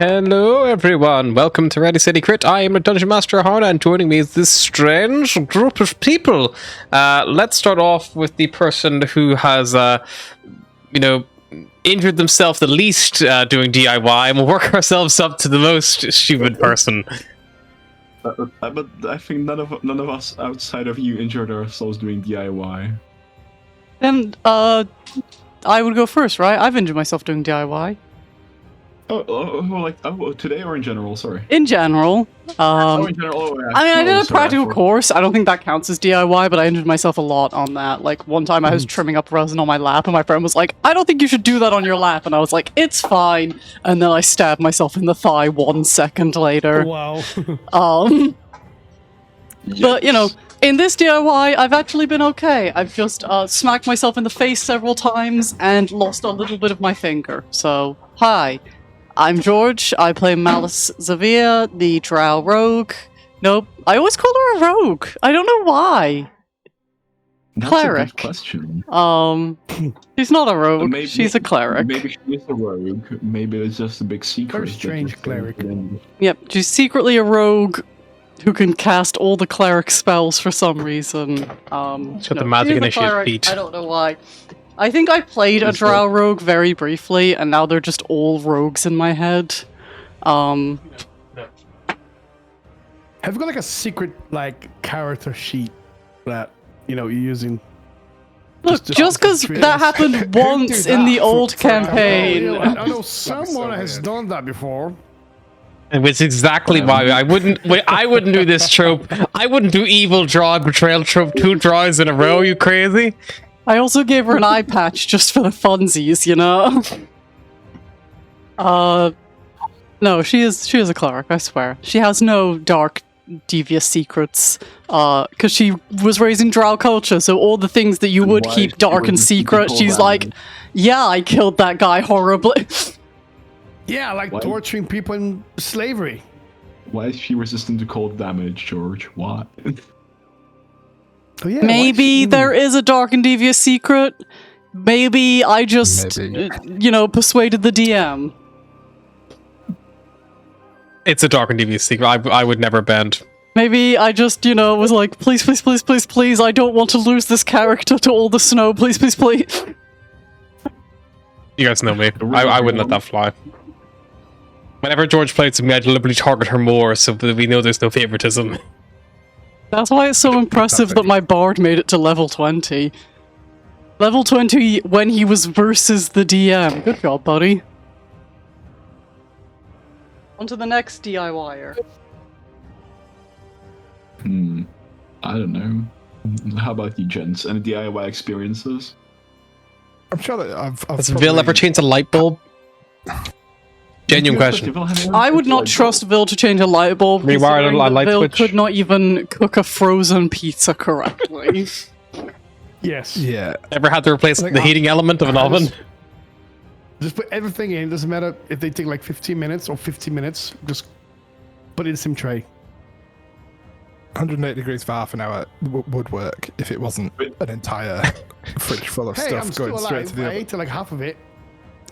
Hello everyone, welcome to Ready City Crit. I am a Dungeon Master Harna, and joining me is this strange group of people. Let's start off with the person who has, injured themselves the least doing DIY, and we'll work ourselves up to the most stupid person. But I think none of us outside of you injured ourselves doing DIY. Then, I would go first, right? I've injured myself doing DIY. Today or in general? Sorry. In general. In general. Yeah. I did a practical course. I don't think that counts as DIY, but I injured myself a lot on that. Like, one time I was trimming up resin on my lap, and my friend was like, I don't think you should do that on your lap. And I was like, it's fine. And then I stabbed myself in the thigh 1 second later. Wow. But, you know, in this DIY, I've actually been okay. I've just smacked myself in the face several times and lost a little bit of my finger. So, hi. I'm George. I play Malice Zavia, the Drow Rogue. Nope. I always call her a rogue. I don't know why. That's Cleric. a good question. She's not a rogue. She's a cleric. Maybe she is a rogue. Maybe it's just a big secret. Very strange cleric. Yep. She's secretly a rogue who can cast all the cleric spells for some reason. She's got the magic initiate feat. I don't know why. I think I played a Drow rogue very briefly, and now they're just all rogues in my head. Have you got like a secret character sheet that you're using? Look, just because that happened once in the old campaign. I know someone has done that before. And which is exactly why I wouldn't do this trope. I wouldn't do evil draw betrayal trope 2 draws in a row, you crazy? I also gave her an eye patch just for the funsies, you know? No, she is a cleric, I swear. She has no dark, devious secrets, because she was raised in Drow culture, so all the things that you would keep dark and secret, she's like, yeah, I killed that guy horribly. Yeah, torturing people in slavery. Why is she resistant to cold damage, George? What? Oh, yeah, maybe there is a dark and devious secret. Maybe I just, persuaded the DM. It's a dark and devious secret. I would never bend. Maybe I just, was like, please, please, please, please, please, I don't want to lose this character to all the snow. Please, please, please. You guys know me. I wouldn't let that fly. Whenever George plays with me, I deliberately target her more so that we know there's no favoritism. That's why it's so impressive that my bard made it to level 20. Level 20 when he was versus the DM. Good job, buddy. On to the next DIYer. I don't know. How about you, gents? Any DIY experiences? I'm sure that I've Has Vil ever changed a light bulb? Genuine question. I would not trust Vil to change a light bulb. Rewire a light Vil switch. could not even cook a frozen pizza correctly. Yes. Yeah. Ever had to replace the heating element of an oven? Just put everything in. Doesn't matter if they take 15 minutes or 50 minutes. Just put it in the same tray. 180 degrees for half an hour would work if it wasn't an entire fridge full of stuff going straight to the oven. I ate half of it.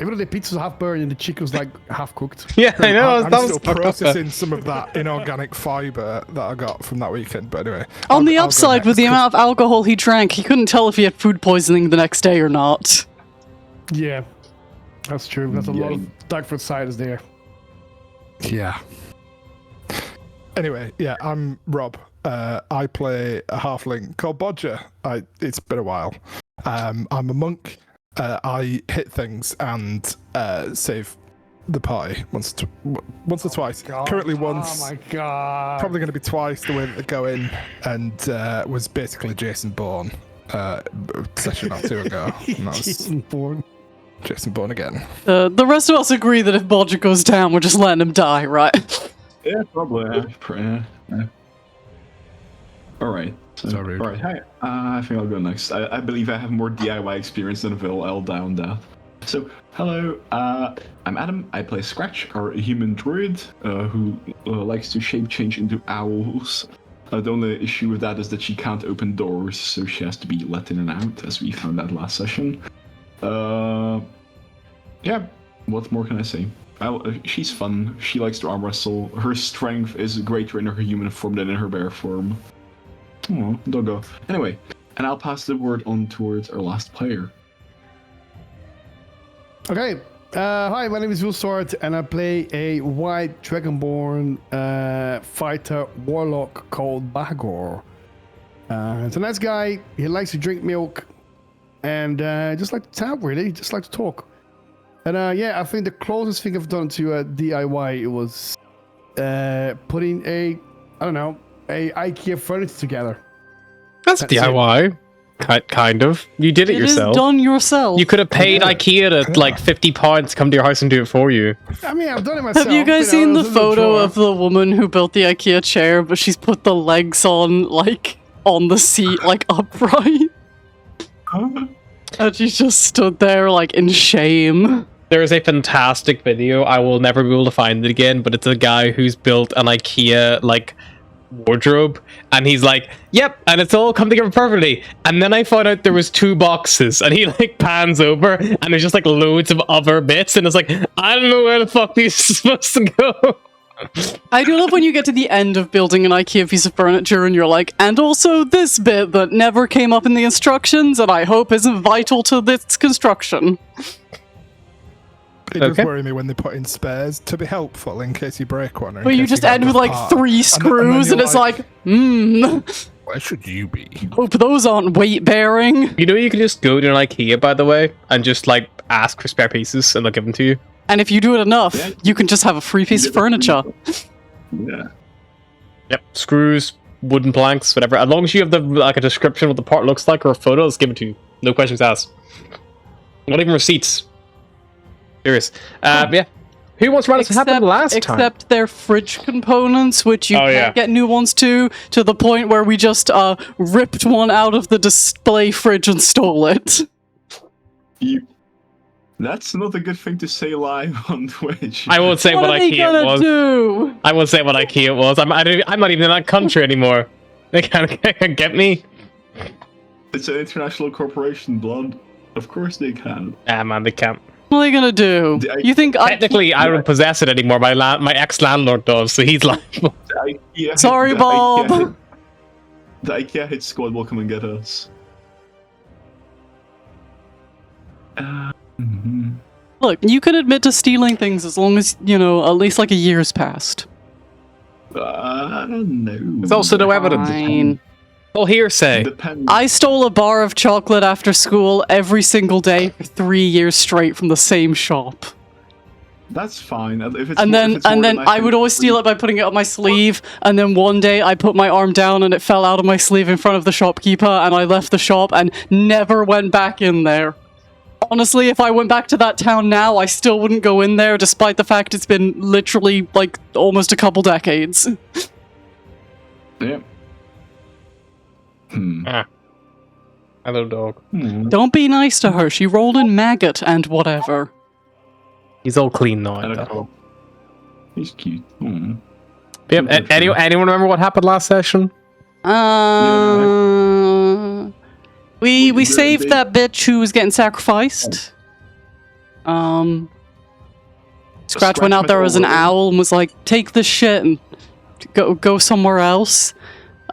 Even though the pizza's half burned and the chicken's half cooked. Yeah, I know. I'm still processing some of that inorganic fiber that I got from that weekend. But anyway, On the upside, with the amount of alcohol he drank, he couldn't tell if he had food poisoning the next day or not. Yeah, that's true. That's a lot of Darkfoot ciders there. Yeah. Anyway, yeah, I'm Rob. I play a halfling called Bodger. It's been a while. I'm a monk. I hit things and save the party once or twice. Currently once. Oh my god. Probably going to be twice the way that they go in, and was basically Jason Bourne session or 2 ago. Jason Bourne. Jason Bourne again. The rest of us agree that if Bodger goes down, we're just letting him die, right? Yeah, probably. Yeah. Alright. Alright, hi. I think I'll go next. I believe I have more DIY experience than Vil L down death. So, hello, I'm Adam. I play Scratch, or a human druid, who likes to shape change into owls. The only issue with that is that she can't open doors, so she has to be let in and out, as we found out last session. Yeah, what more can I say? she's fun. She likes to arm wrestle. Her strength is greater in her human form than in her bear form. Oh, doggo. Anyway, and I'll pass the word on towards our last player. Okay. Hi, my name is Will Sword, and I play a white dragonborn fighter warlock called Bagor. It's a nice guy. He likes to drink milk, and just like to tap, really. Just like to talk. And yeah, I think the closest thing I've done to DIY was putting a IKEA furniture together. That's DIY. Kind of. You did it yourself. It is done yourself. You could have paid IKEA to like £50 to come to your house and do it for you. I mean, I've done it myself. Have you guys seen the photo of the woman who built the IKEA chair, but she's put the legs on, like, on the seat, like, upright? And she's just stood there, like, in shame. There is a fantastic video. I will never be able to find it again, but it's a guy who's built an IKEA, like, wardrobe, and he's like, yep, and it's all come together perfectly. And then I found out there was 2 boxes, and he like pans over and there's just like loads of other bits, and it's like, I don't know where the fuck these are supposed to go. I do love when you get to the end of building an IKEA piece of furniture and you're like, and also this bit that never came up in the instructions and I hope isn't vital to this construction. It does worry me when they put in spares to be helpful in case you break one. But you just end with like 3 screws and it's like, where should you be? Hope those aren't weight bearing. You know, you can just go to an IKEA, by the way, and just like ask for spare pieces and they'll give them to you. And if you do it enough, you can just have a free piece of furniture. Yeah. Yep, screws, wooden planks, whatever. As long as you have the like a description of what the part looks like or a photo, let's give it to you. No questions asked. Not even receipts. Serious. Yeah. Who wants to run us what happened last time? Except their fridge components, which you can't get new ones to the point where we just ripped one out of the display fridge and stole it. That's not a good thing to say live on Twitch. I won't say what IKEA was. Do? I won't say what IKEA was. I'm not even in that country anymore. They can't get me. It's an international corporation, blood. Of course they can. Ah, man, they can't. What are they gonna do? You think technically I don't possess it anymore? My ex-landlord does, so he's liable. Sorry, Bob. The IKEA hit squad will come and get us. Look, you can admit to stealing things as long as, you know, at least like a year's passed. No. There's also no evidence. Fine. All hearsay. I stole a bar of chocolate after school every single day for 3 years straight from the same shop. That's fine. And then I would always steal it by putting it on my sleeve, and then one day I put my arm down and it fell out of my sleeve in front of the shopkeeper, and I left the shop and never went back in there. Honestly, if I went back to that town now, I still wouldn't go in there, despite the fact it's been literally, like, almost a couple decades. Yep. Hello, dog. Don't be nice to her. She rolled in maggot and whatever. He's all clean now. He's cute. Yep. Anyone remember what happened last session? We saved that bitch who was getting sacrificed. Scratch went out there as an owl and was like, "Take this shit and go somewhere else."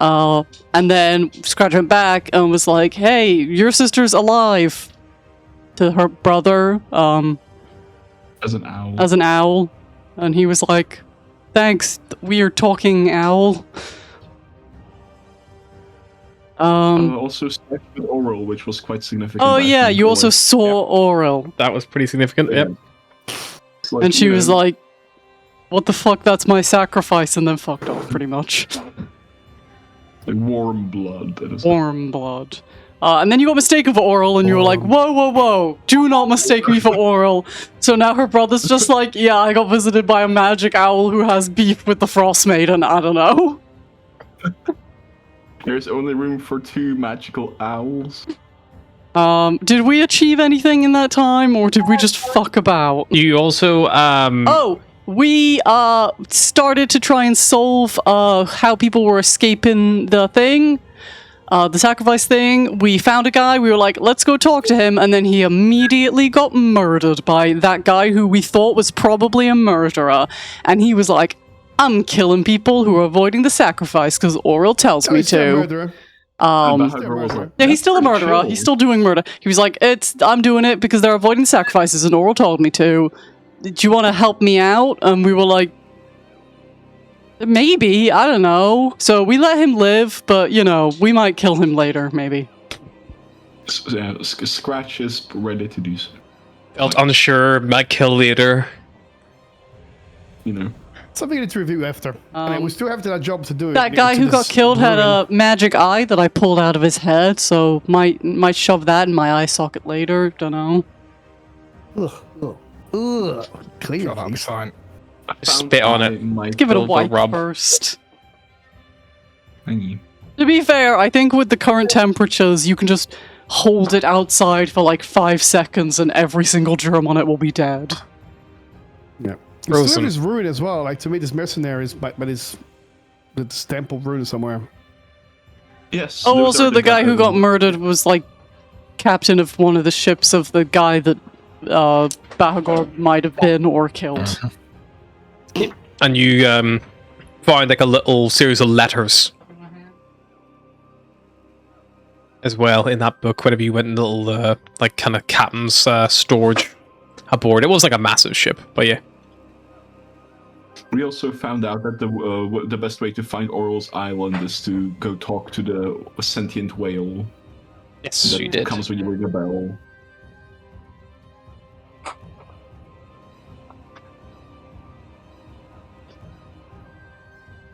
And then Scratch went back and was like, "Hey, your sister's alive," to her brother, as an owl. As an owl. And he was like, "Thanks, weird talking owl." Also stuck with Oral, which was quite significant. Oh yeah, you also saw Oral. That was pretty significant, yep. Like, and she was like, "What the fuck, that's my sacrifice," and then fucked off, pretty much. Like warm blood. Warm blood. And then you got mistaken for Oral, and you were like, "Whoa, whoa, whoa, do not mistake me for Oral." So now her brother's just like, "Yeah, I got visited by a magic owl who has beef with the Frostmaiden, I don't know." There's only room for 2 magical owls. Did we achieve anything in that time, or did we just fuck about? You also, Oh! We, started to try and solve, how people were escaping the thing. The sacrifice thing, we found a guy, we were like, let's go talk to him, and then he immediately got murdered by that guy who we thought was probably a murderer. And he was like, I'm killing people who are avoiding the sacrifice because Aurel tells me He's still a to. murderer. Bahagor was like, Yeah, he's still a "That's pretty murderer. chill." He's still doing murder. He was like, I'm doing it because they're avoiding sacrifices and Aurel told me to. Do you want to help me out? And we were like, maybe, I don't know. So we let him live, but, you know, we might kill him later, maybe. Yeah, Scratch is ready to do so. Felt unsure, might kill later. You know. Something to review after. We still have that job to do. That guy who got killed had a magic eye that I pulled out of his head, so might shove that in my eye socket later, don't know. Ugh. Clean. Sure, that'll be fine. Spit on it. Give it a Build a wipe rub. first. Thank you. To be fair, I think with the current temperatures, you can just hold it outside for like 5 seconds and every single germ on it will be dead. Yeah. Frozen. Still is ruined as well. Like to me, this mercenary is, but is the stamp of ruin somewhere. Yes. Oh, those also are the guy who got who- murdered was like captain of one of the ships of the guy that Bahagor might have been or killed. And you find like a little series of letters as well in that book. Whenever you went in little like kind of captain's storage aboard, it was like a massive ship, but yeah. We also found out that the best way to find Oral's island is to go talk to the sentient whale Yes, that you did. comes when you ring a bell.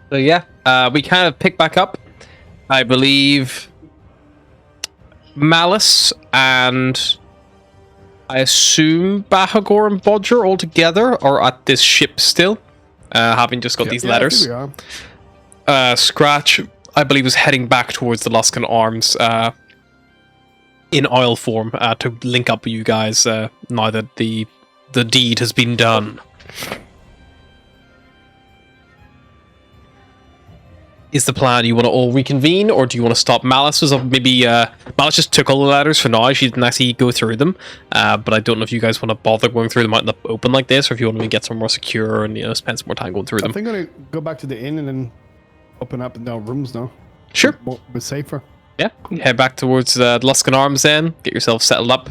So yeah, we kind of pick back up. I believe Malice and I assume Bahagor and Bodger all together are at this ship still, having just got these letters. Yeah, I think we are. Scratch, I believe, was heading back towards the Luskan Arms in oil form to link up with you guys now that the deed has been done. Is the plan you want to all reconvene, or do you want to stop Malice? Maybe Malice just took all the letters for now. She didn't actually go through them, but I don't know if you guys want to bother going through them out in the open like this, or if you want to get some more secure and spend some more time going through I them. think I'm gonna go back to the inn and then open up and down rooms now. Sure. More bit safer. Yeah, head back towards the Luskan Arms then. Get yourself settled up.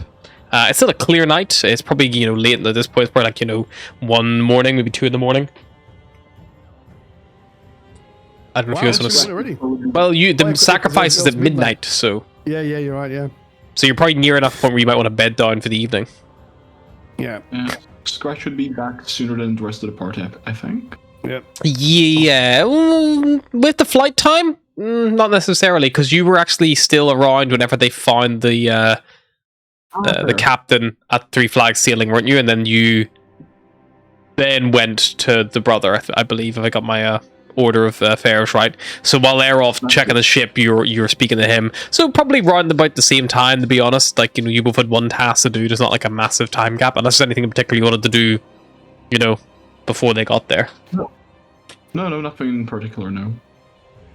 It's still a clear night. It's probably late at this point. It's probably like 1 morning, maybe 2 in the morning. I don't know if you guys want to. already. Well, the because sacrifice is it's at midnight, so Yeah, you're right. Yeah. you're probably near enough point where you might want to bed down for the evening. Yeah. Scratch should be back sooner than the rest of the party, I think. Yeah. Yeah, with the flight time, not necessarily, because you were actually still around whenever they found the captain at Three Flags Sailing, weren't you? And then you then went to the brother, I believe, if I got my order of affairs right. So while they're off checking the ship, you're speaking to him. So probably round about the same time, to be honest. Like, you both had one task to do. There's not like a massive time gap, unless there's anything in particular you wanted to do, before they got there. No, nothing in particular, no.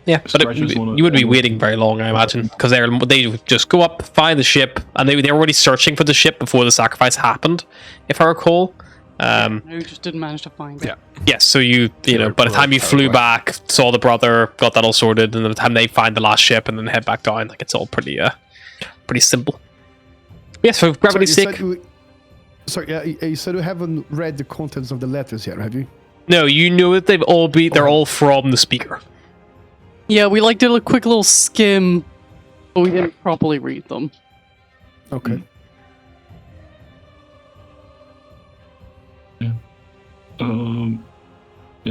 Yeah, but you would be waiting very long, I imagine, because they just go up, find the ship, and they were already searching for the ship before the sacrifice happened, if I recall. We just didn't manage to find it. Yeah. Yes, so by the time you flew back, saw the brother, got that all sorted, and by the time they find the last ship and then head back down, like, it's all pretty simple. Yes, for gravity's sake. You said you haven't read the contents of the letters yet, have you? No, you know that they're all from the speaker. Yeah, we did a quick little skim, but we didn't properly read them. Okay.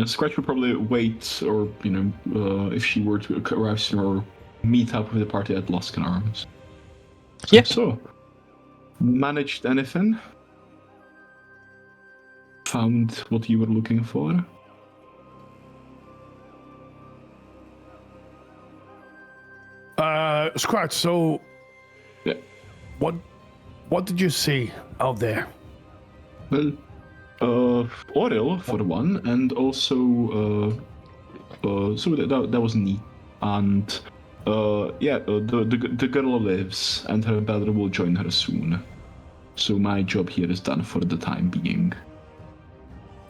Scratch would probably wait, or if she were to arrive sooner, meet up with the party at Luskan Arms. Yeah. So, managed anything? Found what you were looking for? Scratch. So, Yeah. what did you see out there? Well, Oril for one, and also, so that was neat. And The girl lives, and her brother will join her soon. So my job here is done for the time being.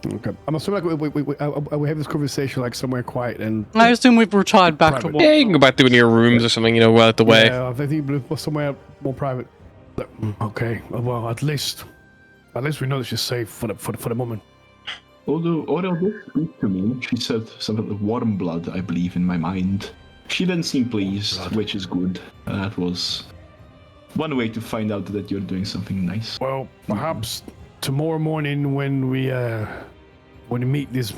Okay. I'm assuming like we have this conversation like somewhere quiet and. I assume we've retired back to Private. work. Yeah, you can go back to your rooms or something, well out the way. Yeah, I think it was somewhere more private. Okay. Well, at least we know that she's safe for the moment. Although Aurel did speak to me, she said something like warm blood, I believe, in my mind. She didn't seem pleased, which is good. That was one way to find out that you're doing something nice. Well, perhaps tomorrow morning when we meet these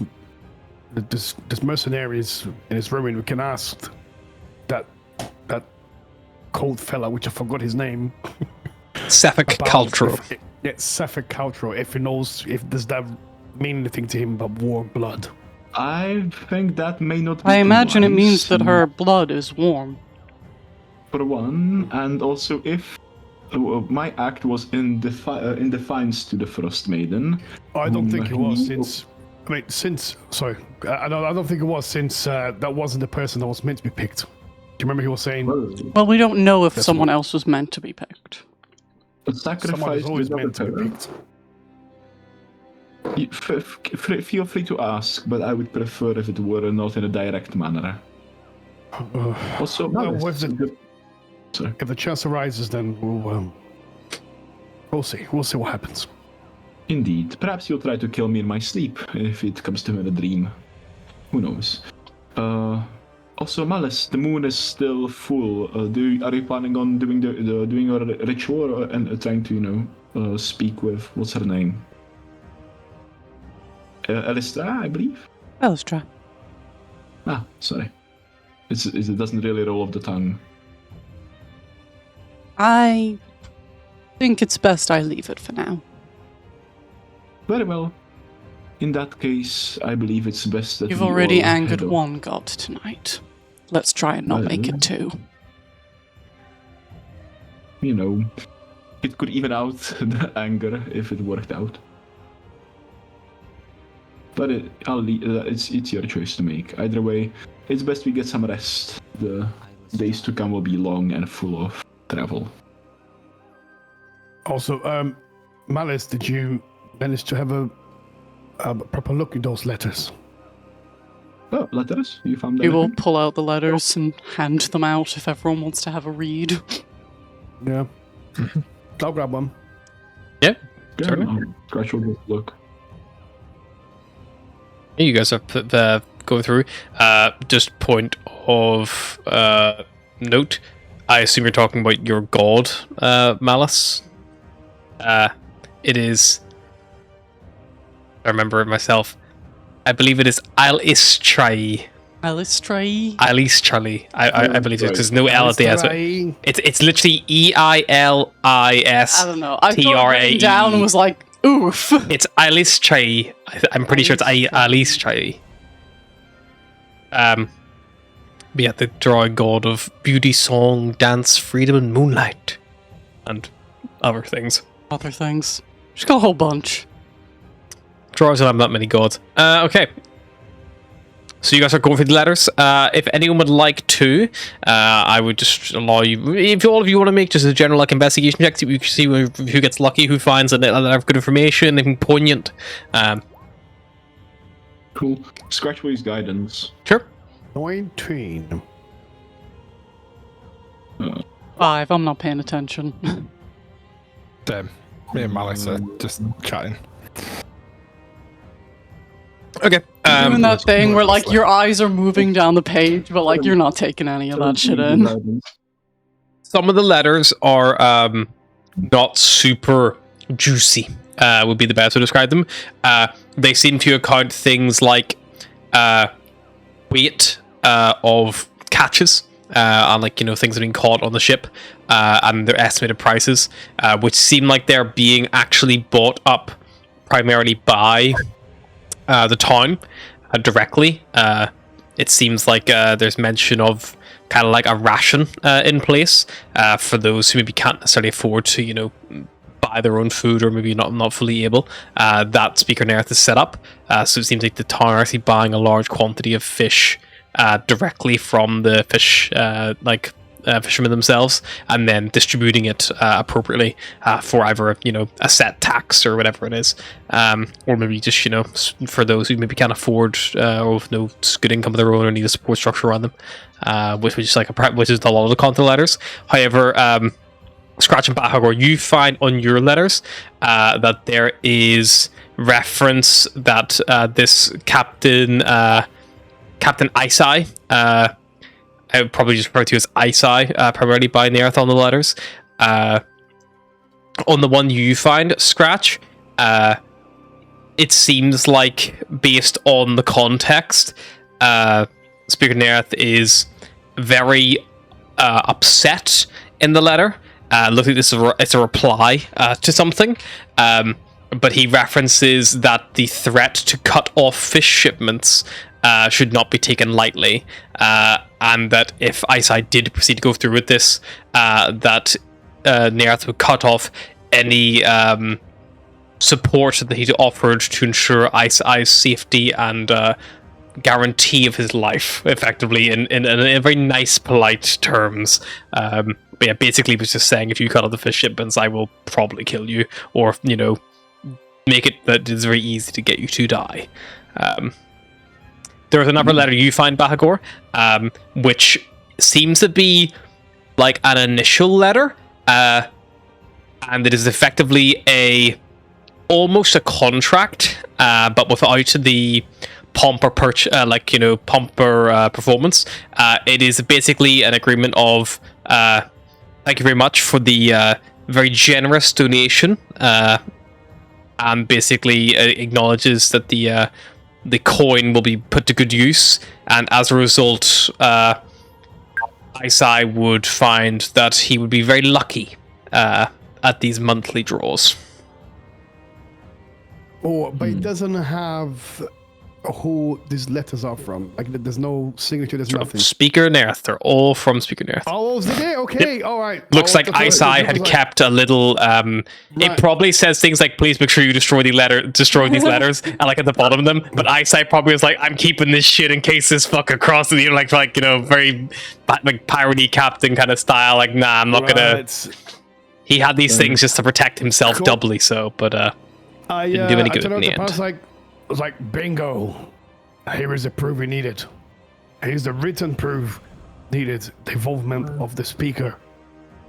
mercenaries in his ruin, we can ask that cold fella, which I forgot his name. Suffolk Caltro. Suffolk Caltro. If he knows, does that mean anything to him about warm blood? I think that may not be I imagine it wise, means that her blood is warm. For one, and also if my act was in defiance to the Frostmaiden. I don't think it was sorry, I don't think it was since that wasn't the person that was meant to be picked. Do you remember he was saying Well, we don't know if someone else was meant to be picked. A someone sacrifice is always without meant to be her. picked? Feel free to ask, but I would prefer if it were not in a direct manner. Also, Well, Malice, if the chance arises, then we'll see. We'll see what happens. indeed. Perhaps you'll try to kill me in my sleep if it comes to me in a dream. Who knows? Also, Malice, the moon is still full. Are you planning on doing doing a ritual and trying to speak with what's her name? Alistra, I believe. Oh, let's try. Ah, sorry. It doesn't really roll off the tongue. I think it's best I leave it for now. Very well. In that case, I believe it's best that You've we already all angered head off. one god tonight. Let's try and not make it two. It could even out the anger if it worked out. But it's your choice to make. Either way, it's best we get some rest. The days to come will be long and full of travel. Also, Malice, did you manage to have a proper look at those letters? Oh, letters? You found We will anything? pull out the letters and hand them out if everyone wants to have a read. Yeah. I'll grab one. Yeah. Yeah, certainly. Scratch will just look. You guys are going through. Just point of note. I assume you're talking about your god, Malice. It is. I remember it myself. I believe it is Al-Istrai. Alistrai. Al-Istrai. I believe it because there's no L at the end. So it's literally E-I-L-I-S. I don't know. I T-R-A-E. thought it down and was like, oof. It's Al-Istrai. I'm pretty sure it's Al-Istrai. But yeah, the drawing god of beauty, song, dance, freedom, and moonlight, and other things. Other things. She's got a whole bunch. Drawers don't have that many gods. Okay. So you guys are going through the letters. If anyone would like to, I would just allow you. If all of you want to make just a general investigation check, so you can see who gets lucky, who finds that have good information, anything poignant. Cool. Scratch will use guidance. Sure. 19. 5. I'm not paying attention. Damn. Me and Malice are just chatting. Okay. Doing that thing where like your eyes are moving down the page, but like you're not taking any of that shit in. Some of the letters are not super juicy. Would be the best way to describe them. They seem to account things like weight of catches and like things that have been caught on the ship and their estimated prices, which seem like they're being actually bought up primarily by the town directly. It seems like there's mention of kind of like a ration in place for those who maybe can't necessarily afford to buy their own food, or maybe not fully able. That Speaker Nerith is set up, so it seems like the town are actually buying a large quantity of fish directly from the fishermen themselves, and then distributing it appropriately for either a set tax or whatever it is, or maybe just for those who maybe can't afford or with no good income of their own or need a support structure around them, which is which is a lot of the content letters. However, Scratch and Bahagor, you find on your letters that there is reference that this Captain Isai, I would probably just refer to as Isai, primarily by Nearth on the letters. On the one you find, Scratch, it seems like, based on the context, Speaker Nearth is very upset in the letter. Looks like it's a reply to something, but he references that the threat to cut off fish shipments should not be taken lightly, and that if Isai did proceed to go through with this, that Nearth would cut off any support that he'd offered to ensure Isai's safety and guarantee of his life, effectively, in very nice, polite terms. But yeah, basically it was just saying, if you cut off the fish shipments, I will probably kill you, or make it that it's very easy to get you to die. There's another letter you find, Bahagor, which seems to be like an initial letter, and it is effectively almost a contract, but without the pomp or performance. It is basically an agreement of thank you very much for the very generous donation, and basically acknowledges that the coin will be put to good use, and as a result, Isai would find that he would be very lucky at these monthly draws. Oh, but it doesn't have who these letters are from. Like, there's no signature, there's nothing. Speaker Nearth. They're all from Speaker Nearth. Oh, is it? Okay, all right. Looks like Isai had kept a little. It probably says things like, "Please make sure you destroy these letters," and like at the bottom of them. But Isai probably was like, "I'm keeping this shit in case this fucker crosses," very like piratey captain kind of style. Like, nah, I'm not gonna. He had these things just to protect himself doubly. So, but didn't do any good in the end. I was like, bingo. Here is the proof we needed. Here's the written proof needed. The involvement of the speaker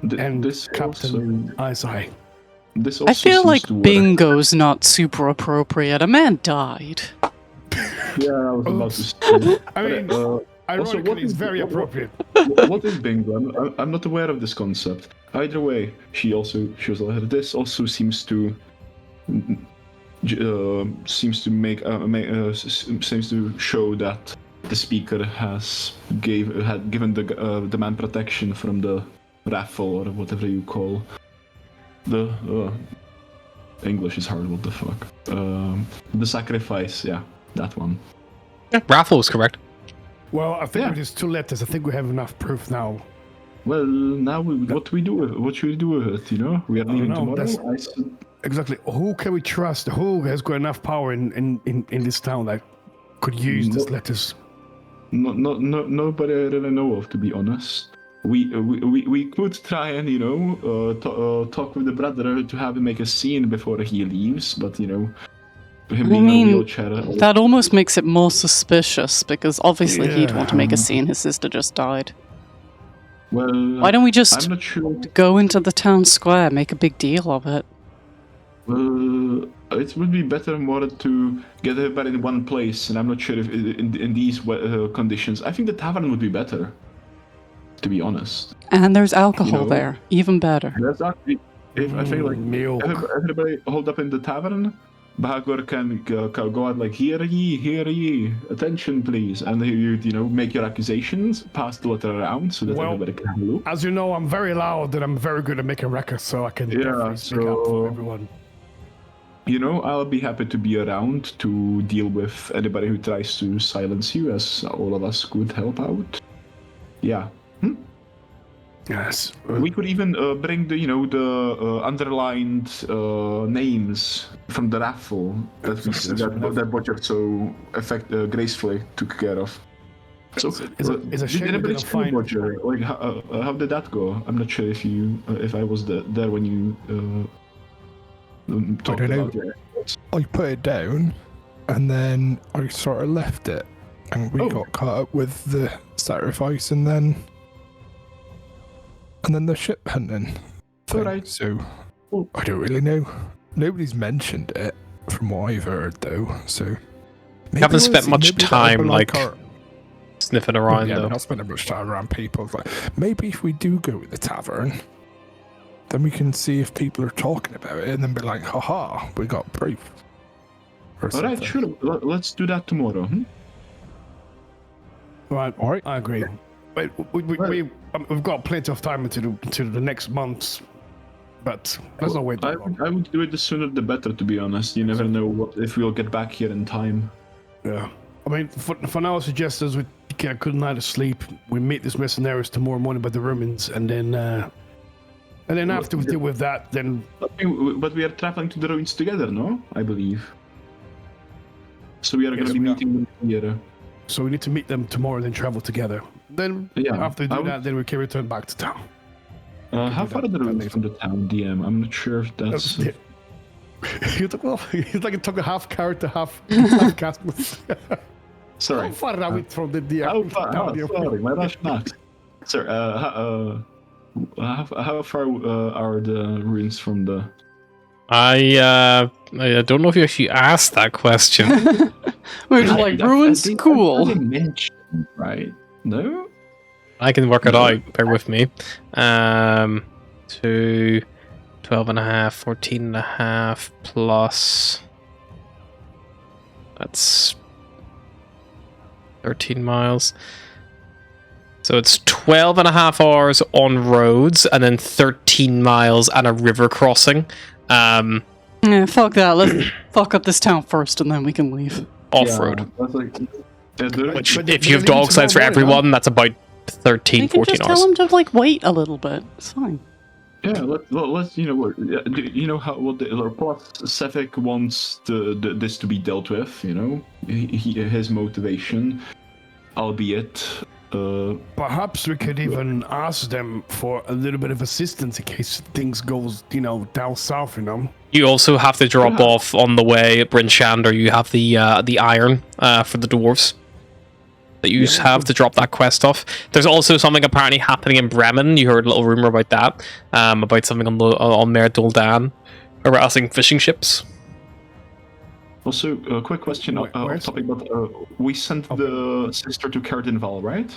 and this Captain Isai. This I feel like bingo's not super appropriate. A man died. Yeah, I was about to say. I mean, ironically, it's very appropriate. What is bingo? I'm not aware of this concept. Either way, she also shows a letter. This also seems to show that the speaker had given the man protection from the raffle, or whatever you call the English is hard. What the fuck? The sacrifice. Yeah, that one. Yeah, raffle is correct. Well, I think with these two letters, I think we have enough proof now. Well, now what should we do with it? We are leaving tomorrow. Exactly. Who can we trust? Who has got enough power in this town that could use these letters? Nobody I really know of, to be honest. We could try and talk with the brother to have him make a scene before he leaves, but him being in a wheelchair. That almost makes it more suspicious, because obviously he'd want to make a scene. His sister just died. Well, why don't we just I'm not sure. go into the town square, make a big deal of it? Well, it would be better more to get everybody in one place, and I'm not sure if in these conditions. I think the tavern would be better, to be honest. And there's alcohol there, even better. That's actually, I think like everybody hold up in the tavern, Bahagor can go out like, hear ye, attention please, and you make your accusations, pass the letter around so that everybody can have a look. As you know, I'm very loud and I'm very good at making records, so I can definitely speak up for everyone. I'll be happy to be around to deal with anybody who tries to silence you, as all of us could help out. Yeah. Yes. We could even bring the underlined names from the raffle that Butcher so gracefully took care of. So, It's a shame did we anybody didn't speak find- Roger? Like, how did that go? I'm not sure if I was there when you talked don't know. about it. I put it down, and then I sort of left it, and we Oh. got caught up with the sacrifice, and then the ship hunting thing. Alright. So Cool. I don't really know. Nobody's mentioned it from what I've heard, though. So maybe Haven't we'll spent see. much Maybe that'll time, be like, our- sniffing around, yeah, we're though. not spending much time around people. It's like, maybe if we do go to the tavern, then we can see if people are talking about it, and then be like, haha, we got proof. Or All right, something. sure. Let's do that tomorrow. Right, All right. I agree. But we've got plenty of time until the next months, but let's not wait too long. I would do it the sooner the better, to be honest. You never know if we'll get back here in time. Yeah. I mean, for now, I suggest as we get a good night of sleep, we meet these mercenaries tomorrow morning by the ruins, and then after we deal with that, then But we are traveling to the ruins together, no? I believe. So we are going Yes, to be we are. meeting them here. so we need to meet them tomorrow and then travel together. Then Yeah, after we I do would- that, then we can return back to town. How far are the that ruins later. from the town, DM? I'm not sure if that's... You took well. You like took a half character, half cast. Sorry. How far are we from the How far? town? Sorry, my Russian accent. Sir, how far are the ruins from the... I don't know if you actually asked that question. We're just like, ruins? They Cool. mentioned, right? No? I can work it out. Bear with me. To 12 and a half, 14 and a half plus. That's 13 miles. So it's 12 and a half hours on roads and then 13 miles and a river crossing. Yeah, fuck that. Let's fuck up this town first and then we can leave. Off road. Yeah, that's like... Yeah, the- Which, But if they you have leave dog signs for tomorrow morning, everyone, that's about 13, We can 14 just hours. tell them to, like, wait a little bit. It's fine. Yeah, let's you know how what plus Sefik wants this to be dealt with. You know, his motivation, albeit. Perhaps we could even ask them for a little bit of assistance in case things goes, down south. You also have to drop Yeah. off on the way at Bryn Shander. You have the iron for the dwarves that you have to drop that quest off. There's also something apparently happening in Bremen. You heard a little rumor about that, about something on Mer Duldan harassing fishing ships. Also, a quick question off Where's- topic, but we sent the sister to Cardinval, right?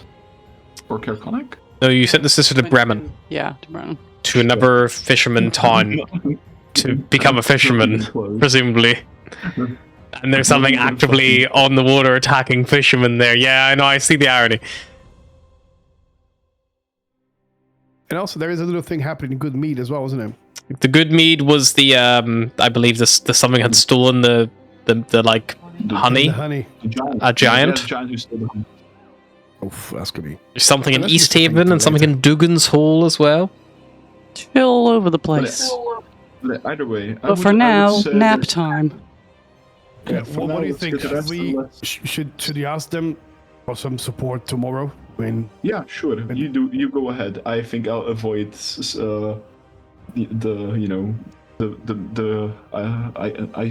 Or Kerkonek? No, you sent the sister to Bremen, Yeah, to Bremen. to another fisherman town to become a fisherman, presumably. And there's something actively on the water attacking fishermen there. Yeah, I know. I see the irony. And also, there is a little thing happening in Good Mead as well, isn't it? The good mead was the I believe the something had stolen the like honey. The honey. The giant. A giant? Yeah, the giant who stole the honey. Oof, that's gonna be. There's something in Let's East just think Haven and something later. in Dugan's Hole as well. All over the place. But either way, But for now, nap time. Yeah, for what now, do you let's think? get the rest We and let's- should you ask them for some support tomorrow? Yeah, sure. You go ahead. I think I'll avoid the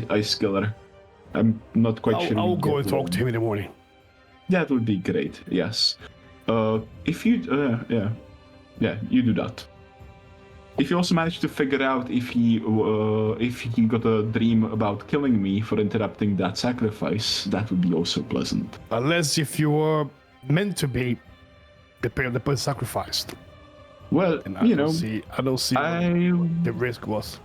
ice killer. I'm not quite sure. I'll we go get and talk one. to him in the morning. That would be great. Yes. If you you do that. If you also manage to figure out if he got a dream about killing me for interrupting that sacrifice, that would be also pleasant. Unless if you were meant to be prepared to be sacrificed. Well, And I you don't know, see what the risk was.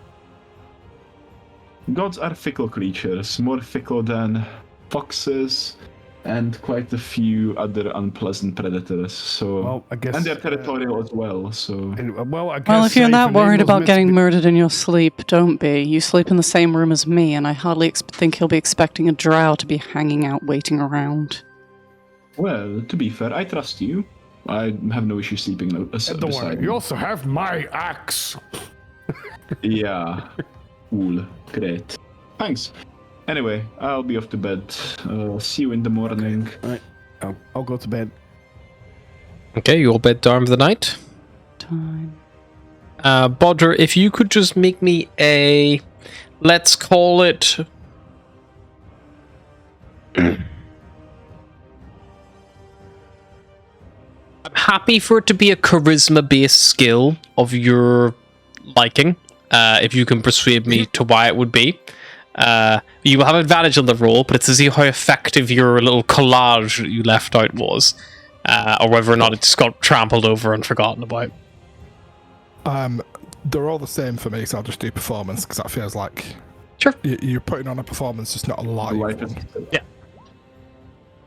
gods are fickle creatures, more fickle than foxes and quite a few other unpleasant predators. So, Well, I guess. and they're territorial as well. So, I guess. Well, if you're your not name worried was about meant to getting be- murdered in your sleep, don't be. You sleep in the same room as me, and I hardly think he'll be expecting a drow to be hanging out waiting around. well, to be fair, I trust you. I have no issue sleeping Don't beside worry. you. You also have my axe. Yeah. Cool. Great. Thanks. Anyway, I'll be off to bed. See you in the morning. I'll go to bed. Okay, your bedtime for the night. Time. Bodger, if you could just make me a, let's call it. I'm happy for it to be a charisma-based skill of your liking. If you can persuade me to why it would be. You will have advantage on the roll, but it's to see how effective your little collage that you left out was. Or whether or not it just got trampled over and forgotten about. They're all the same for me, so I'll just do performance, because that feels like... Sure. You're putting on a performance, just not a live one. Yeah.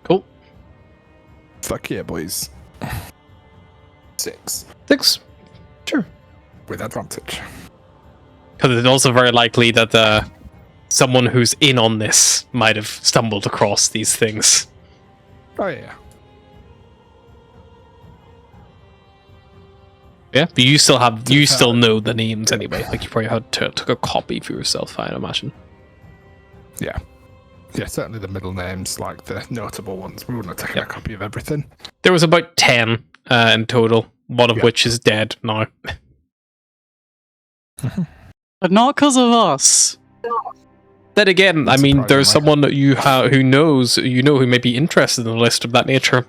Cool. Fuck yeah, boys. 6. 6. Sure. With advantage. Because it's also very likely that someone who's in on this might have stumbled across these things. Oh yeah. Yeah, but you still have, you still know the names anyway. Like you probably had took a copy for yourself, I'd imagine. Yeah. Yeah, certainly the middle names, like the notable ones. We wouldn't have taken a copy of everything. There was about 10 in total, one of which is dead now. But not because of us. Then again, That's I mean, there's surprising, someone that you who knows, who may be interested in a list of that nature.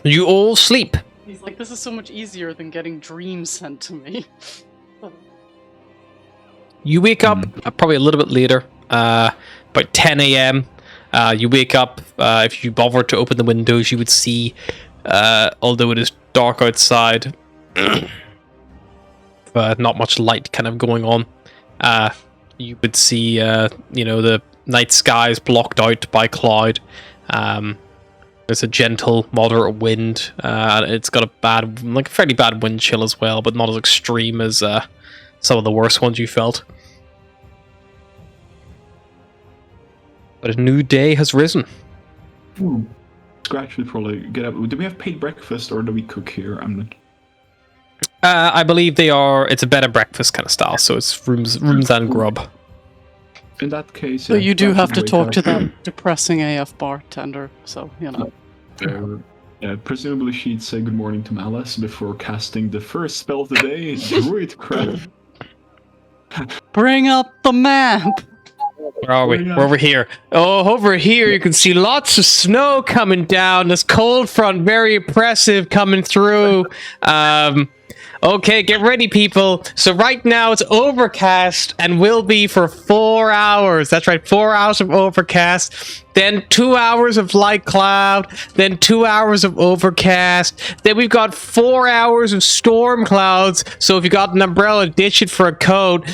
You all sleep. He's like, this is so much easier than getting dreams sent to me. You wake up probably a little bit later, about 10 a.m. You wake up. If you bother to open the windows, you would see, although it is dark outside, not much light kind of going on. You would see, the night sky is blocked out by cloud. There's a gentle, moderate wind. It's got a fairly bad wind chill as well, but not as extreme as some of the worst ones you felt. But a new day has risen. Scratch would probably get up. Do we have paid breakfast or do we cook here? I'm not. I believe they are. It's a bed and breakfast kind of style, so it's rooms and grub. In that case, So you do have to talk to that depressing AF bartender, so, presumably she'd say good morning to Malice before casting the first spell of the day, Druid Crown. Bring up the map! Where are we? We're over here. Oh, over here you can see lots of snow coming down. This cold front, very oppressive, coming through. Okay, get ready, people. So right now it's overcast and will be for 4 hours. That's right, 4 hours of overcast. Then 2 hours of light cloud. Then 2 hours of overcast. Then we've got 4 hours of storm clouds. So if you got an umbrella, ditch it for a coat.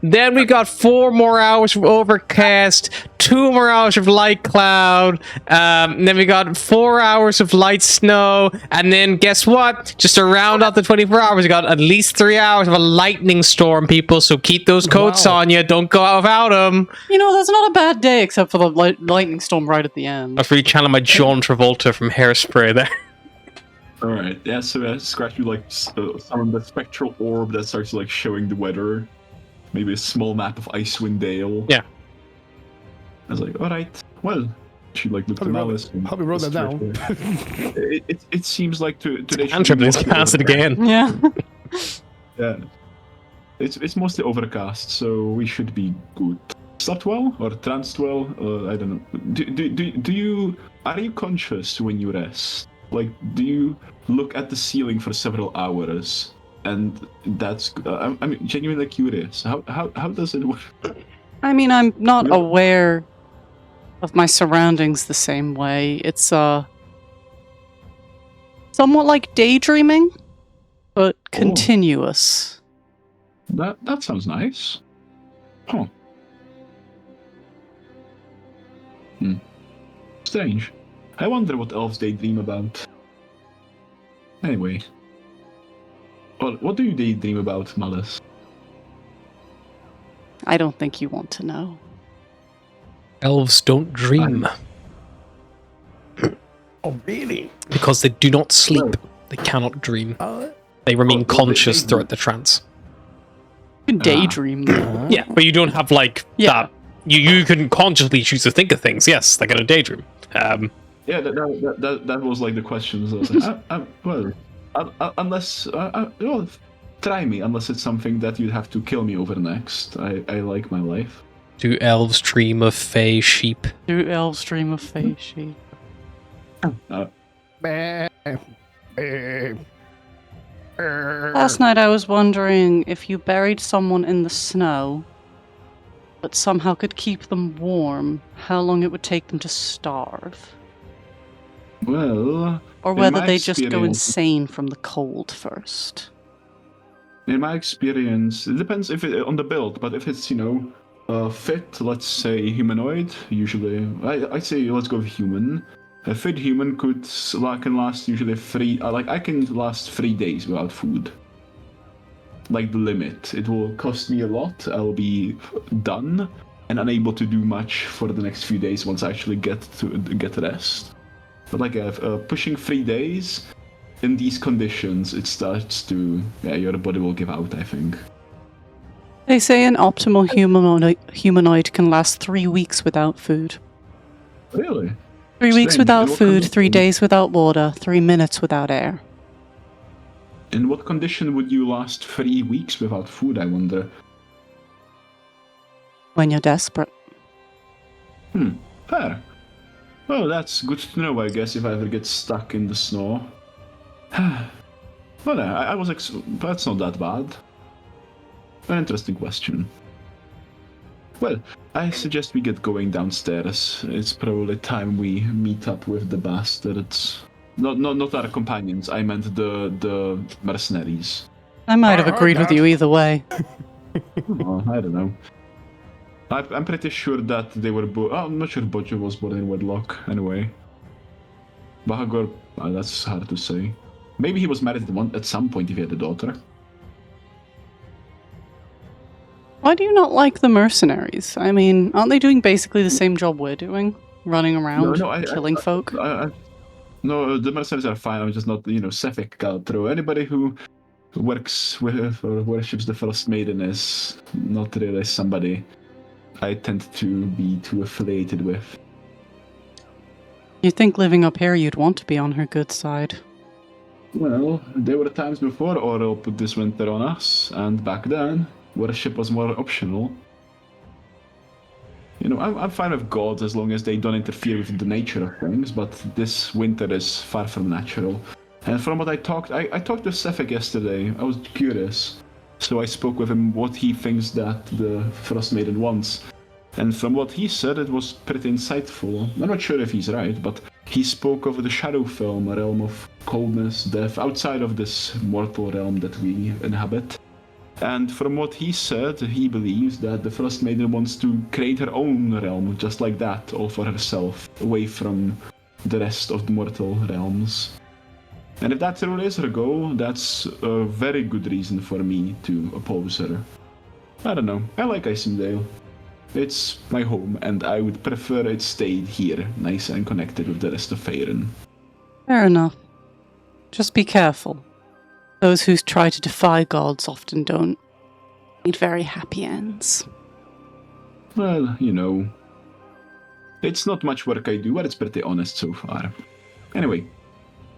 Then we got 4 more hours of overcast. 2 more hours of light cloud. Then we got 4 hours of light snow. And then guess what? Just to round out the 24 hours, we got at least 3 hours of a lightning storm, people. So keep those coats on you. Don't go out without them. That's not a bad day, except for the lightning storm right at the end. I was really channeling my John Travolta from Hairspray there. Alright, yeah, so Scratch would summon the spectral orb that starts showing the weather. Maybe a small map of Icewind Dale. Yeah. I was like, alright, well, she looked at Malice. Probably wrote that down. It seems like today. Cantrip is cast it again. Yeah. Yeah. It's mostly overcast, so we should be good. Slept well or tranced well? I don't know. Are you conscious when you rest? Do you look at the ceiling for several hours? And that's I'm genuinely curious. How does it work? I mean, I'm not aware of my surroundings the same way. It's somewhat like daydreaming, but continuous. That sounds nice. Huh. Strange. I wonder what elves they dream about. Anyway. Well, what do you daydream about, Malice? I don't think you want to know. Elves don't dream. Oh, really? Because they do not sleep. They cannot dream. They remain conscious throughout the trance. You can daydream, though. Yeah, but you don't have that. You can consciously choose to think of things. Yes, like in a daydream. Yeah, that was like the question. So I was like, well, unless well, try me. Unless it's something that you'd have to kill me over next. I like my life. Do elves dream of fey sheep? Do elves dream of fey sheep? Last night I was wondering if you buried someone in the snow, but somehow could keep them warm, how long it would take them to starve. Well, Or in whether my they just go experience- insane from the cold first. In my experience, it depends if on the build, but if it's fit, let's say humanoid, usually I'd say let's go with human. A fit human can last usually I can last 3 days without food. Like the limit. It will cost me a lot. I'll be done and unable to do much for the next few days once I actually get rest. But like pushing 3 days. In these conditions, it starts to, your body will give out, I think. They say an optimal humanoid can last 3 weeks without food. Really? 3 weeks Strange. without In what food, 3 condition? days without water, 3 minutes without air. In what condition would you last 3 weeks without food, I wonder? When you're desperate. Fair. Well, that's good to know, I guess, if I ever get stuck in the snow. Well, that's not that bad. An interesting question. Well, I suggest we get going downstairs. It's probably time we meet up with the bastards. Not our companions. I meant the mercenaries. I might have agreed with you either way. Oh, I don't know. I'm pretty sure that they were I'm not sure Bojo was born in wedlock, anyway. Bahagor, that's hard to say. Maybe he was married at some point if he had a daughter. Why do you not like the mercenaries? I mean, aren't they doing basically the same job we're doing? Running around, killing folk? No, the mercenaries are fine. I'm just not, Sefik Galtro. Anybody who works with or worships the Frostmaiden is not really somebody I tend to be too affiliated with. You'd think living up here you'd want to be on her good side. Well, there were times before Oro put this winter on us, and back then, worship was more optional. I'm fine with gods as long as they don't interfere with the nature of things, but this winter is far from natural. And from what I talked to Sefik yesterday. I was curious. So I spoke with him what he thinks that the Frostmaiden wants. And from what he said, it was pretty insightful. I'm not sure if he's right, but he spoke of the shadow film, a realm of coldness, death, outside of this mortal realm that we inhabit. And from what he said, he believes that the Frostmaiden wants to create her own realm, just like that, all for herself, away from the rest of the mortal realms. And if that really is her goal, that's a very good reason for me to oppose her. I don't know, I like Isendale. It's my home, and I would prefer it stayed here, nice and connected with the rest of Faerun. Fair enough. Just be careful. Those who try to defy gods often don't need very happy ends. Well, it's not much work I do, but it's pretty honest so far. Anyway,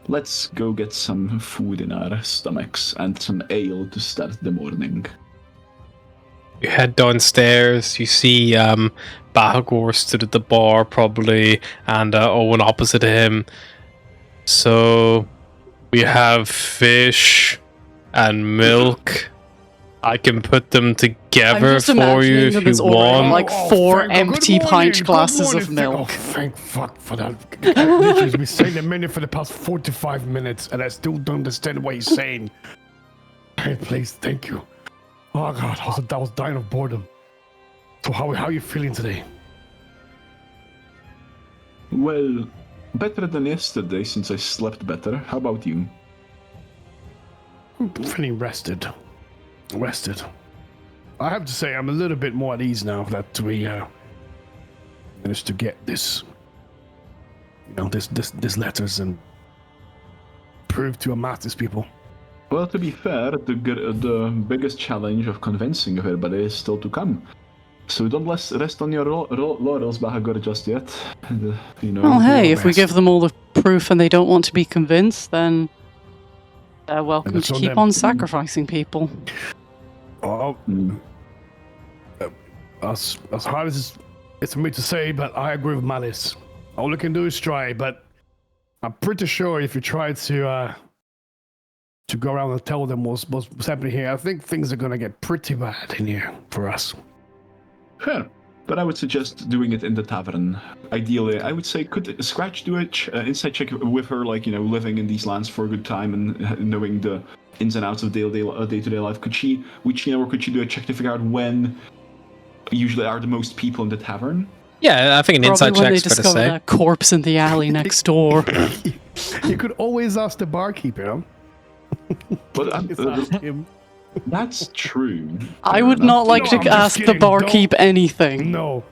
let's go get some food in our stomachs and some ale to start the morning. You head downstairs, you see Bahagor stood at the bar probably, and Owen opposite to him. So we have fish and milk. I can put them together for you if you want. Like 4 empty pint glasses of milk. Oh, thank fuck for that. I've literally been saying the menu for the past 45 minutes, and I still don't understand what he's saying. Hey, please, thank you. Oh god, I was dying of boredom. So how are you feeling today? Well, better than yesterday since I slept better. How about you? I'm feeling rested. I have to say I'm a little bit more at ease now that we managed to get this letters and prove to Amatis people. Well, to be fair, the biggest challenge of convincing everybody is still to come. So don't rest on your laurels, Bahagor, just yet. You know. Well, hey, your if we best. give them all the proof and they don't want to be convinced, then they're welcome it's to on keep them. on sacrificing people. Oh, Mm. as hard as it's for me to say, but I agree with Malice. All we can do is try, but I'm pretty sure if you try to go around and tell them what's happening here, I think things are gonna get pretty bad in here for us. Fair. But I would suggest doing it in the tavern. Ideally, I would say, could Scratch do it? Insight check with her, like, you know, living in these lands for a good time and knowing the ins and outs of day-to-day life. Could she do a check to figure out when usually are the most people in the tavern? Yeah, I think an Probably inside when they check's fair to discover say. that corpse in the alley next door. You could always ask the barkeeper. But Just ask him. that's true. I Fair would enough. not like No, to I'm just ask the kidding. barkeep anything. No.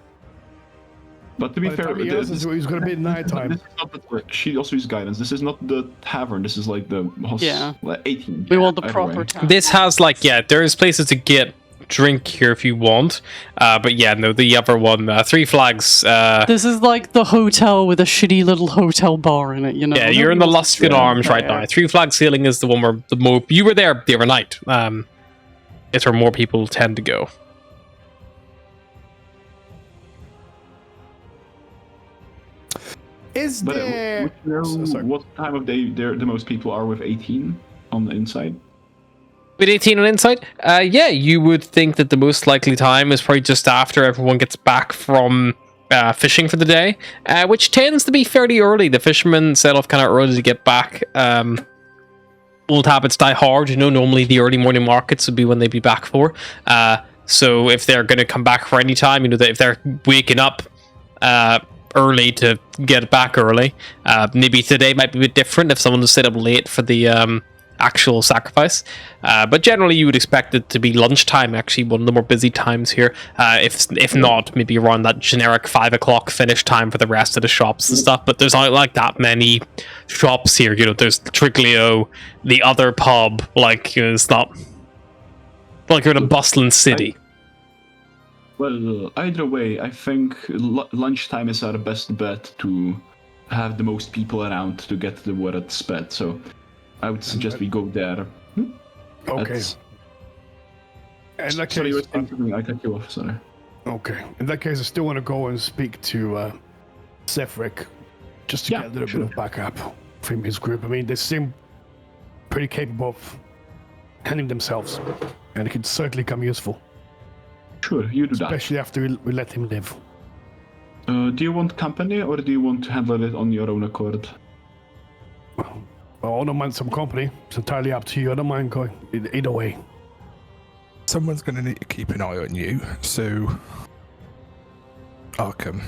But to be By the fair, time he answers, it's gonna be nighttime. This is not she also uses guidance. This is not the tavern. This is like the Yeah. 18. We want the Either proper way. time. This has like, yeah, there's places to get drink here if you want. But yeah, no, the other one, Three Flags. This is like the hotel with a shitty little hotel bar in it, you know? Yeah, you're in the Luskin Arms right Yeah. now. Three Flags Ceiling is the one where the more you were there the other night. It's where more people tend to go. Is But there? would you know Sorry. what time of day the most people are with 18 on the inside? With 18 on Insight, yeah, you would think that the most likely time is probably just after everyone gets back from fishing for the day, which tends to be fairly early. The fishermen set off kind of early to get back. Old habits die hard, you know, normally the early morning markets would be when they'd be back for. So if they're going to come back for any time, you know, that if they're waking up early to get back early, maybe today might be a bit different if someone was set up late for the actual sacrifice, but generally you would expect it to be lunchtime, actually one of the more busy times here, if not maybe around that generic 5 o'clock finish time for the rest of the shops and stuff. But there's not like that many shops here, you know. There's Triglio, the other pub, like, you know, it's not like you're in a bustling city. Well, either way, I think lunchtime is our best bet to have the most people around to get the word spread. So I would suggest we go there. Okay. That's- In that Sorry, you were case, saying something. I cut you off. Sorry. okay. In that case, I still want to go and speak to Zephyric, just to Yeah, get a little sure. bit of backup from his group. I mean, they seem pretty capable of handling themselves, and it could certainly come useful, Sure, you do that. especially after we let him live. Do you want company or do you want to handle it on your own accord? Well, I don't mind some company. It's entirely up to you. I don't mind going either way. Someone's going to need to keep an eye on you, so I'll come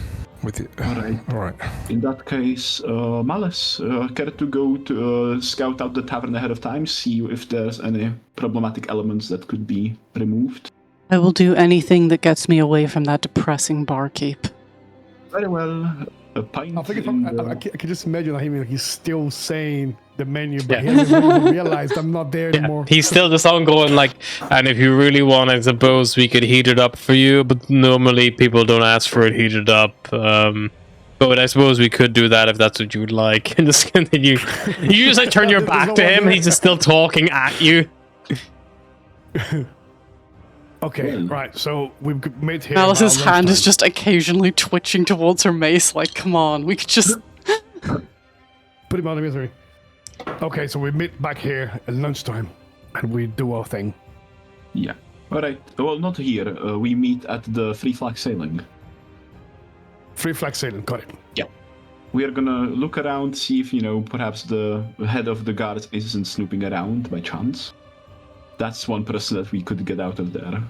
with you. Alright. All right. In that case, Malice, care to go to scout out the tavern ahead of time, see if there's any problematic elements that could be removed? I will do anything that gets me away from that depressing barkeep. Very well. A pint. I think if in I the- can just imagine him, like, he's still saying the menu, but Yeah. he hasn't really realized I'm not there Yeah, anymore. he's still just ongoing, like, and if you really want, I suppose we could heat it up for you, but normally people don't ask for it heated up. But I suppose we could do that if that's what you would like. And just continue. You just like turn your There's back no to one him, there. he's just still talking at you. Okay, Well. right. So we've made here. Alice's around hand is lunchtime. just occasionally twitching towards her mace, like, come on, we could just... Put him out of misery. Okay, so we meet back here at lunchtime, and we do our thing. Yeah. Alright. Well, not here. We meet at the Free Flag Sailing. Free flag sailing, got it. We are gonna look around, see if, perhaps the head of the guards isn't snooping around by chance. That's one person that we could get out of there.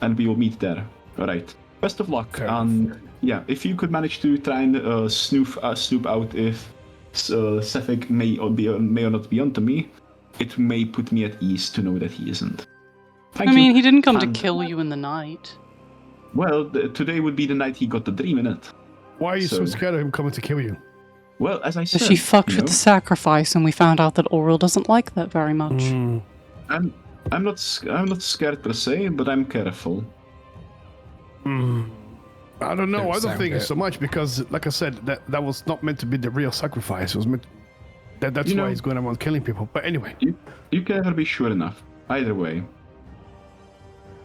And we will meet there. Alright. Best of luck. Fair And yeah, if you could manage to try and snoop out if Sefik may or not be onto me, it may put me at ease to know that he isn't. Thank I you. mean, he didn't come to And- kill you in the night. Well, today would be the night he got the dream in it. Why are you so So- scared of him coming to kill you? Well, as I said, She fucked you with know, the sacrifice, and we found out that Oriel doesn't like that very much. Mm. I'm not scared per se, but I'm careful. I don't know. Don't I don't sound think it. so much because, like I said, that was not meant to be the real sacrifice. It was meant. That's why he's going around killing people. But anyway, You can never be sure enough. Either way.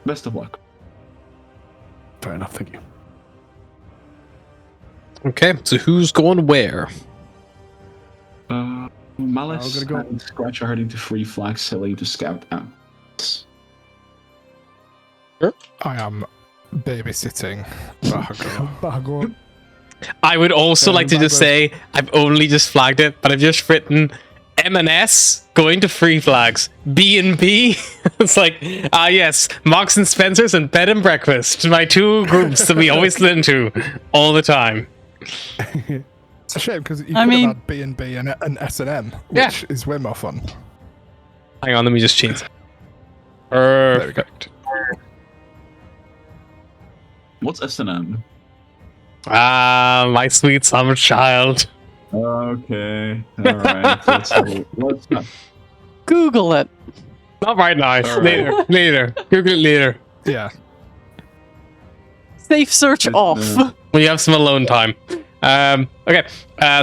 Best of luck. fair enough. Thank you. Okay, so who's going where? Malice I'm gonna go- and Scratch are heading to Free Flag Silly to scout out. I am babysitting Bahagor. Bahagor. I would also like to just backwards. say I've only just flagged it, but I've just written M&S going to Free Flags. B&B. It's like, yes, Marks and Spencer's and Bed and Breakfast. My two groups that we always listen to all the time. It's a shame because you could mean- have had B&B and S&M, Yeah. which is way more fun. Hang on, let me just change. we go. Perfect. What's S&M? Ah, my sweet summer child. Okay. Alright. let's Google it. Not right now. All right. Later. Google it later. Yeah. Safe search off. When you have some alone time. Okay.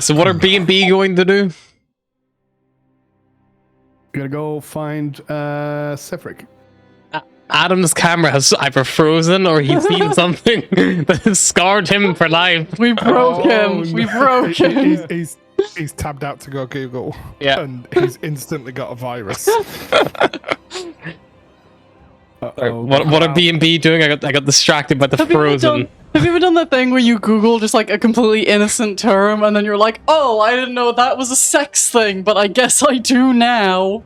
So what are B&B going to do? We're gonna go find Sephric. Adam's camera has either frozen or he's seen something that has scarred him for life. We broke him. We broke him. He's tabbed out to go Google. Yeah. And he's instantly got a virus. Sorry, what are B&B doing? I got distracted by the Have you frozen. ever done that thing where you Google just like a completely innocent term and then you're like, oh, I didn't know that was a sex thing, but I guess I do now.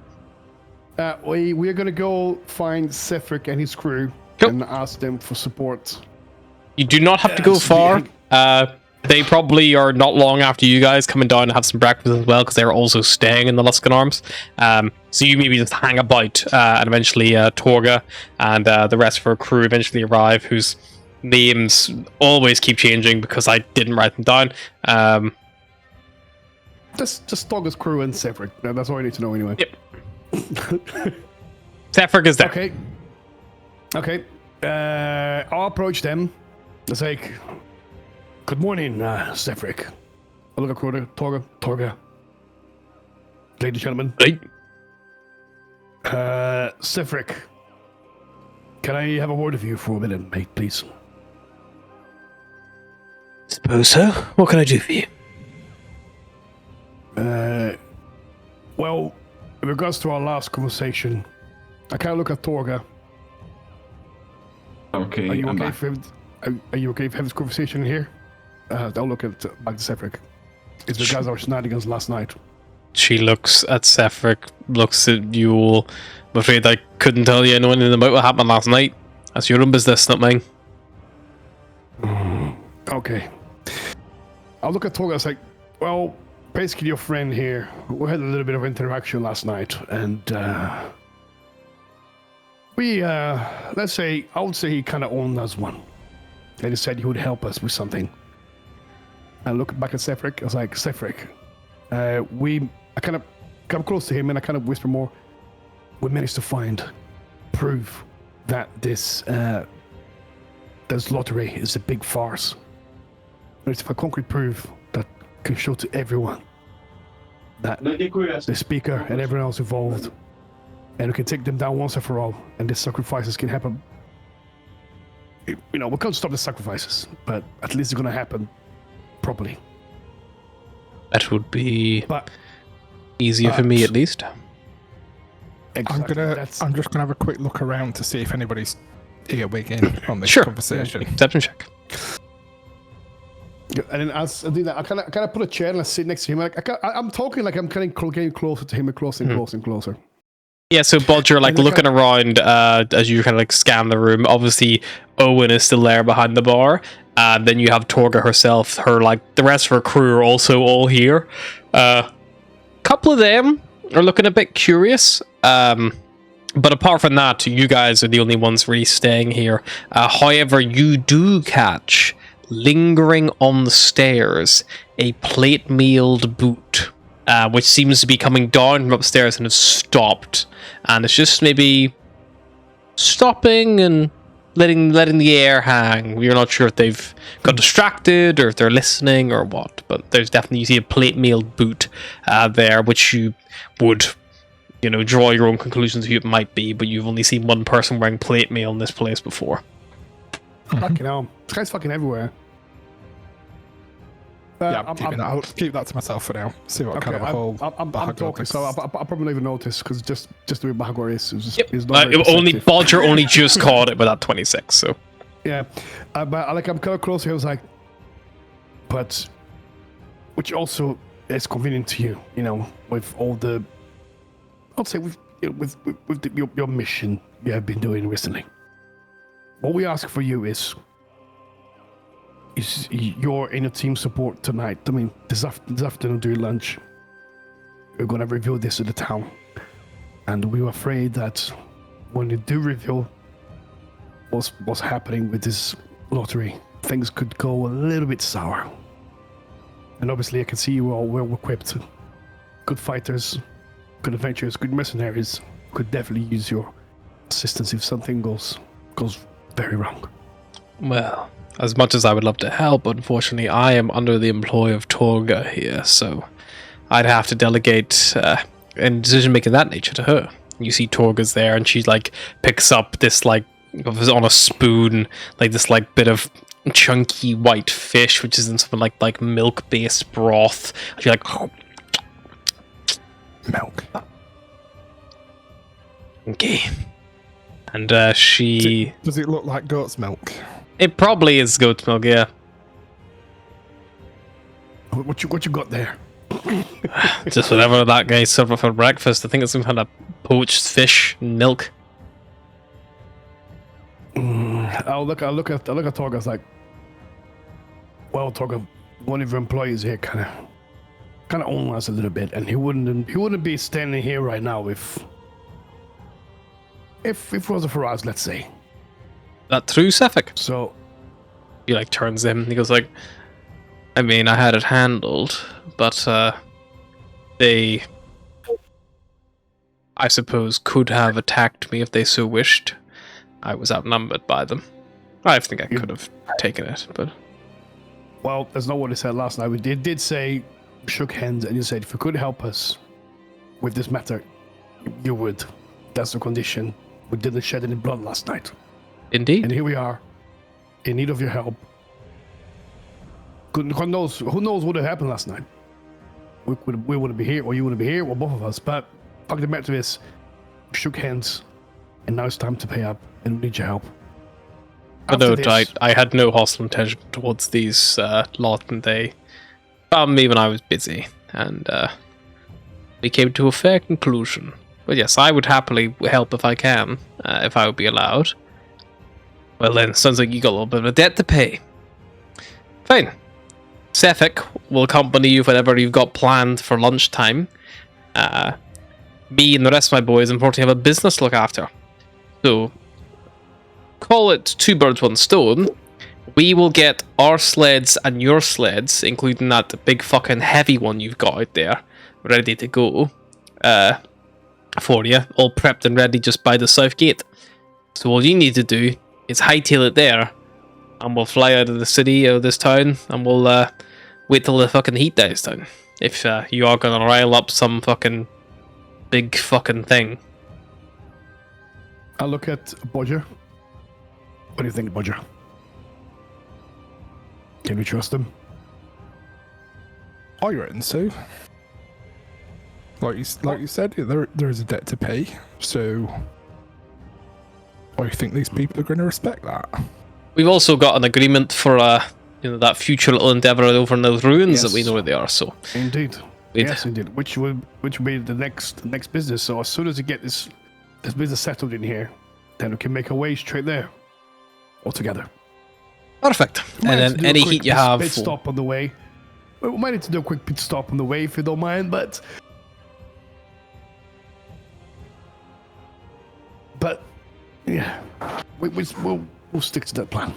We're gonna go find Sephric and his crew Cool. and ask them for support. You do not have to go Yes, far. we- They probably are not long after you guys coming down to have some breakfast as well, because they're also staying in the Luskan Arms. So you maybe just hang about, and eventually Torga and the rest of her crew eventually arrive, whose names always keep changing because I didn't write them down. Just Toga's crew and Sephric. That's all I need to know anyway. Yep. Sephric is there. Okay. I'll approach them. It's like, good morning, Sephric. I look at Torga. Ladies and gentlemen. Right. Sephric. Can I have a word with you for a minute, mate, please? Suppose so. What can I do for you? Well, in regards to our last conversation, I kind of look at Torga. Okay, Are you I'm okay back. for Are you okay for having this conversation here? I'll look at back to Sephric. It's because our shenanigans last night. She looks at Sephric, looks at you all. I'm afraid I couldn't tell you anything about what happened last night. That's your own business, not mine. Okay. I'll look at Torga. I was like, well, basically your friend here, we had a little bit of interaction last night, and we, let's say, I would say he kind of owned us one. And he said he would help us with something. I look back at Sephric. I was like, Sephric, I kind of come close to him and I kind of whisper more. We managed to find proof that this lottery is a big farce. It's for concrete proof that can show to everyone that the speaker and everyone else involved, and we can take them down once and for all, and the sacrifices can happen. You know, we can't stop the sacrifices, but at least it's gonna happen properly. That would be But easier for me, at least. exactly, I'm just gonna have a quick look around to see if anybody's earwig in on this Sure. conversation. Perception check. And then as I do that, I kind of put a chair and I sit next to him. Like I'm talking like I'm kind of getting closer to him and closer and closer and closer. Yeah, so Bodger, like, And the looking around as you kind of, like, scan the room. Obviously, Owen is still there behind the bar. And then you have Torga herself. Her, like, the rest of her crew are also all here. Couple of them are looking a bit curious. But apart from that, you guys are the only ones really staying here. However, you do catch, lingering on the stairs, a plate-mailed boot. Which seems to be coming down from upstairs and has stopped. And it's just maybe stopping and letting the air hang. We're not sure if they've got distracted or if they're listening or what, but there's definitely, you see a plate mail boot there, which you would, draw your own conclusions who it might be, but you've only seen one person wearing plate mail in this place before. Fucking hell. This guy's fucking everywhere. Yeah, I'll keep that to myself for now. See what kind of a whole. I'm talking, so I'll probably not even notice because just the way Bahagor is. It's Only Bodger only just caught it with that 26. So yeah, but I'm kind of close here. I was like, but which also is convenient to you, with all the. I'd say with your mission you have been doing recently. What we ask for you is your inner team support tonight. I mean, this afternoon during lunch, we're going to reveal this to the town. And we were afraid that when you do reveal what's happening with this lottery, things could go a little bit sour. And obviously, I can see you all well equipped. Good fighters, good adventurers, good mercenaries. Could definitely use your assistance if something goes very wrong. Well, as much as I would love to help, unfortunately, I am under the employ of Torga here, so I'd have to delegate any decision-making of that nature to her. You see Torga's there, and she, picks up this, on a spoon, this, bit of chunky white fish, which is in something like milk-based broth. She, Milk. Okay. And she... Does it look like goat's milk? It probably is goat's milk, yeah. What you got there? Just whatever that guy served up for breakfast. I think it's some kind of poached fish and milk. I'll look at Torga. I was like, well, Torga, one of your employees here kind of owns us a little bit, and he wouldn't be standing here right now if it wasn't for us, let's say. That true, Sefik? So He turns to him and he goes I mean, I had it handled, but they, I suppose, could have attacked me if they so wished. I was outnumbered by them. I think I could have taken it, but... Well, that's not what he said last night. We did say, shook hands, and you said if you could help us with this matter, you would. That's the condition. We didn't shed any blood last night. Indeed. And here we are, in need of your help. Who knows what would have happened last night? We wouldn't be here, or you wouldn't be here, or both of us. But fuck the matter is, we shook hands, and now it's time to pay up, and we need your help. But no, I had no hostile intention towards these lot, and they found me when I was busy, and we came to a fair conclusion. But yes, I would happily help if I can, if I would be allowed. Well then, sounds like you got a little bit of a debt to pay. Fine. Sefik will accompany you whenever you've got planned for lunchtime. Me and the rest of my boys, unfortunately, have a business to look after. So, call it 2 birds, 1 stone. We will get our sleds and your sleds, including that big fucking heavy one you've got out there, ready to go for you, all prepped and ready just by the south gate. So all you need to do is hightail it there, and we'll fly out of the city, out of this town, and we'll wait till the fucking heat dies down. If you are gonna rile up some fucking big fucking thing. I'll look at Bodger. What do you think, Bodger? Can we trust him? I reckon so. Like you said, there is a debt to pay, so I think these people are going to respect that. We've also got an agreement for that future little endeavor over in those ruins that we know where they are. So indeed, yes, indeed. Which will be the next business. So as soon as we get this business settled in here, then we can make our way straight there, all together. Perfect. And then any heat you have. Pit stop on the way. We might need to do a quick pit stop on the way if you don't mind, but yeah, we'll stick to that plan.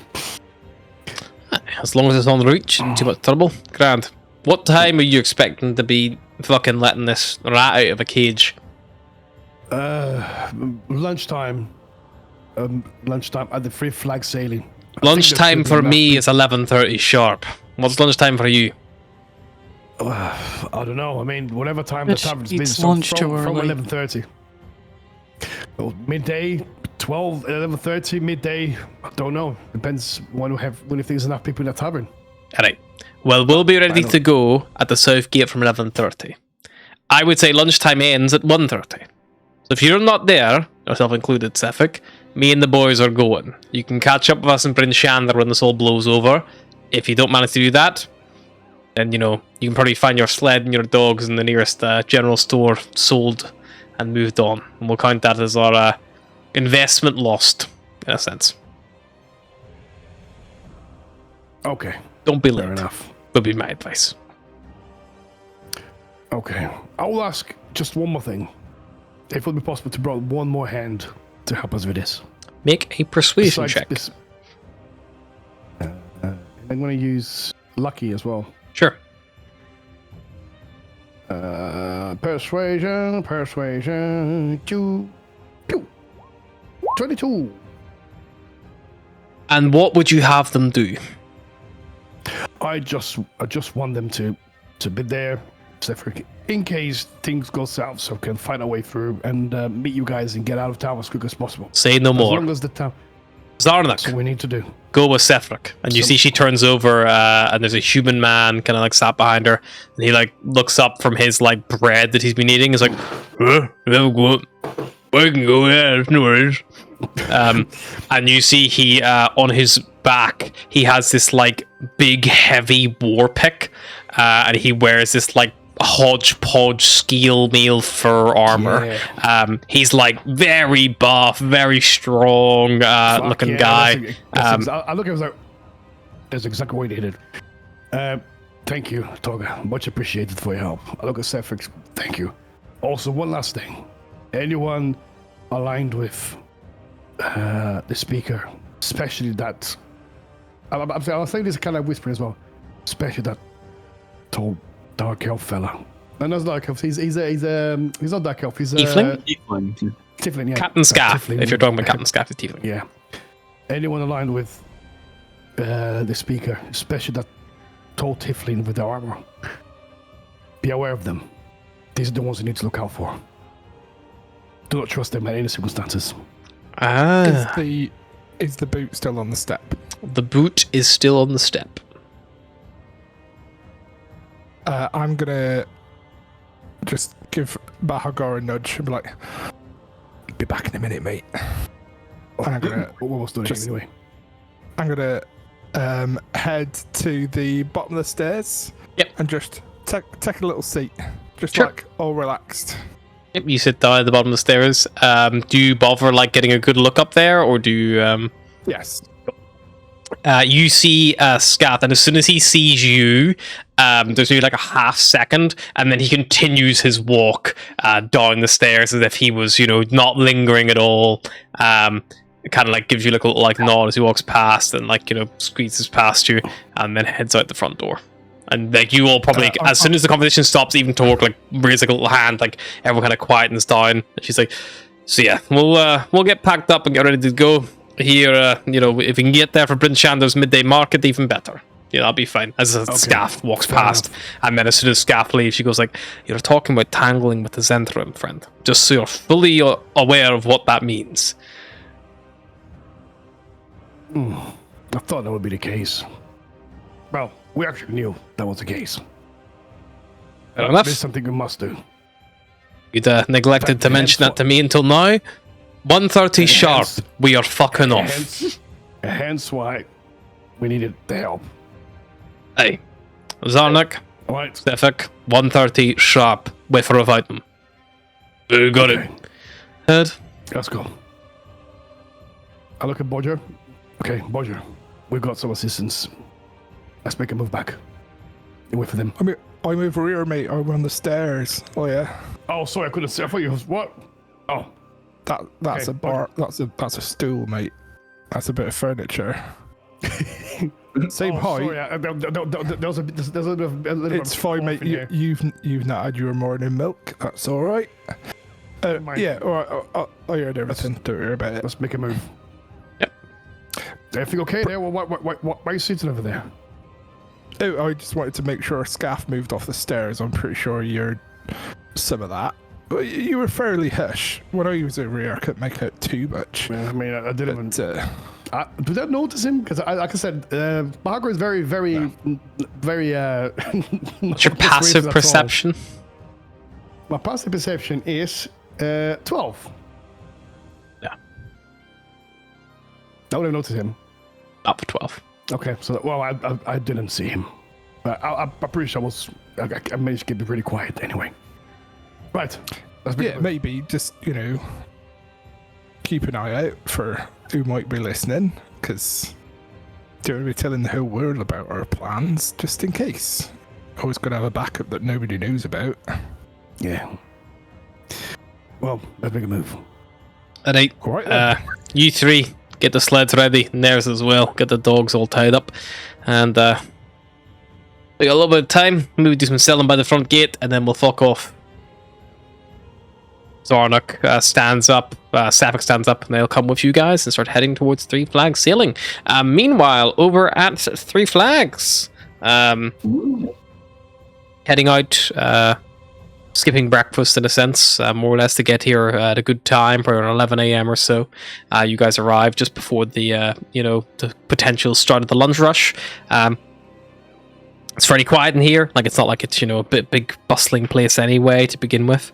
As long as it's on the route, shouldn't too much trouble. Grand. What time are you expecting to be fucking letting this rat out of a cage? Lunchtime. lunchtime at the Free Flag Sailing. Lunchtime for me is 11:30 sharp. What's lunchtime for you? I don't know. I mean, whatever time Bitch the tavern's eats been, lunch from too early. 11:30. Well, midday, 12, 11:30, midday. I don't know. Depends when if there's enough people in the tavern. Alright. Well, we'll be ready to go at the south gate from 11:30. I would say lunchtime ends at 1:30. So if you're not there, yourself included, Suffolk, me and the boys are going. You can catch up with us in Bryn Shander when this all blows over. If you don't manage to do that, then, you know, you can probably find your sled and your dogs in the nearest general store, sold and moved on. And we'll count that as our investment lost, in a sense. Okay. Don't be Fair late, enough. would be my advice. Okay. I will ask just one more thing. If it would be possible to borrow one more hand to help us with this. Make a persuasion Besides check. this- I'm going to use Lucky as well. Sure. Persuasion. 22. And what would you have them do? I just want them to be there, in case things go south, so we can find our way through and meet you guys and get out of town as quick as possible. Say no As more. long as the town. Zarnak, That's what we need to do. go with Sethric. And you see she turns over and there's a human man kind of like sat behind her. And he like looks up from his like bread that he's been eating. He's like, I can go, yeah, there's no worries. And you see he, on his back, he has this like big heavy war pick. And he wears this like hodgepodge scale meal fur armor. He's like very buff, very strong looking guy. I look at him like, that's exactly what he did. Thank you, Toga. Much appreciated for your help. I look at Seth. Thank you. Also, one last thing. Anyone aligned with the speaker, especially that. I'm saying this kind of whisper as well. Especially that tall, dark elf fella. No, that's dark elf. He's not dark elf. He's Tiefling? Tiefling, yeah. Captain Scaff, Tiefling. if you're talking about Captain Scaff, the Tiefling. Yeah. Anyone aligned with the speaker, especially that tall Tiefling with the armor, be aware of them. These are the ones you need to look out for. Do not trust them in any circumstances. Is the boot still on the step? The boot is still on the step. I'm gonna just give Bahagor a nudge and be like, "Be back in a minute, mate." And I'm gonna We're almost done just- anyway. I'm gonna head to the bottom of the stairs. Yep. And just take a little seat, just Sure. like all relaxed. Yep, you sit down at the bottom of the stairs. Do you bother like getting a good look up there, or do you? Yes. You see Scath, and as soon as he sees you, there's maybe like a half second, and then he continues his walk down the stairs as if he was, you know, not lingering at all. Kind of like gives you like a little like nod as he walks past, and like, you know, squeezes past you, and then heads out the front door. And like you all probably, as soon as the conversation stops, even Torque like raises like a little hand, like everyone kind of quietens down. And she's like, "So yeah, we'll get packed up and get ready to go." Here, you know, if we can get there for Bryn Shander's midday market, even better. Yeah, that'll be fine. As Scaff walks past, and then as soon as Scaff leaves, she goes like, "You're talking about tangling with the Zentrum, friend. Just so you're fully aware of what that means." I thought that would be the case. Well, we actually knew that was the case. Fair enough. There's something we must do. You'd neglected to But mention that henceforth- to me until now. 1:30 sharp. hence- We are fucking off. Hence why we needed the help. Hey, Zarnak, All right. Stefik, 1:30 sharp. With or without them. We got Okay. it. Head. Let's go. I look at Bodger. Okay, Bodger, we got some assistance. Let's make a move back. You wait for them. I'm over here, mate. I'm on the stairs. Oh yeah. Oh, sorry, I couldn't see. I thought you was what? Oh, That's Okay, a bar. That's a stool, mate. That's a bit of furniture. Same height. Sorry, there was a little bit It's of fine, off mate. in here. You've not had your morning milk. That's all right. Mate. Yeah. All right. I heard everything. Don't worry about it. Let's make a move. Everything okay there? Well, why are you sitting over there? Oh, I just wanted to make sure Scaff moved off the stairs. I'm pretty sure you're some of that. But you were fairly hush. When I was over here, I couldn't make out too much. I mean, I didn't But, even... did I notice him? Because, like I said, Bahagor is very, very... What's your passive perception? My passive perception is 12. Yeah. I would have noticed him. Up for 12. Okay, so well, I didn't see him. I'm pretty sure I managed to keep it pretty quiet anyway. Right. yeah, maybe just, keep an eye out for who might be listening, because don't be telling the whole world about our plans, just in case. Always got to have a backup that nobody knows about. Yeah. Well, let's make a move. Alright, Right, you three, get the sleds ready, and theirs as well. Get the dogs all tied up. And, we got a little bit of time. Maybe do some selling by the front gate, and then we'll fuck off. Zarnuk stands up, Safik stands up, and they'll come with you guys and start heading towards Three Flags Sailing. Meanwhile, over at Three Flags, heading out, skipping breakfast in a sense, more or less to get here at a good time, probably around 11 a.m. or so. You guys arrive just before the, the potential start of the lunch rush. It's fairly quiet in here. Like, it's not like it's, a big bustling place anyway to begin with.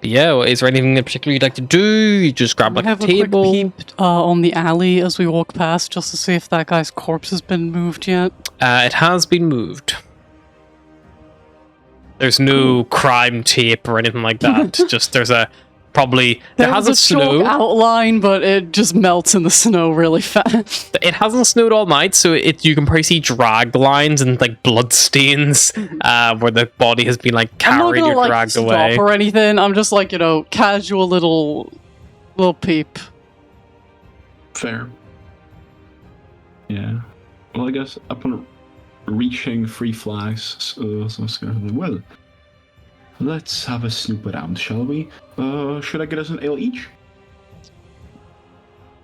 But yeah, is there anything in particular you'd like to do? You just grab like a table. Quick peep on the alley as we walk past, just to see if that guy's corpse has been moved yet. It has been moved. There's no crime tape or anything like that. Just there's a probably there hasn't a chalk snowed outline, but it just melts in the snow really fast. It hasn't snowed all night, so you can probably see drag lines and like blood stains where the body has been like carried or dragged stop away or anything. I'm just like casual little peep. Fair. Yeah. Well, I guess upon reaching Three Flags, well, let's have a snoop around, shall we? Should I get us an ale each?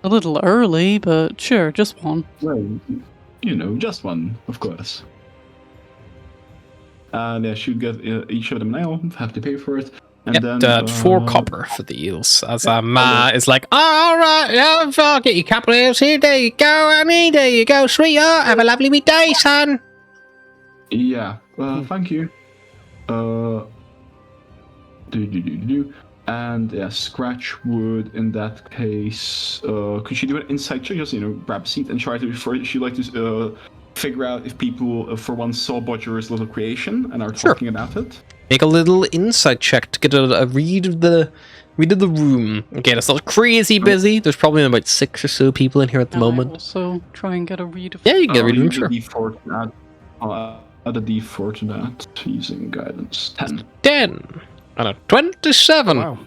A little early, but sure, just one. Well, just one, of course. And should get each of them an ale, have to pay for it. And then 4 copper for the eels. As Ma is like, all right, yeah, I'll get you a couple of eels here. There you go, Annie. There you go, sweetheart. Have a lovely wee day, son. Yeah, thank you. And yeah, Scratch would in that case. Could she do an insight check? Just grab a seat and try to. She'd like to figure out if people, for once, saw Bodger's little creation and are talking about it. Make a little insight check to get a read of the room. Again, it's not crazy busy. There's probably about 6 or so people in here at the moment. Also, try and get a read of. Yeah, you can get a read of them, sure. Add a d4 to that using guidance. 10. 10. I know. 27. Wow.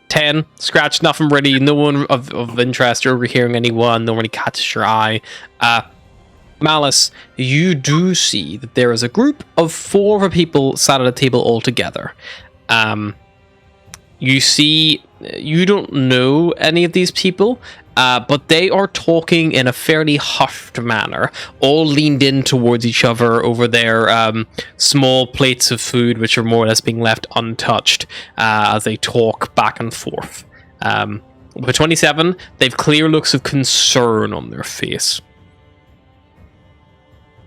10. Scratch, nothing really. No one of interest. You're overhearing anyone. No one really catches your eye. Malice, you do see that there is a group of 4 people sat at a table all together. You see, you don't know any of these people, but they are talking in a fairly hushed manner, all leaned in towards each other over their small plates of food, which are more or less being left untouched as they talk back and forth. With a 27, they've clear looks of concern on their face.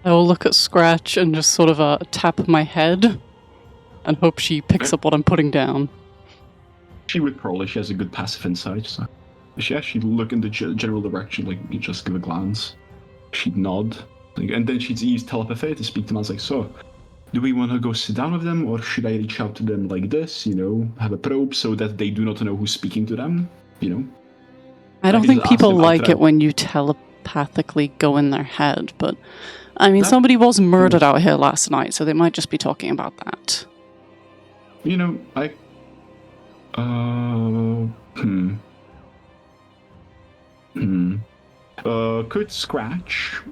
I will look at Scratch and just sort of tap my head and hope she picks up what I'm putting down. She would probably. She has a good passive insight. So she actually look in the general direction, like you just give a glance. She'd nod, and then she'd use telepathy to speak to them. I was like, so, do we want to go sit down with them, or should I reach out to them like this? Have a probe so that they do not know who's speaking to them. I don't think people like it when you telepathically go in their head, but I mean, somebody was murdered out here last night, so they might just be talking about that. Could Scratch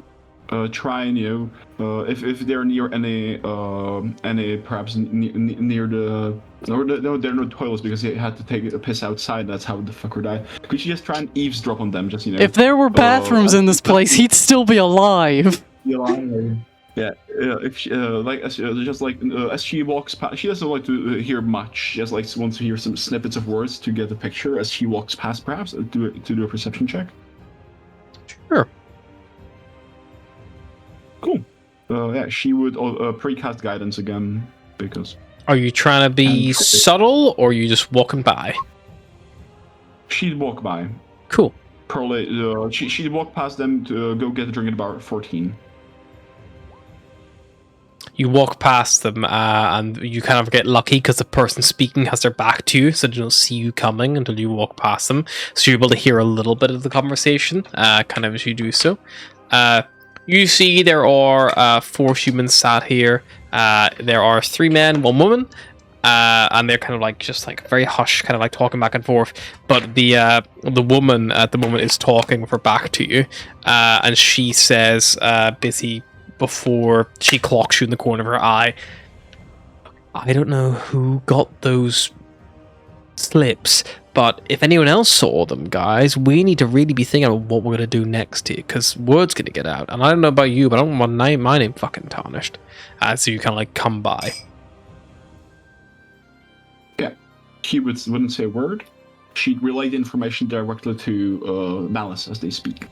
try and if they're near any perhaps near the no, there are no toilets because they had to take a piss outside. That's how the fucker died. Could you just try and eavesdrop on them? Just If there were bathrooms in this place, he'd still be alive. Yeah, if she, as she walks past, she doesn't like to hear much. She just wants to hear some snippets of words to get a picture as she walks past. Perhaps to do a perception check. Sure. Cool. Yeah, she would precast guidance again because. Are you trying to be subtle, or are you just walking by? She'd walk by. Cool. Probably. She'd walk past them to go get a drink at about 14. You walk past them, and you kind of get lucky because the person speaking has their back to you, so they don't see you coming until you walk past them. So you're able to hear a little bit of the conversation, kind of as you do so. You see there are 4 humans sat here. There are 3 men, 1 woman, and they're kind of just very hush, kind of talking back and forth. But the woman at the moment is talking with her back to you, and she says, busy before she clocks you in the corner of her eye, I don't know who got those slips, but if anyone else saw them, guys, we need to really be thinking about what we're going to do next here, because word's going to get out. And I don't know about you, but I don't want my name fucking tarnished. So you kind of come by. Yeah, she wouldn't say a word. She'd relay the information directly to Malice as they speak.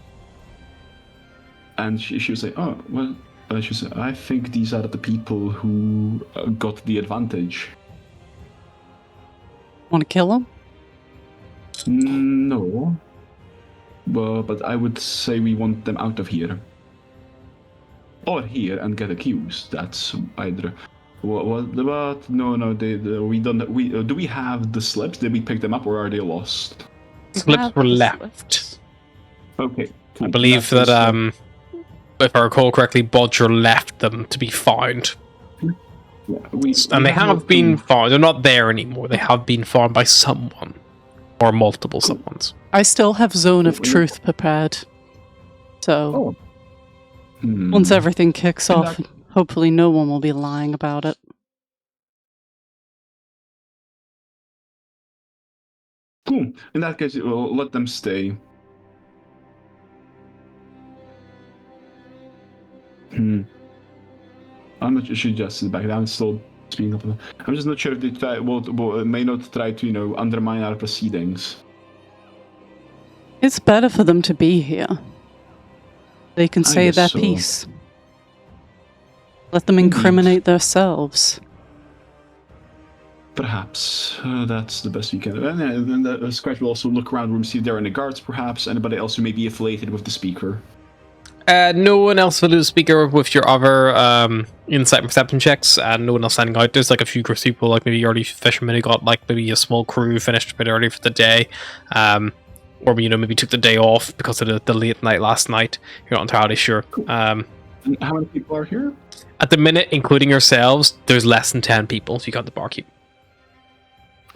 And she would say, oh, well, she would say, I think these are the people who got the advantage. Want to kill him? No. But I would say we want them out of here. Or here and get accused. That's either. What? No. We don't. Do we have the slips? Did we pick them up, or are they lost? Slips were left. Okay. I believe that if I recall correctly, Bodger left them to be found. Yeah, and they have been found. They're not there anymore. They have been found by someone. Or multiple someones. I still have Zone of Truth prepared. So, once everything kicks off, hopefully no one will be lying about it. Cool. In that case, we'll let them stay. I'm not sure she just sit back down, still speaking up. I'm just not sure if they may not try to, undermine our proceedings. It's better for them to be here. They can say their piece. Let them incriminate themselves. Perhaps. That's the best we can do. And then Scratch will also look around the room, see if there are any guards, perhaps. Anybody else who may be affiliated with the speaker. No one else will do the speaker with your other insight and perception checks, and no one else standing out. There's a few people, maybe early fishermen who got maybe a small crew finished a bit early for the day, or maybe took the day off because of the late night last night. You're not entirely sure. Cool. And how many people are here? At the minute, including yourselves, there's less than 10 people, so you got the barkeep.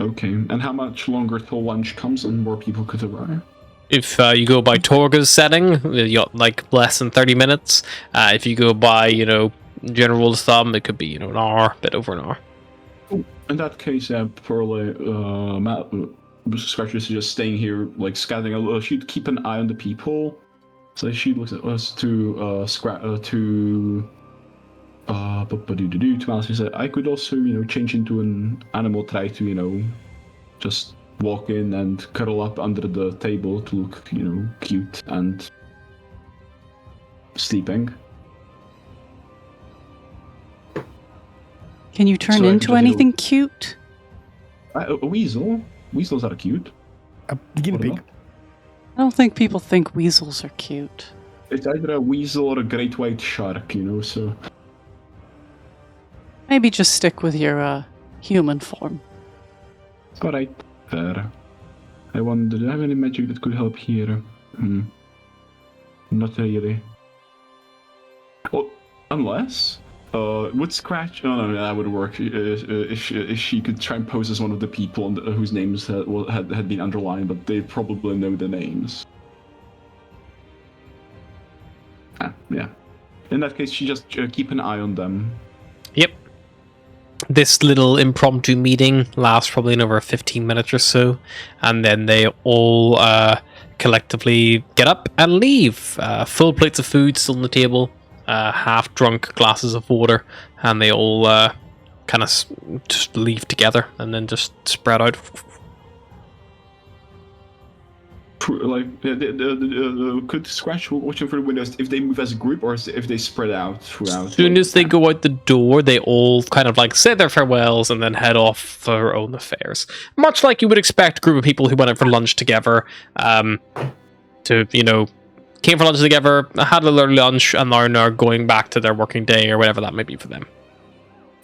Okay, and how much longer till lunch comes and more people could arrive? If you go by Torga's setting, you got less than 30 minutes. If you go by, general rule of thumb, it could be, an hour, a bit over an hour. In that case, probably Scratch is just staying here, scouting a little. She'd keep an eye on the people. So she looks at us to Alice. She said, I could also, change into an animal, try to, just walk in and curl up under the table to look, cute and sleeping. Can you turn into anything cute? A weasel. Weasels are cute. A guinea pig. I don't think people think weasels are cute. It's either a weasel or a great white shark, so... Maybe just stick with your human form. Alright, fair. I wonder, do I have any magic that could help here? Not really. Well, unless... would Scratch... No, that would work. If she could try and pose as one of the people whose names had been underlined, but they probably know the names. Yeah. In that case, she just keep an eye on them. Yep. This little impromptu meeting lasts probably another 15 minutes or so, and then they all collectively get up and leave. Full plates of food still on the table, half-drunk glasses of water, and they all kind of just leave together and then just spread out. Like, could Scratch watching through the windows if they move as a group or if they spread out throughout? As soon as they go out the door, they all kind of like say their farewells and then head off for their own affairs. Much like you would expect a group of people who went out for lunch together, to, you know, came for lunch together, had a little lunch, and are now going back to their working day or whatever that may be for them.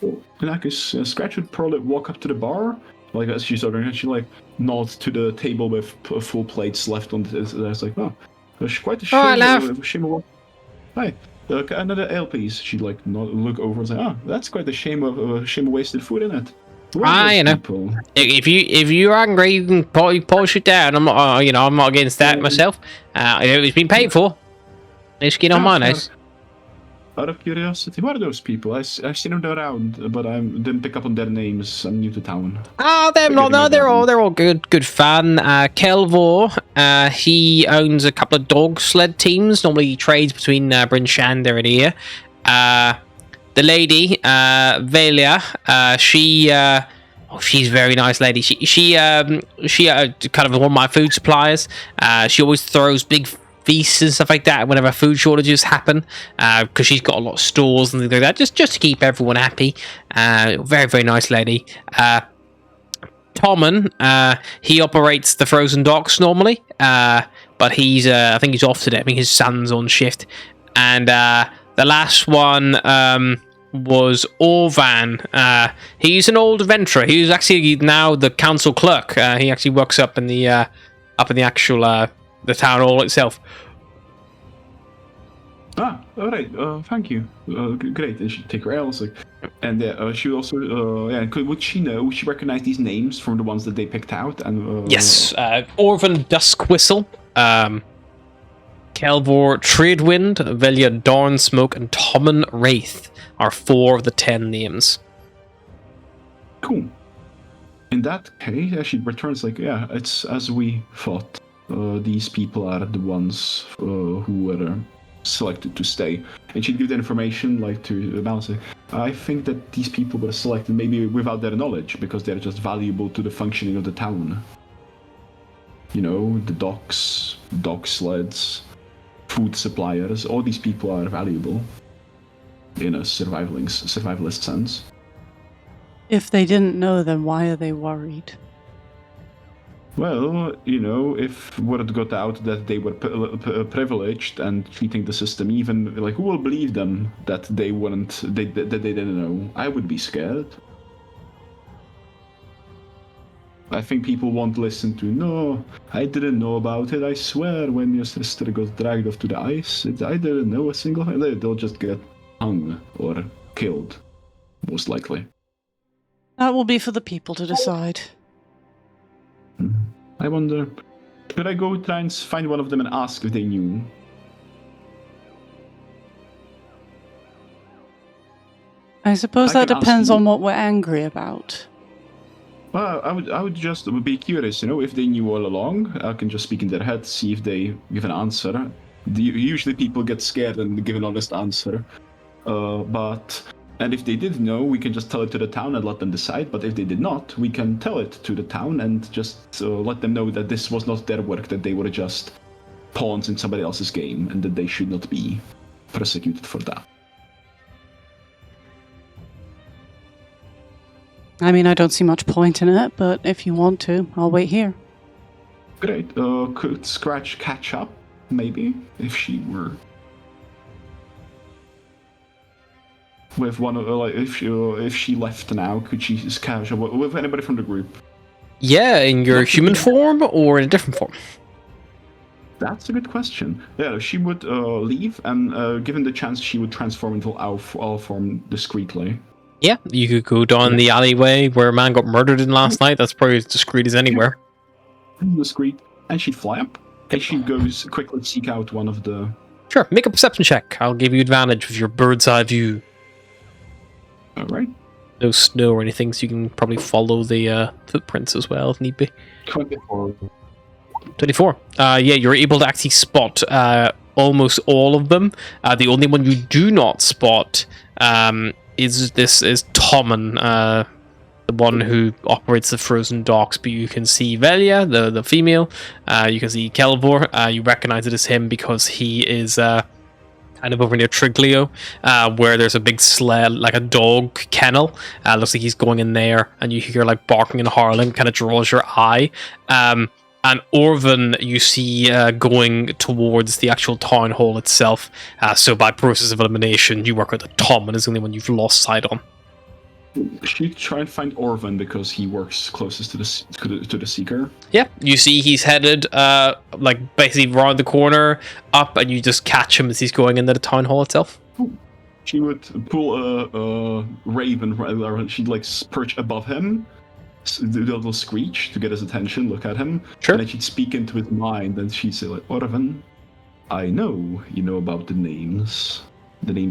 In that case, Scratch would probably walk up to the bar, like as she's ordering, and she like nods to the table with full plates left on. It's like, oh, it's quite a shame. Oh, love. Shame. Hi, another ale, please. She like look over and say, oh, that's quite a shame of wasted food, isn't it? You know, if you're hungry, you can polish it down. I'm not, I'm not against that myself. It's been paid for. Let's get on my nose. Out of curiosity, what are those people? I've seen them around, but I didn't pick up on their names. I'm new to town. They're all good fun. Kelvor, he owns a couple of dog sled teams. Normally he trades between Bryn Shander and here. The lady, Velia, she's a very nice lady. She kind of one of my food suppliers. She always throws big feasts and stuff like that whenever food shortages happen, because she's got a lot of stores and things like that, just to keep everyone happy. Very, very nice lady. Tommen, he operates the frozen docks normally, but he's I think he's off today. I think his son's on shift. And the last one was Orvan. He's an old adventurer. He's actually now the council clerk. He actually works up in the actual the town hall itself. All right. Thank you. Great. And she take her else, like, and she also would she know? Would she recognize these names from the ones that they picked out? And yes, Orvan Duskwhistle, Kelvor Tradewind, Velia Darnsmoke, and Tommen Wraith are 4 of the 10 names. Cool. In that case, she returns like, yeah, it's as we thought. These people are the ones who were selected to stay. And she'd give the information like to balance it. I think that these people were selected maybe without their knowledge, because they're just valuable to the functioning of the town. You know, the docks, dog sleds, food suppliers, all these people are valuable in a survivalist sense. If they didn't know, then why are they worried? Well, you know, if word got out that they were privileged and cheating the system, even like, who will believe them that they weren't, that they didn't know? I would be scared. I think people won't listen to, no, I didn't know about it. I swear, when your sister got dragged off to the ice, I didn't know a single thing. They'll just get hung or killed, most likely. That will be for the people to decide. I wonder, could I go try and find one of them and ask if they knew? I suppose that depends on what we're angry about. Well, I would just be curious, you know, if they knew all along. I can just speak in their head, see if they give an answer. Usually people get scared and give an honest answer. And if they did know, we can just tell it to the town and let them decide. But if they did not, we can tell it to the town and just let them know that this was not their work, that they were just pawns in somebody else's game, and that they should not be prosecuted for that. I mean, I don't see much point in it, but if you want to, I'll wait here. Great. Could Scratch catch up, maybe, if she were... With one of like, if she left now, could she catch up with anybody from the group? Yeah, in your human form or in a different form? That's a good question. Yeah, she would leave, and given the chance, she would transform into owl form discreetly. Yeah, you could go down the alleyway where a man got murdered in last night. That's probably as discreet as anywhere. Discreet, and she'd fly up, and she goes quickly seek out one of the Sure, make a perception check. I'll give you advantage with your bird's eye view. All right. No snow or anything, so you can probably follow the footprints as well if need be. 24. 24. Yeah, you're able to actually spot almost all of them. The only one you do not spot is Tommen, the one who operates the frozen docks. But you can see Velia, the female. You can see Kelvor. You recognize it as him because he is kind of over near Triglio, where there's a big sled, like a dog kennel. Looks like he's going in there, and you hear like barking and howling, kind of draws your eye. And Orvan, you see going towards the actual town hall itself. So by process of elimination, you work with Tom, and is the only one you've lost sight on. Should try and find Orvan because he works closest to the Seeker. Yeah, you see he's headed like basically around the corner up, and you just catch him as he's going into the town hall itself. She would pull a raven. She'd like perch above him, do a little screech to get his attention, look at him, Sure. and then she'd speak into his mind, and she'd say like, Orvan, I know you know about the names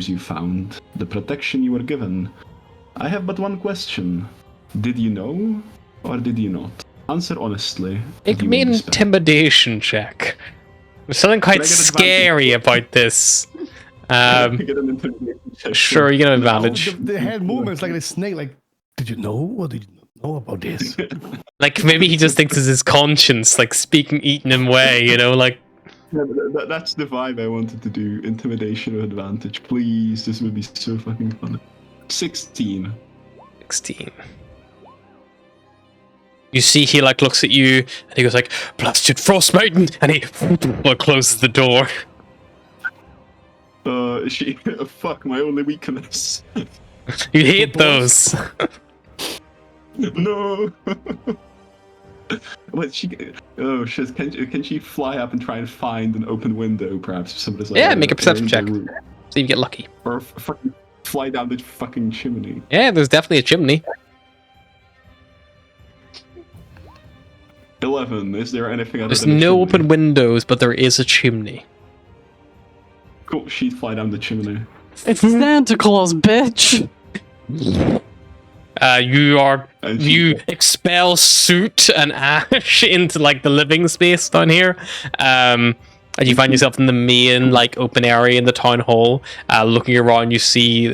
you found, the protection you were given. I have but one question. Did you know, or did you not? Answer honestly. Make me an intimidation check. There's something quite Can I get scary about this. Get an intimidation check. Sure, you get an advantage. The head movements like a snake. Like, did you know? Or did you not know about this? Like maybe he just thinks it's his conscience, like eating him away, you know, like. Yeah, that's the vibe I wanted to do. Intimidation with advantage, please. This would be so fucking fun. 16. 16. You see he like looks at you and he goes like, blasted Frostmaiden, and he closes the door. Fuck, my only weakness. You hate those. No. Wait, oh shit, can she fly up and try and find an open window perhaps? If somebody's like, Yeah, make a perception check. room. So you get lucky. Or fucking fly down the fucking chimney. Yeah, there's definitely a chimney. 11. Is there anything other There's than a no chimney? open windows, but there is a chimney. Cool, she'd fly down the chimney. It's Santa Claus, bitch. You expel soot and ash into like the living space down here. And you find yourself in the main like open area in the town hall. Looking around, you see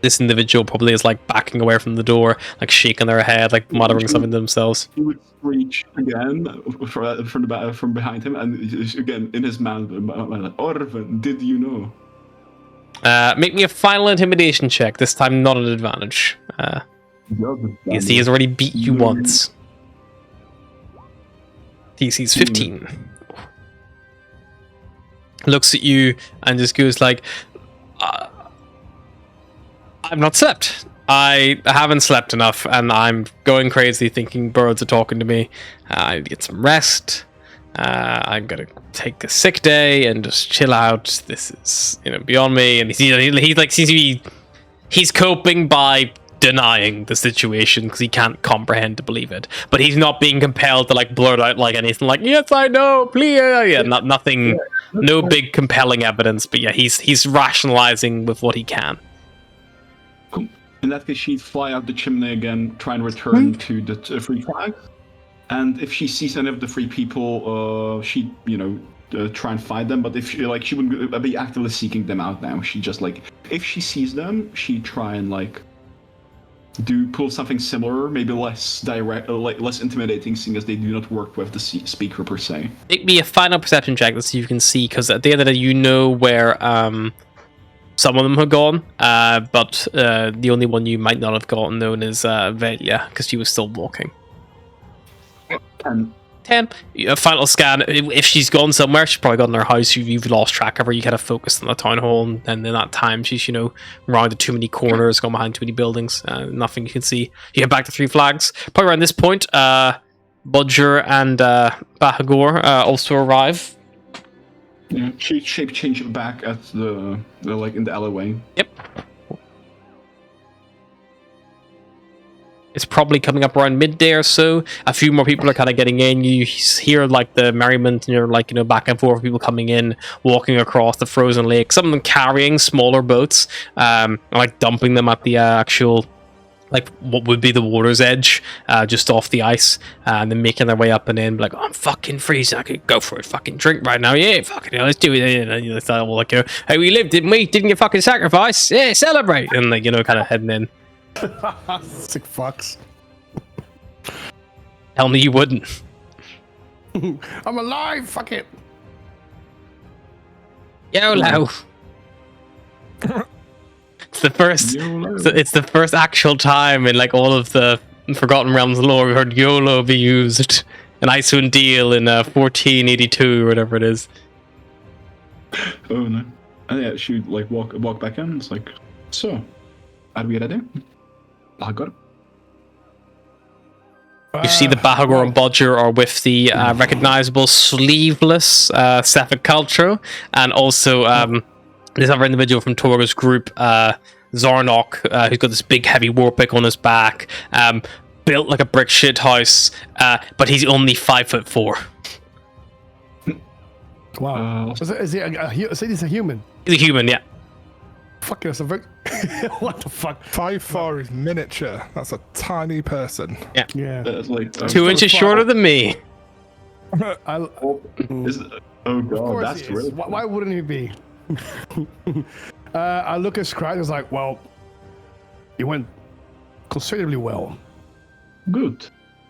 this individual probably is like backing away from the door, like shaking their head, like muttering something to themselves. He would screech again from behind him, and again in his mouth, like, Orvan, did you know? Make me a final intimidation check. This time, not an advantage. Yes, he has already beat you once. DC's 15. Looks at you and just goes like, I've not slept. I haven't slept enough, and I'm going crazy thinking birds are talking to me. I need to get some rest. I'm gonna take a sick day and just chill out. This is, beyond me. And he's like, seems to be, he's coping by denying the situation because he can't comprehend to believe it. But he's not being compelled to like blurt out like anything like, yes, I know, please. Yeah, nothing, no big compelling evidence. But yeah, he's rationalizing with what he can. In that case, she'd fly out the chimney again, try and return to the free flag. And if she sees any of the free people, she'd, try and find them. But if she wouldn't be actively seeking them out now. She just if she sees them, she'd try and pull something similar, maybe less direct, less intimidating, seeing as they do not work with the speaker per se. Make me a final perception check to see if you can see, because at the end of the day, you know where some of them have gone, but the only one you might not have gotten known is Velia, because she was still walking. 10. A final scan. If she's gone somewhere, she's probably gone in her house. You've lost track of her. You kind of focused on the town hall, and in that time, she's rounded too many corners, gone behind too many buildings. Nothing you can see. You get back to Three Flags. Probably around this point, Budger and Bahagor also arrive. Yeah, she shape change it back at the in the alleyway. Yep. It's probably coming up around midday or so. A few more people are kind of getting in. You hear like the merriment, and you're like, back and forth, people coming in, walking across the frozen lake. Some of them carrying smaller boats, like dumping them at the actual, like what would be the water's edge, just off the ice, and then making their way up and in. Like, oh, I'm fucking freezing. I could go for a fucking drink right now. Yeah, fucking hell, let's do it. And it's all like, hey, we lived, didn't we? Didn't you fucking sacrifice? Yeah, celebrate. And like, kind of heading in. Sick fucks. Tell me you wouldn't. I'm alive. Fuck it. YOLO. It's the first. It's the first actual time in like all of the Forgotten Realms lore we heard YOLO be used. An Icewind Dale in 1482 or whatever it is. Oh no! And yeah, she like walk back in. It's like, so, are we ready? I got it. You see the Bahagor and Bodger are with the recognizable sleeveless Sapphic Culture, and also this other individual from Torga's group, Zarnok, who's got this big heavy war pick on his back, built like a brick shit house, but he's only 5'4". Wow. Is he a human? He's a human, yeah. Fuck, that's a very... What the fuck? 5'4" is miniature. That's a tiny person. Yeah. That's like 2 inches shorter than me. oh god, that's is. really. Why wouldn't he be? I look at Scratch and it's like, well, it went considerably well. Good.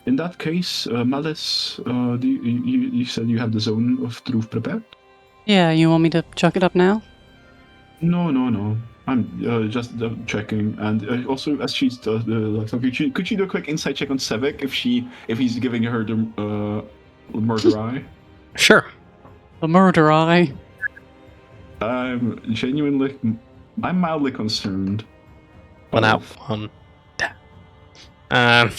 In that case, Malice, you said you have the zone of truth prepared? Yeah, you want me to chuck it up now? No. I'm just checking, and also as she's could she do a quick insight check on Sevek if he's giving her the murder eye? Sure. The murder eye. I'm mildly concerned. 1 out, 1 down.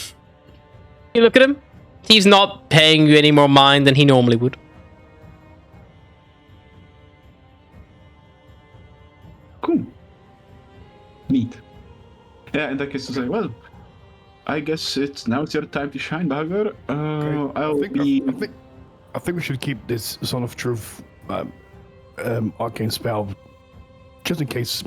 You look at him. He's not paying you any more mind than he normally would. Cool. Neat. Yeah, in that case, I say, well, I guess now it's your time to shine, Bahagor. I think we should keep this Zone of Truth arcane spell just in case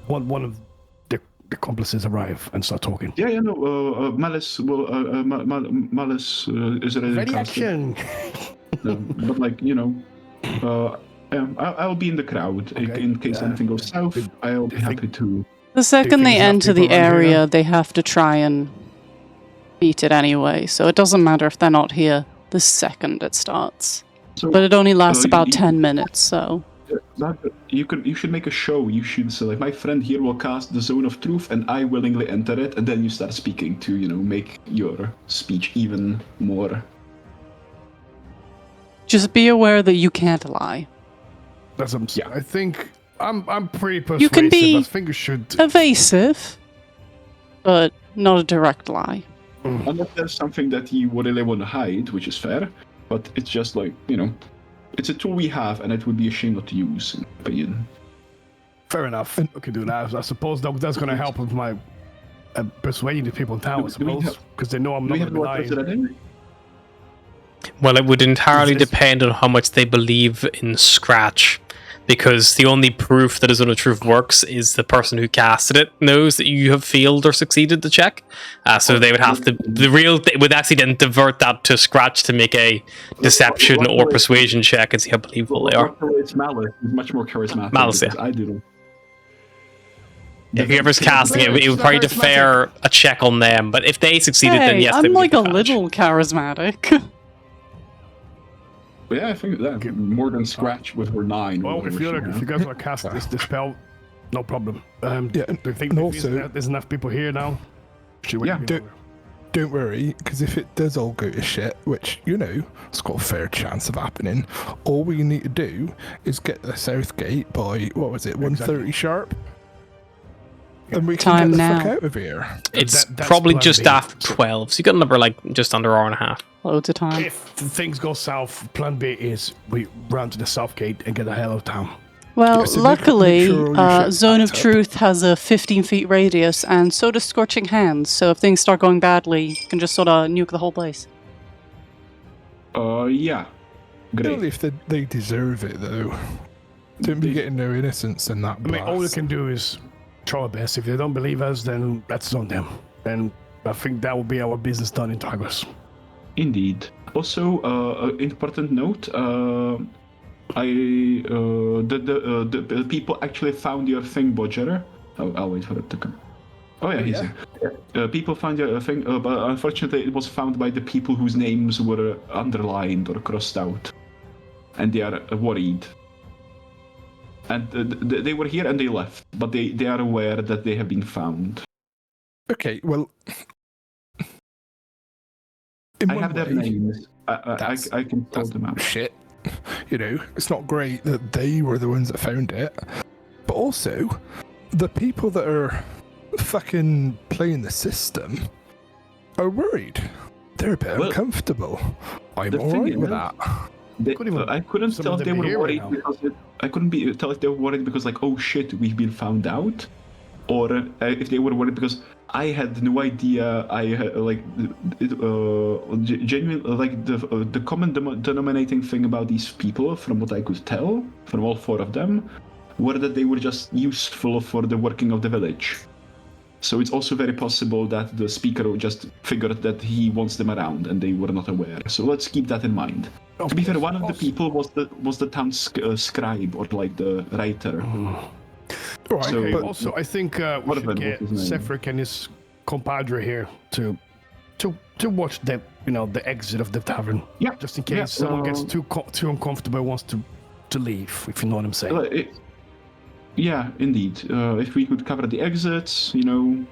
one of the accomplices arrive and start talking. Yeah, no. Malice will. Malice is ready. Ready action. But like I'll be in the crowd in case anything goes south. I'll be happy to. The second they there's enough enter the people around here area, now? they have to try and beat it anyway. So it doesn't matter if they're not here the second it starts. So, But it only lasts about you- 10 minutes, so... You should make a show. You should say like, my friend here will cast the Zone of Truth, and I willingly enter it, and then you start speaking to make your speech even more. Just be aware that you can't lie. That's I think I'm pretty persuasive. You can be I think we should. evasive, but not a direct lie. Unless there's something that you really want to hide, which is fair, but it's just like it's a tool we have, and it would be a shame not to use. In my opinion. Fair enough. We can do that. I suppose that's going to help with my persuading the people in town. I suppose because they know I'm Do not we going have to be more lying. president? Well, it would entirely Is this- depend on how much they believe in Scratch, because the only proof that Zone of Truth works is the person who casted it knows that you have failed or succeeded the check. So they would have to. They would actually then divert that to Scratch to make a deception or persuasion check and see how believable they are. It's Malice. It's much more charismatic. Malice, because yeah. I do. If whoever's casting it would probably defer a check on them. But if they succeeded, then Hey, yes, they I'm would like get a the badge. little charismatic. But yeah, I think that more than Scratch with her 9. Well, or if whatever you she guys want to cast this spell, no problem. Yeah, Do you think and also- there's enough people here now? Should we? Yeah. Don't worry, because if it does all go to shit, which, it's got a fair chance of happening, all we need to do is get the south gate by, 1:30 sharp? And we can Time get the now. fuck out of here. It's That's probably plan just B. after 12, so you got another just under hour and a half. Loads of time. If things go south, plan B is we run to the south gate and get the hell out of town. Well, Yeah, so make luckily, sure all your shit's Zone of backed up. Truth has a 15 feet radius, and so does Scorching Hands. So if things start going badly, you can just sort of nuke the whole place. Yeah. Only Great. if they deserve it, though. Don't be getting no innocence in that I mean, all we blast. can do is try our best. If they don't believe us, then that's on them. And I think that will be our business done in Tigris. Indeed. Also, important note. The people actually found your thing, Bodger. Oh, I'll wait for it to come. Oh yeah, he's yeah. here. People found your thing, but unfortunately, it was found by the people whose names were underlined or crossed out, and they are worried. And they were here and they left, but they are aware that they have been found. Okay, well, in I one have their way, names. that's- I can tell them out. shit. You know, it's not great that they were the ones that found it, but also the people that are fucking playing the system are worried. They're a bit Well, uncomfortable. I'm the thing alright with is- that. I couldn't some tell of if they them were be here right worried now. because I couldn't tell if they were worried because like, oh shit, we've been found out, or if they were worried because I had no idea. I had genuine like the common denominating thing about these people, from what I could tell from all four of them, were that they were just useful for the working of the village. So it's also very possible that the speaker just figured that he wants them around and they were not aware. So let's keep that in mind. To be fair, one of the people was the town scribe, or like the writer. Right, So- Okay, but also, I think we What should about get what's his name? Sefric and his compadre here to watch the the exit of the tavern. Yeah, Just in case yeah, someone gets too uncomfortable, wants to leave. If you know what I'm saying. Yeah, indeed. If we could cover the exits, and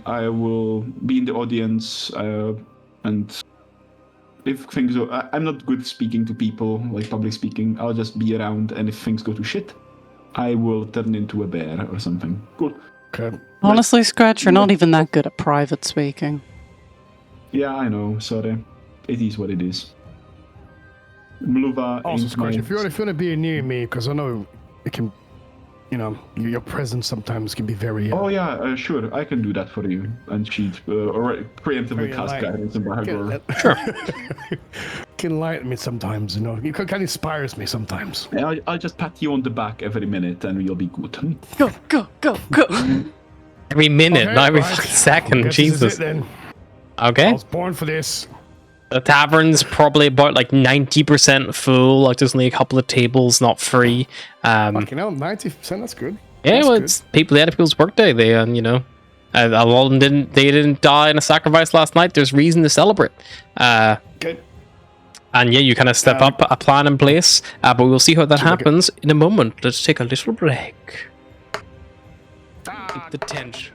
I will be in the audience, and if things go, I'm not good speaking to people, like public speaking. I'll just be around, and if things go to shit, I will turn into a bear or something. Cool. Okay. Honestly, Scratch, you're not even that good at private speaking. Yeah, I know. Sorry. It is what it is. Mluva Also, ain't Scratch, my- if you want to be near me, because I know it can, your presence sometimes can be very. Oh yeah, sure. I can do that for you. And she already preemptively Very cast light. guidance in Bahagor. Can enlighten me sometimes. You kind of inspires me sometimes. I'll just pat you on the back every minute, and you'll be good. Go, go, go, go. Every minute, Okay, not every right. fucking second. Guess this is Jesus. it then. Okay. I was born for this. The tavern's probably about like 90% full. Like there's only a couple of tables not free. Fucking hell, 90%. That's good. Yeah, That's well, good. it's people. The other people's workday. They, a lot of them didn't. They didn't die in a sacrifice last night. There's reason to celebrate. Okay. And yeah, you kind of step up a plan in place. But we'll see how that happens in a moment. Let's take a little break. The tent.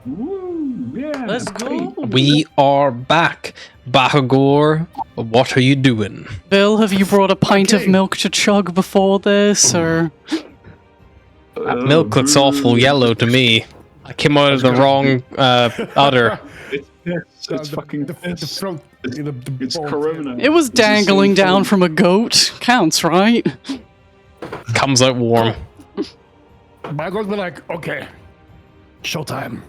Woo, yeah. Let's go. We are back. Bahagor, what are you doing? Bill, have you brought a pint of Okay. milk to chug before this, or? That milk looks awful yellow to me. I came out of the wrong udder. It's fucking the piss. front. It's balls, Corona. It was It's the same dangling down thing. from a goat. Counts, right? Comes out warm. Bagor's been like, okay, showtime.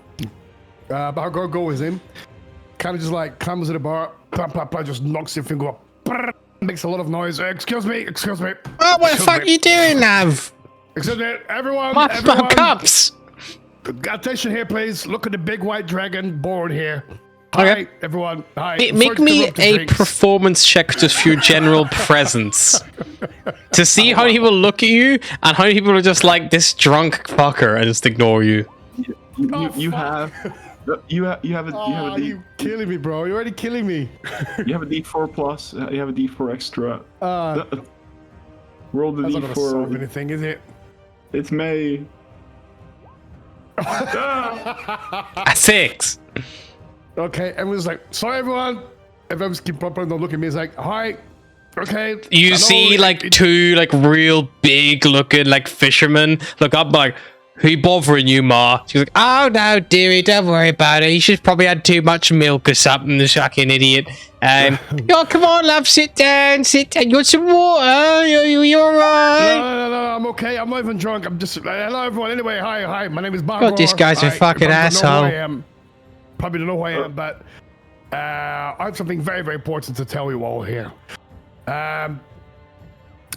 Bagor goes in, kind of just like climbs to the bar, plop, plop, plop, just knocks your finger up, brrr, makes a lot of noise. Excuse me, excuse me. Oh, what the Excuse fuck me. you doing, Nav? Excuse me, everyone, My everyone. cups! Attention here, please. Look at the big white dragon born here. Okay. Hi, everyone. Hi. Make Sorry to me interrupt the a drinks. performance check just for your general presence. To see how many people look at you and how many people are just like this drunk fucker and just ignore you. You have a Oh, you killing me, bro. You're already killing me. you have a D4 plus. You have a D4 extra. Uh, Roll the that's not gonna solve D4. anything, is it? It's May. A 6. Okay, everyone's like, sorry, everyone. Everyone's keep proper, don't look at me. It's like, hi. Okay. I You know see like it- two like real big looking like fishermen look up like, who bothering you, Ma? She's like, oh no, dearie, don't worry about it. You should probably had too much milk or something, the fucking idiot. Oh, come on, love, sit down. You want some water? You alright? No, I'm okay. I'm not even drunk. I'm just, hello, everyone. Anyway, hi. My name is Bagor. God, this guy's a Hi, fucking you probably don't know who asshole. I am. Probably don't know who I am, but I have something very, very important to tell you all here.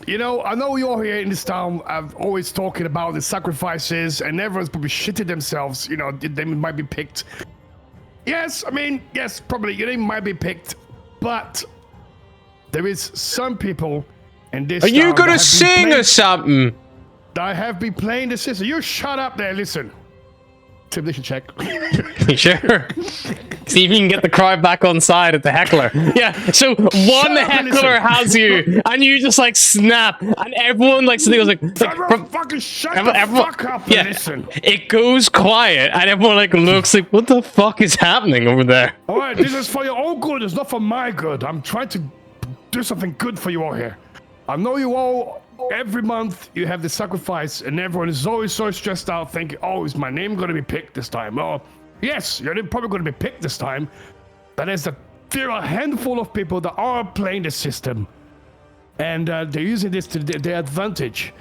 You know, I know you all here in this town are always talking about the sacrifices, and everyone's probably shitting themselves. You know, they might be picked. Yes, I mean, yes, probably your name might be picked, but there is some people in this Are town you that gonna have been sing playing- or something? I have been playing the system. You shut up there. Listen. Intimidation check. Sure. See if you can get the crowd back on side at the heckler. Yeah, so one up and heckler listen. has you, and you just like snap, and everyone like suddenly goes like Everyone fucking shut everyone- the everyone- fuck up yeah. and listen. It goes quiet, and everyone like looks like, what the fuck is happening over there? All right, this is for your own good. It's not for my good. I'm trying to do something good for you all here. I know you all. Every month you have the sacrifice, and everyone is always so stressed out, thinking, "Oh, is my name going to be picked this time?" Oh, yes, your name probably going to be picked this time. But there are a handful of people that are playing the system, and they're using this to their advantage.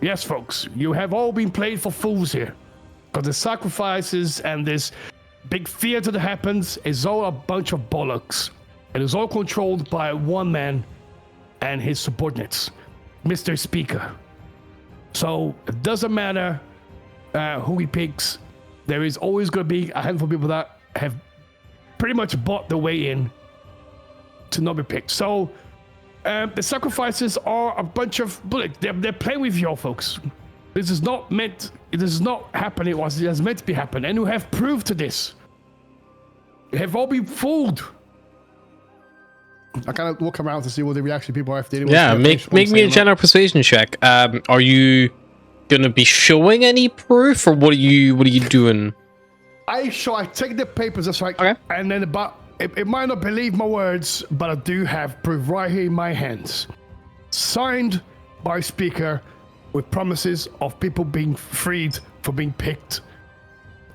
Yes, folks, you have all been played for fools here, because the sacrifices and this big theater that happens is all a bunch of bollocks, and it's all controlled by one man and his subordinates. Mr. Speaker. So it doesn't matter who he picks. There is always going to be a handful of people that have pretty much bought their way in to not be picked. So the sacrifices are a bunch of bullets. They're playing with y'all, folks. This is not meant. It is not happening as it has meant to be happening, and you have proof to this. You have all been fooled. I kind of look around to see what the reaction people have. Yeah, make me a general persuasion check. Are you gonna be showing any proof, or what are you doing? I take the papers, that's right. Okay. And then it might not believe my words, but I do have proof right here in my hands. Signed by Speaker with promises of people being freed for being picked.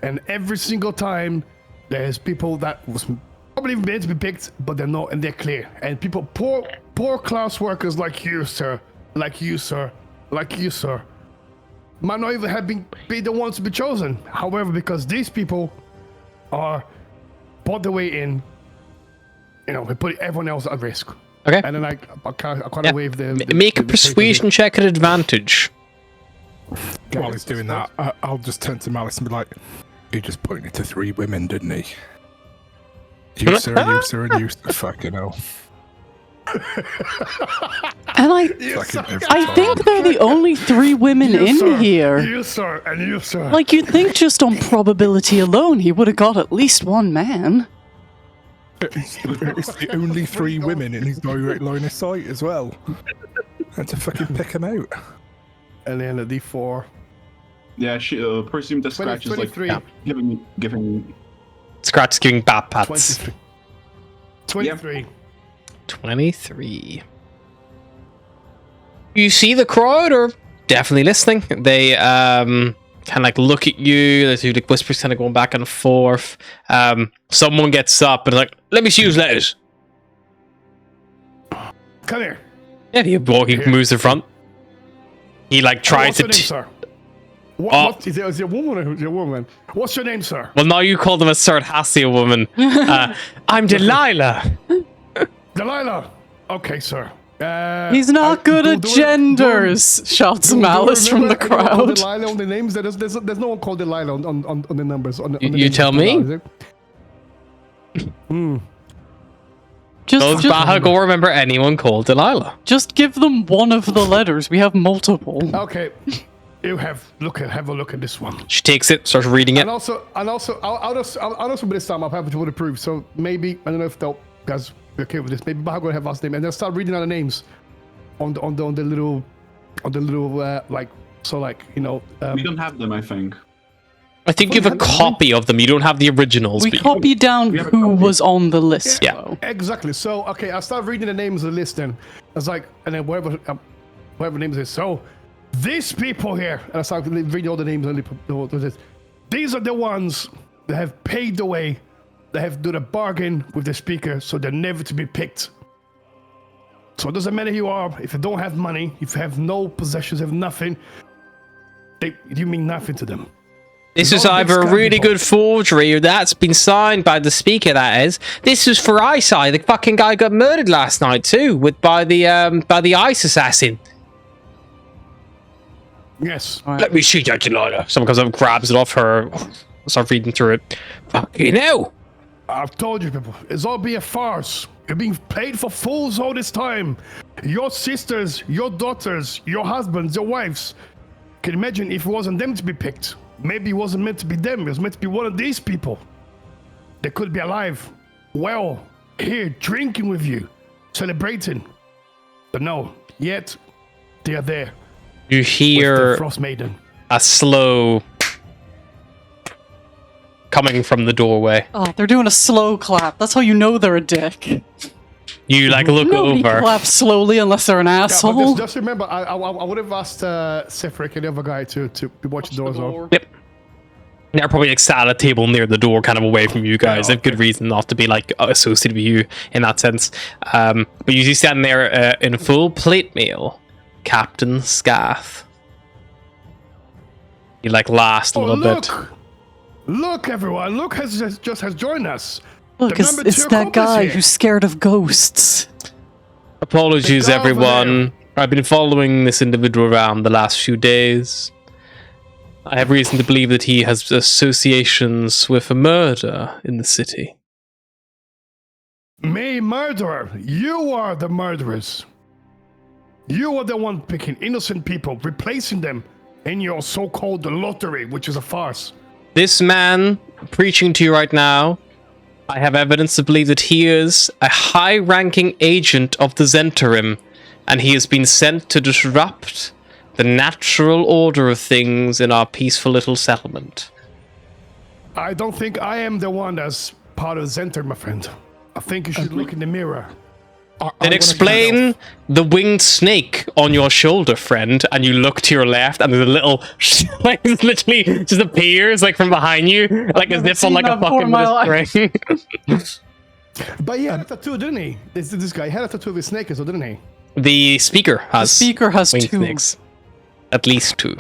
And every single time there's people that was probably meant to be picked, but they're not, and they're clear. And people, poor class workers like you, sir, might not even have be the ones to be chosen. However, because these people are bought their way in, you know, we put everyone else at risk. Okay. And then I kind of wave the Make a the persuasion check at advantage. While he's doing that, I'll just turn to Malice and be like, he just pointed to 3 women, didn't he? You, sir, and you, sir, and you, sir. Fucking hell. And Fucking every I time. think they're the only 3 women You, in sir, here. You, sir, and you, sir. Like, you'd think just on probability alone, he would have got at least one man. It's the only 3 women in his direct line of sight as well. And to fucking pick him out. And then a D4. Yeah, she presumed that Scratch is like 23. giving. Scratch is giving bat pats. 23. 23. You see the crowd are definitely listening. They kind of like look at you. There's like whispers kind of going back and forth. Someone gets up and like, let me see whose letters. Come here. Yeah, he moves in front. He like tries What's your name, to. sir? Oh. What, is it a woman or is it a woman? What's your name, sir? Well, now you call them a Sardasia woman. I'm Delilah. Delilah. Okay, sir. He's not good at genders, shouts Malice from the crowd. Delilah on the names. There's no one called Delilah on the numbers. On the You names tell of me. Delilah, is it? Does Bahagor remember anyone called Delilah? Just give them one of the letters. We have multiple. Okay. Have a look at this one. She takes it, starts reading it. And also, I'll also this time I'll have to approve. So maybe I don't know if they'll guys be okay with this. Maybe Bahagor have last name, and they'll start reading out the names on the little like so like you know. We don't have them, I think. I think you have a copy of them. You don't have the originals. We but copied down who was on the list. Yeah. Though. Exactly. So okay, I'll start reading the names of the list then. It's like and then whatever names is. So these people here, and I start reading all the names on the list. These are the ones that have paid the way. They have done a bargain with the speaker, so they're never to be picked. So it doesn't matter who you are, if you don't have money, if you have no possessions, have nothing, you mean nothing to them. this is all the either a big really people. good forgery or that's been signed by the speaker, that is. This was for Isai. The fucking guy got murdered last night too, by the ice assassin. Yes. Let me see that, Delilah. Someone comes up and grabs it off her. Start reading through it. Fucking hell. I've told you people, it's all be a farce. You're being played for fools all this time. Your sisters, your daughters, your husbands, your wives. Can you imagine if it wasn't them to be picked? Maybe it wasn't meant to be them, it was meant to be one of these people. They could be alive, well, here, drinking with you, celebrating. But no, yet, they are there. You With hear the Frostmaiden. a slow coming from the doorway. Oh, they're doing a slow clap. That's how you know they're a dick. You like look Nobody over. claps slowly unless they're an Yeah, asshole. but just remember, I would have asked Sifric and the other guy to be watching the doors open. Yep. They're probably like sat at a table near the door, kind of away from you guys. They have good reason not to be like associated with you in that sense. But you see standing there in full plate mail, Captain Scath. He like laughs a little bit. Look, everyone! Look, has joined us. Look, The it's number two that accomplice guy here. who's scared of ghosts. Apologies, The guy over everyone. I've been following this individual around the last few days. I have reason to believe that he has associations with a murder in the city. Me, murderer! You are the murderers. You are the one picking innocent people, replacing them in your so-called lottery, which is a farce. This man preaching to you right now, I have evidence to believe that he is a high-ranking agent of the Zentarim, and he has been sent to disrupt the natural order of things in our peaceful little settlement. I don't think I am the one that's part of Zenter, my friend. I think you should look in the mirror. Then explain the winged snake on your shoulder, friend, and you look to your left, and there's a little, like, it literally just appears, like, from behind you, like, as if on, like, a fucking string. But he had a tattoo, didn't he? This guy had a tattoo of a snake, so didn't he? The speaker has Speaker has winged two. snakes. At least two.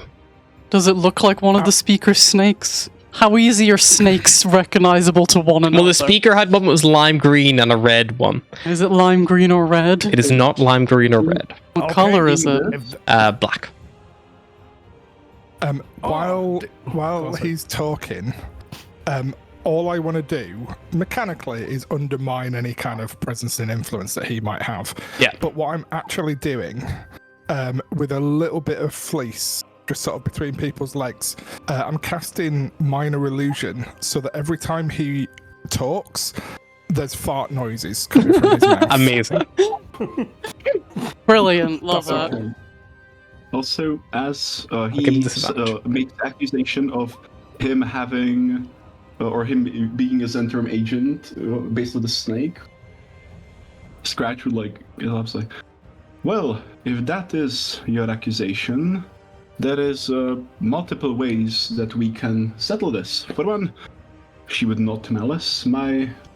Does it look like one of the speaker's snakes? How easy are snakes recognizable to one another? Well, the speaker had one that was lime green and a red one. Is it lime green or red? It is not lime green or red. What color is it? Black. While he's talking, all I want to do mechanically is undermine any kind of presence and influence that he might have. Yeah. But what I'm actually doing, with a little bit of fleece, just sort of between people's legs, I'm casting minor illusion so that every time he talks, there's fart noises coming from his mouth. Amazing. Brilliant, love that. Also, as give him he disadvantage. makes accusation of him having, or him being a Zentrum agent based on the snake, Scratch would like, well, if that is your accusation, there is multiple ways that we can settle this. For one, she would not malice.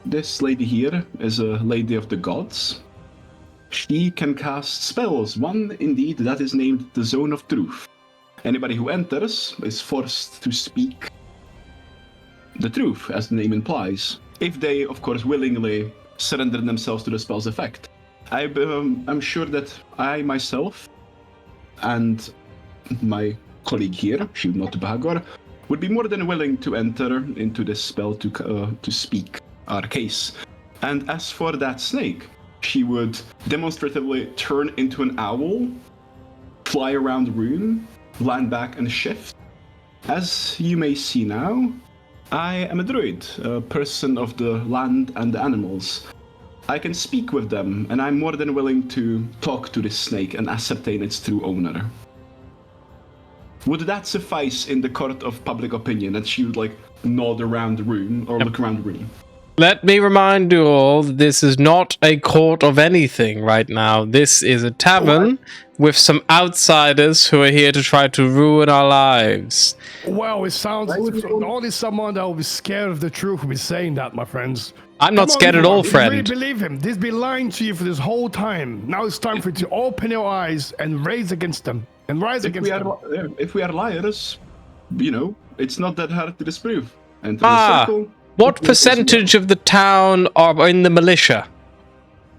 This lady here is a lady of the gods. She can cast spells. One, indeed, that is named the Zone of Truth. Anybody who enters is forced to speak the truth, as the name implies, if they, of course, willingly surrender themselves to the spell's effect. I'm sure that I myself and my colleague here, Shield Not Bahagor, would be more than willing to enter into this spell to speak our case. And as for that snake, she would demonstratively turn into an owl, fly around the room, land back and shift. As you may see now, I am a druid, a person of the land and the animals. I can speak with them, and I'm more than willing to talk to this snake and ascertain its true owner. Would that suffice in the court of public opinion, that she would like nod around the room or look around the room? Let me remind you all that this is not a court of anything right now. This is a tavern with some outsiders who are here to try to ruin our lives. Well, it sounds only someone that will be scared of the truth will be saying that, my friends. I'm not scared at all, You friend. really believe him. He's been lying to you for this whole time. Now it's time for you to open your eyes and raise against them. And rise against them. If we are liars, it's not that hard to disprove. Enter the circle. What percentage of the town are in the militia?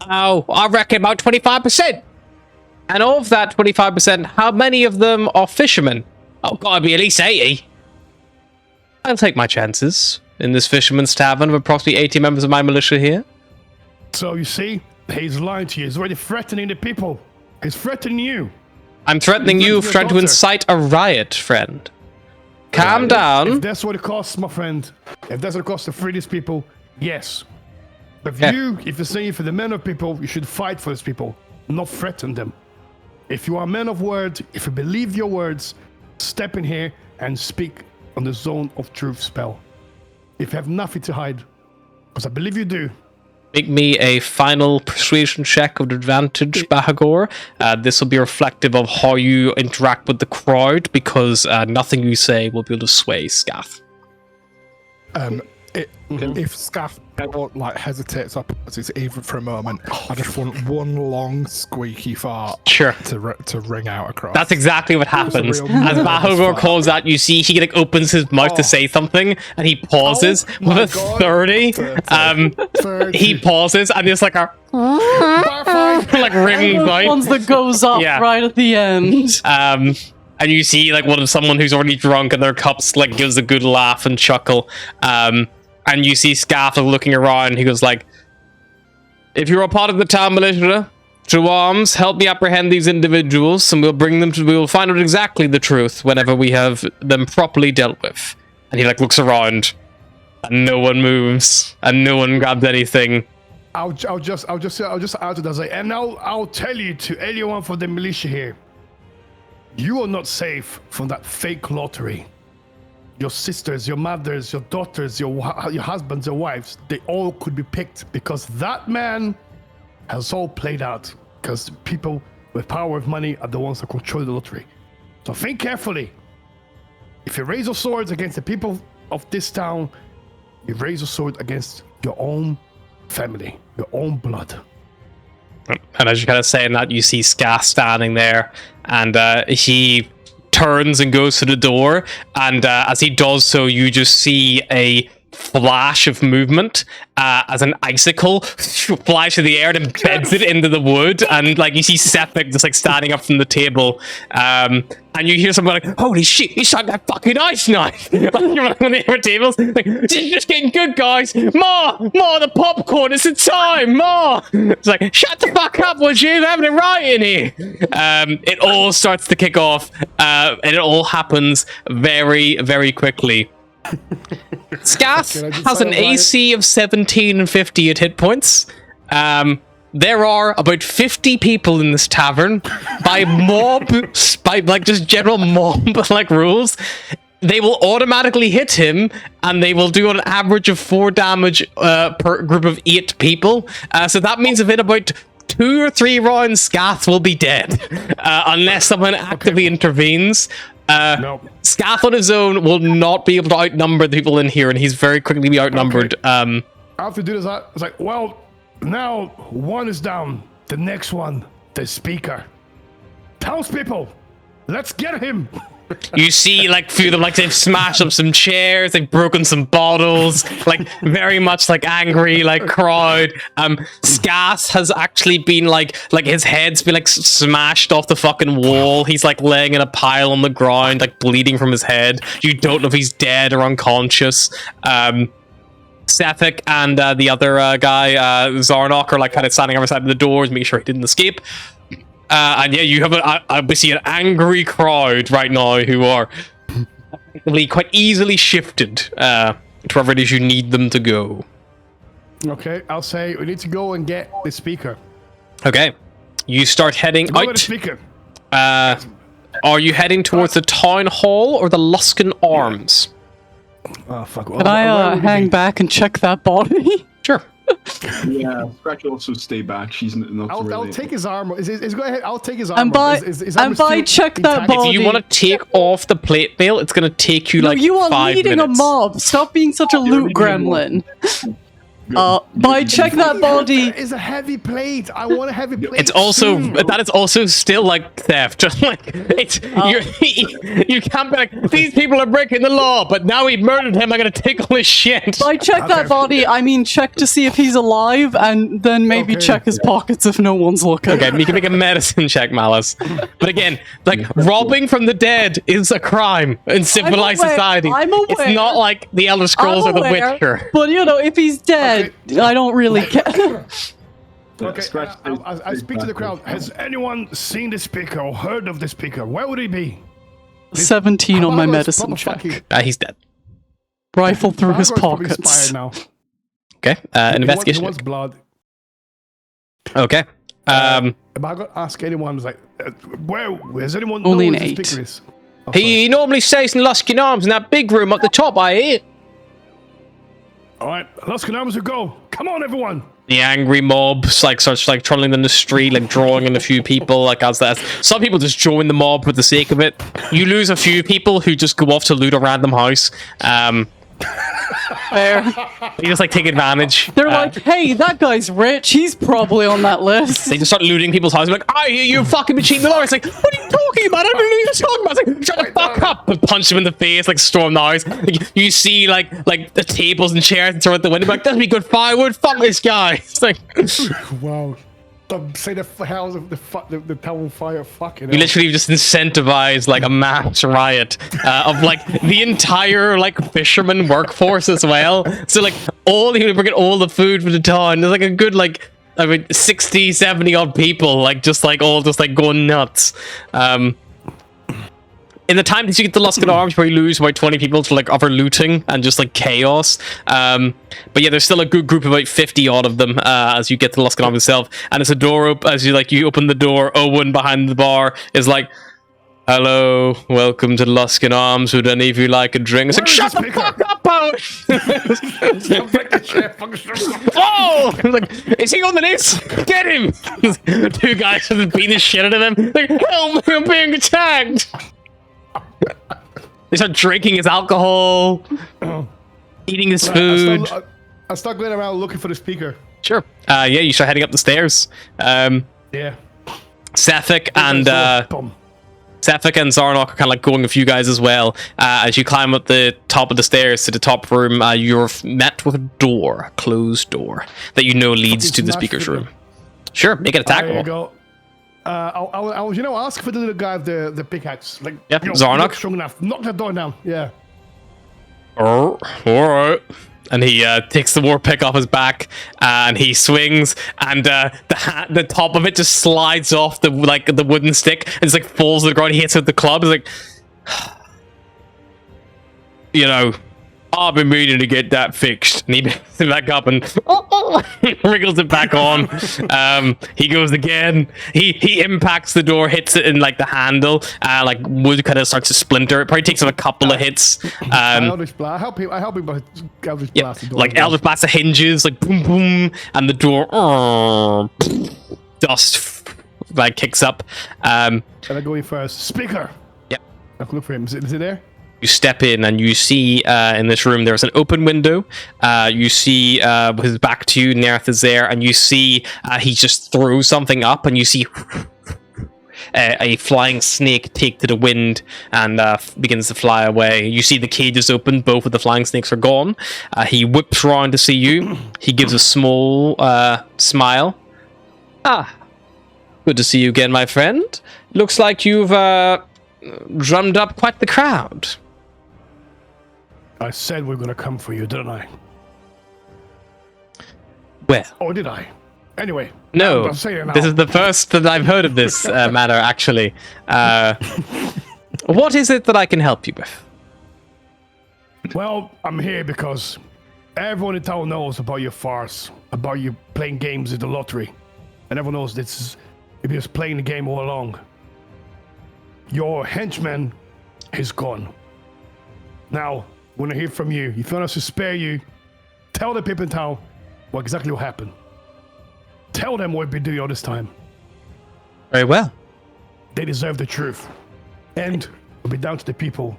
Oh, I reckon about 25%. And of that 25%, how many of them are fishermen? Oh, gotta be at least 80. I'll take my chances in this fisherman's tavern of approximately 80 members of my militia here. So you see, he's lying to you. He's already threatening the people. He's threatening you. I'm threatening you, trying to incite a riot, friend. Calm down. If that's what it costs, my friend, if that's what it costs to free these people, yes. But if you're saying for the men of people, you should fight for these people, not threaten them. If you are a man of word, if you believe your words, step in here and speak on the Zone of Truth spell. If you have nothing to hide, because I believe you do. Make me a final persuasion check of advantage, Bahagor. This will be reflective of how you interact with the crowd, because nothing you say will be able to sway Scath. If Scath hesitates up even for a moment, I just want one long squeaky fart to ring out across. That's exactly what happens. As Bahagor calls out, you see he opens his mouth to say something, and he pauses with a 30. 30. He pauses, and there's like a ringing The ones that goes up right at the end. And you see someone who's already drunk, and their cups gives a good laugh and chuckle. And you see Scath looking around. He goes if you're a part of the town militia, to arms, help me apprehend these individuals, and we'll find out exactly the truth whenever we have them properly dealt with. And he looks around, and no one moves, and no one grabs anything. I'll just add to that, and I'll tell you to anyone from the militia here, you are not safe from that fake lottery. Your sisters, your mothers, your daughters, your husbands, your wives, they all could be picked, because that man has all played out, because people with power of money are the ones that control the lottery. So think carefully. If you raise your swords against the people of this town, you raise your sword against your own family, your own blood. And as you're kind of saying that, you see Scath standing there, and he turns and goes to the door, and as he does so, you just see a flash of movement as an icicle flies through the air and embeds it into the wood, and you see Sephic just standing up from the table, and you hear someone holy shit, he shot that fucking ice knife on the other tables. This is just getting good, guys. Ma, the popcorn, it's the time, Ma. It's shut the fuck up, would you? They're having it right in here. It all starts to kick off, and it all happens very, very quickly. Scath has an AC of 17 and 50 at hit points. there are about 50 people in this tavern. By like just general mob like rules, they will automatically hit him, and they will do an average of 4 damage per group of 8 people. So that means if in about 2 or 3 rounds, Scath will be dead, unless someone actively intervenes. No. Scath on his own will not be able to outnumber the people in here, and he's very quickly be outnumbered. I have to do this. It's like, well, now one is down. The next one, the speaker. Townspeople, let's get him. You see, like, few of them, like, they've smashed up some chairs, they've broken some bottles, like, very much, like, angry, like, crowd. Scath has actually been, like, his head's been, like, smashed off the fucking wall. He's, like, laying in a pile on the ground, like, bleeding from his head. You don't know if he's dead or unconscious. Sethik and the other guy, Zarnok, are, like, kind of standing on the side of the doors, making sure he didn't escape. And yeah, you have obviously an angry crowd right now who are quite easily shifted to wherever it is you need them to go. Okay, I'll say we need to go and get the speaker. Okay, you start heading Go out. get the speaker. Are you heading towards the town hall or the Luskin Arms? Oh fuck! Can I hang back and check that body? Sure. Yeah, Scratch will also stay back. She's not I'll really... take his armor. Go ahead. I'll take his armor. And by still check that intact? body. If you want to take off the plate mail, it's going to take you No, like you are 5 leading minutes. a mob. Stop being such a You're loot leading a mob. gremlin. By check that body. It's a heavy plate. I want a heavy plate. It's also soon. that is also still like theft. Like it's you can't be like, these people are breaking the law, but now we murdered him. I'm gonna take all his shit. By check that body, I mean check to see if he's alive, and then maybe Okay. check his pockets if no one's looking. Okay, you can make a medicine check, Malice. But again, like robbing from the dead is a crime in civilized aware, society. I'm aware. It's not like the Elder Scrolls or the aware, Witcher. But you know, if he's dead, I don't really care. Okay, Scratch I speak to the crowd. Has anyone seen the speaker or heard of the speaker? Where would he be? 17 on my Bargo's medicine proper check. fucking- He's dead. Rifle through his Bargo's probably pockets. expired now. Okay, an investigation. He wants blood. Okay. If I got ask anyone, it's like, where? Has anyone Only know an where the 8. speaker is? Oh, He normally stays in Luskin Arms in that big room up the top, I hear. all right, Luskin Arms will go. Come on, everyone. The angry mob starts like trundling down the street, like drawing in a few people. Like as some people just join the mob for the sake of it. You lose a few people who just go off to loot a random house. Fair. You just like take advantage. They're like, hey, that guy's rich. He's probably on that list. They just start looting people's houses. Like, I hear you fucking been cheating the law. It's like, what are you talking about? I don't know what you're talking about. It's like, shut the fuck up! And punch him in the face, like storm the house. Like, you see like the tables and chairs and throw out the window. Like, that'd be good firewood. Fuck this guy. It's like, Wow. Say the hell of the town fire. Fucking. you literally just incentivize like a mass riot of like the entire like fisherman workforce as well. So like all the people bringing all the food for the town. There's like a good like 60, 70 odd people like all just like going nuts. In the time that you get the Luskin Arms, where you lose about 20 people to like other looting and just like chaos. But yeah, there's still a good group of about 50 odd of them as you get to the Luskin Arms itself. And it's a door as you open the door. Owen behind the bar is like, "Hello, welcome to the Luskin Arms. Would any of you like a drink?" It's like, Where is "Shut the the fuck up, Owen!" Oh, like, is he on the list? Get him! 2 guys have been beating the shit out of him. Like, help me, I'm being attacked. They start drinking his alcohol, eating his food. I start going around looking for the speaker. Sure. Yeah, you start heading up the stairs. Yeah. Sethik and Boom. Zarnok are kind of like going with you guys as well. As you climb up the top of the stairs to the top room, you're met with a closed door that you know leads to the smash speaker's the- room. Sure, make it attack There you roll. go. I'll ask for the little guy with the pickaxe. Like, Yep, you know, Zarnok. not strong enough. Knock that door down. Yeah. Oh, all right. And he takes the war pick off his back, and he swings, and the top of it just slides off the wooden stick, and just like falls to the ground. He hits it with the club. He's like, you know, I've been meaning to get that fixed. And he picks it back up and wriggles it back on. He goes again. He impacts the door, hits it in like the handle. Like wood kind of starts to splinter. It probably takes him a couple of hits. Eldritch Blast. I help him by Eldritch Blast the door. Like Eldritch Blast the hinges, like boom boom, and the door dust like kicks up. And I go in first. Speaker. Yep. I can look for him. Is it there? You step in and you see in this room there's an open window. You see with his back to you, Nerth is there, and you see he just throws something up, and you see a flying snake take to the wind and begins to fly away. You see the cages open, both of the flying snakes are gone. He whips around to see you. He gives a small smile. Ah, good to see you again, my friend. Looks like you've drummed up quite the crowd. I said we are gonna come for you, didn't I? Well, Or did I? Anyway. no, I'm saying it now. this is the first that I've heard of this matter, actually. What is it that I can help you with? Well, I'm here because everyone in town knows about your farce, about you playing games at the lottery. And everyone knows this is you're just playing the game all along. Your henchman is gone. Now, when I hear from you, if you want us to spare you, tell the people in town what exactly what happened. Tell them what we've been doing all this time. Very well. They deserve the truth. And it'll be down to the people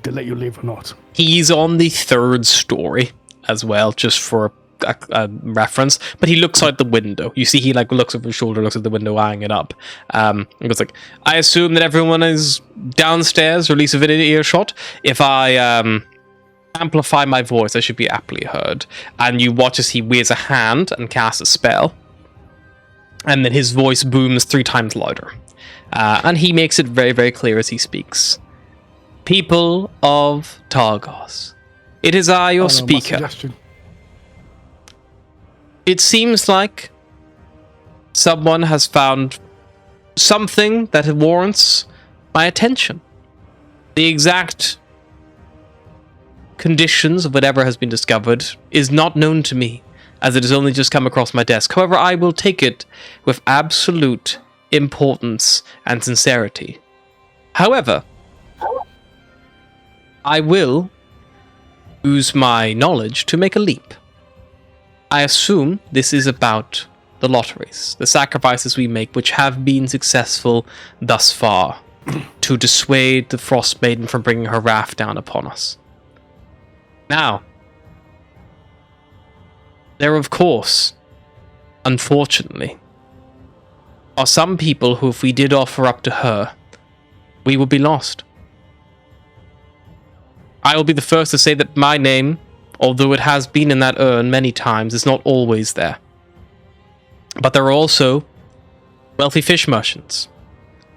to let you live or not. He's on the third story as well, just for a reference, but he looks out the window. You see he like looks over his shoulder, looks at the window, eyeing it up. And goes like, I assume that everyone is downstairs, or at least within earshot. If I amplify my voice, I should be aptly heard. And you watch as he waves a hand and casts a spell. And then his voice booms 3 times louder. And he makes it very, very clear as he speaks. People of Targos, it is I, your speaker. It seems like someone has found something that warrants my attention. The exact conditions of whatever has been discovered is not known to me, as it has only just come across my desk. However, I will take it with absolute importance and sincerity. However, I will use my knowledge to make a leap. I assume this is about the lotteries, the sacrifices we make, which have been successful thus far to dissuade the Frostmaiden from bringing her wrath down upon us. Now, there of course, unfortunately, are some people who, if we did offer up to her, we would be lost. I will be the first to say that my name, although it has been in that urn many times, is not always there. But there are also wealthy fish merchants,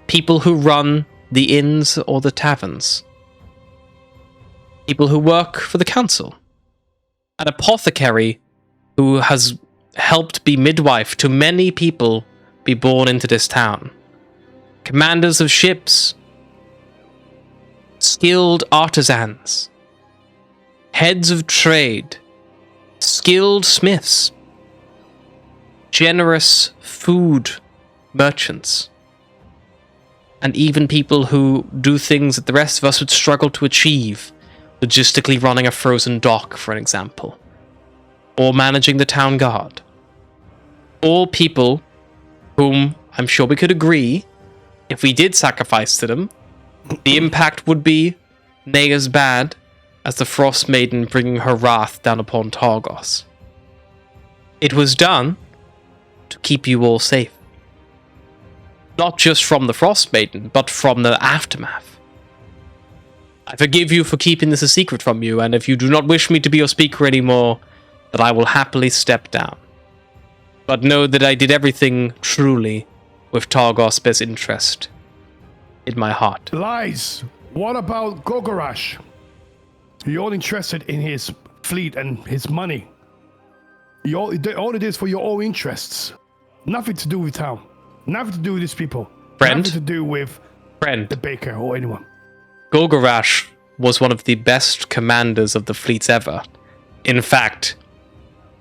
people who run the inns or the taverns, people who work for the council, an apothecary who has helped be midwife to many people be born into this town, commanders of ships, skilled artisans, heads of trade, skilled smiths, generous food merchants, and even people who do things that the rest of us would struggle to achieve, logistically running a frozen dock, for an example, or managing the town guard. All people whom I'm sure we could agree, if we did sacrifice to them, the impact would be nay as bad as the Frostmaiden bringing her wrath down upon Targos. It was done to keep you all safe. Not just from the Frostmaiden, but from the aftermath. I forgive you for keeping this a secret from you, and if you do not wish me to be your speaker anymore, that I will happily step down. But know that I did everything truly with Targos' best interest in my heart. Lies! What about Gogorash? You're all interested in his fleet and his money. All it is for your own interests. Nothing to do with town. Nothing to do with these people. Friend? Nothing to do with Friend, the baker or anyone. Golgarash was one of the best commanders of the fleets ever. In fact,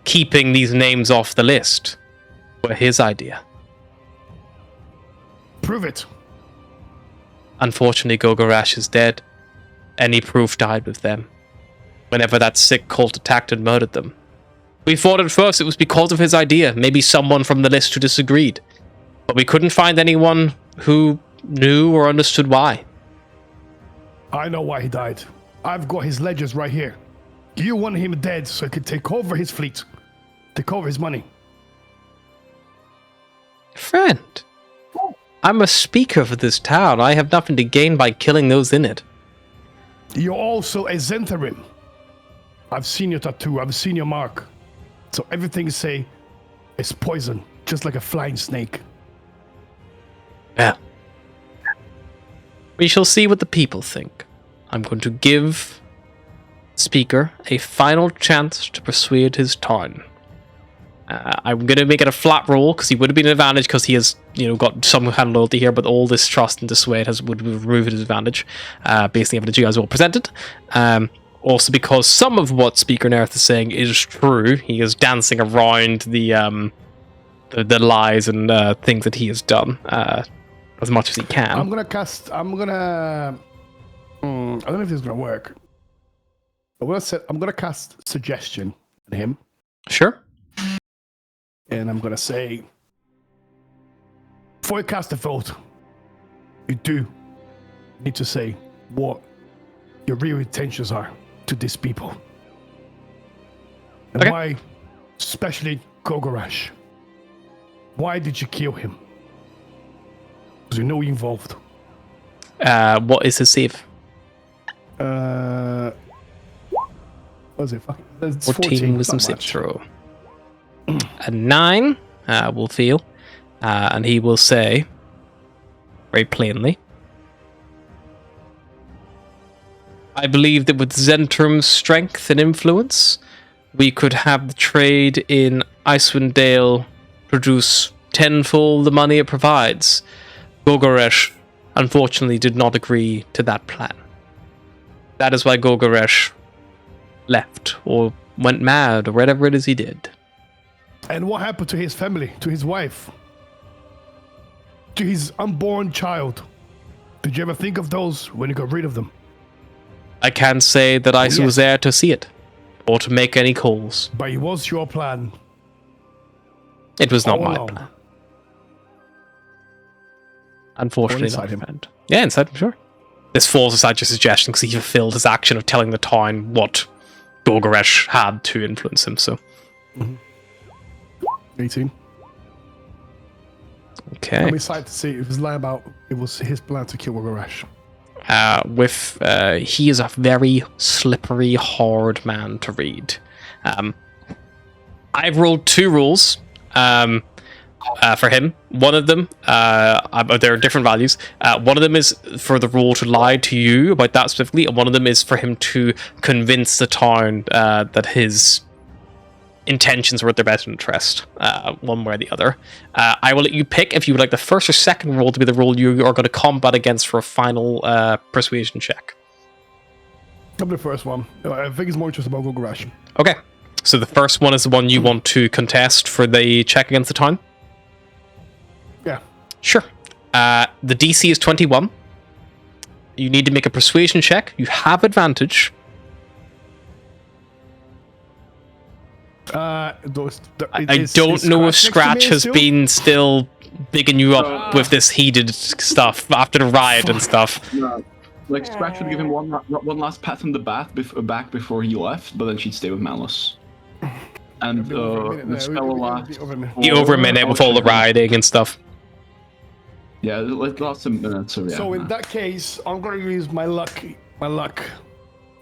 keeping these names off the list were his idea. Prove it. Unfortunately, Gogorash is dead. Any proof died with them. Whenever that sick cult attacked and murdered them. We thought at first it was because of his idea, maybe someone from the list who disagreed. But we couldn't find anyone who knew or understood why. I know why he died. I've got his ledgers right here. You want him dead so he could take over his fleet. Take over his money. Friend, I'm a speaker for this town. I have nothing to gain by killing those in it. You're also a Zentharim. I've seen your tattoo. I've seen your mark. So everything you say is poison, just like a flying snake. Yeah. We shall see what the people think. I'm going to give the speaker a final chance to persuade his town. I'm going to make it a flat roll because he would have been an advantage because he has, got some kind of loyalty here, but all this trust and dissuade would remove his advantage based on the evidence you guys all presented. Also because some of what Speaker Nerth is saying is true. He is dancing around the lies and things that he has done as much as he can. I don't know if this is gonna work. I'm gonna cast suggestion on him. Sure. And I'm gonna say, before you cast a vote, you do need to say what your real intentions are to these people. And why, especially Gogorash. Why did you kill him? Because you know you're involved. What is his save? What was it? It's 14 wisdom save throw. A 9 will fail. And he will say, very plainly, I believe that with Zentrum's strength and influence, we could have the trade in Icewind Dale produce tenfold the money it provides. Gogoresh, unfortunately, did not agree to that plan. That is why Gogoresh left, or went mad, or whatever it is he did. And what happened to his family, to his wife, to his unborn child? Did you ever think of those when you got rid of them? I can't say that I was there to see it, or to make any calls. But it was your plan. It was not all my along. plan. Unfortunately, inside not, him. friend. Yeah, inside him, sure. This falls aside your suggestion because he fulfilled his action of telling the town what Gogoresh had to influence him, so. 18. Okay. I'm excited to see if he's lying about it was his plan to kill Gogorash. He is a very slippery, hard man to read. I've rolled 2 rules for him. One of them, there are different values. One of them is for the rule to lie to you about that specifically, and one of them is for him to convince the town that his intentions were at their best interest, one way or the other. I will let you pick if you would like the first or second roll to be the role you are going to combat against for a final persuasion check. I'm the first one. I think it's more interesting about Gogorash. Okay, so the first one is the one you want to contest for the check against the town? Yeah. Sure. The DC is 21. You need to make a persuasion check. You have advantage. I don't know if Scratch has been still bigging you up with this heated stuff after the riot and stuff. No. Like, Scratch would give him one last pat on the back before he left, but then she'd stay with Malice. And the spell will last. Over a minute with all the rioting and stuff. Yeah, lots of minutes. So, yeah. So in that case, I'm going to use my luck.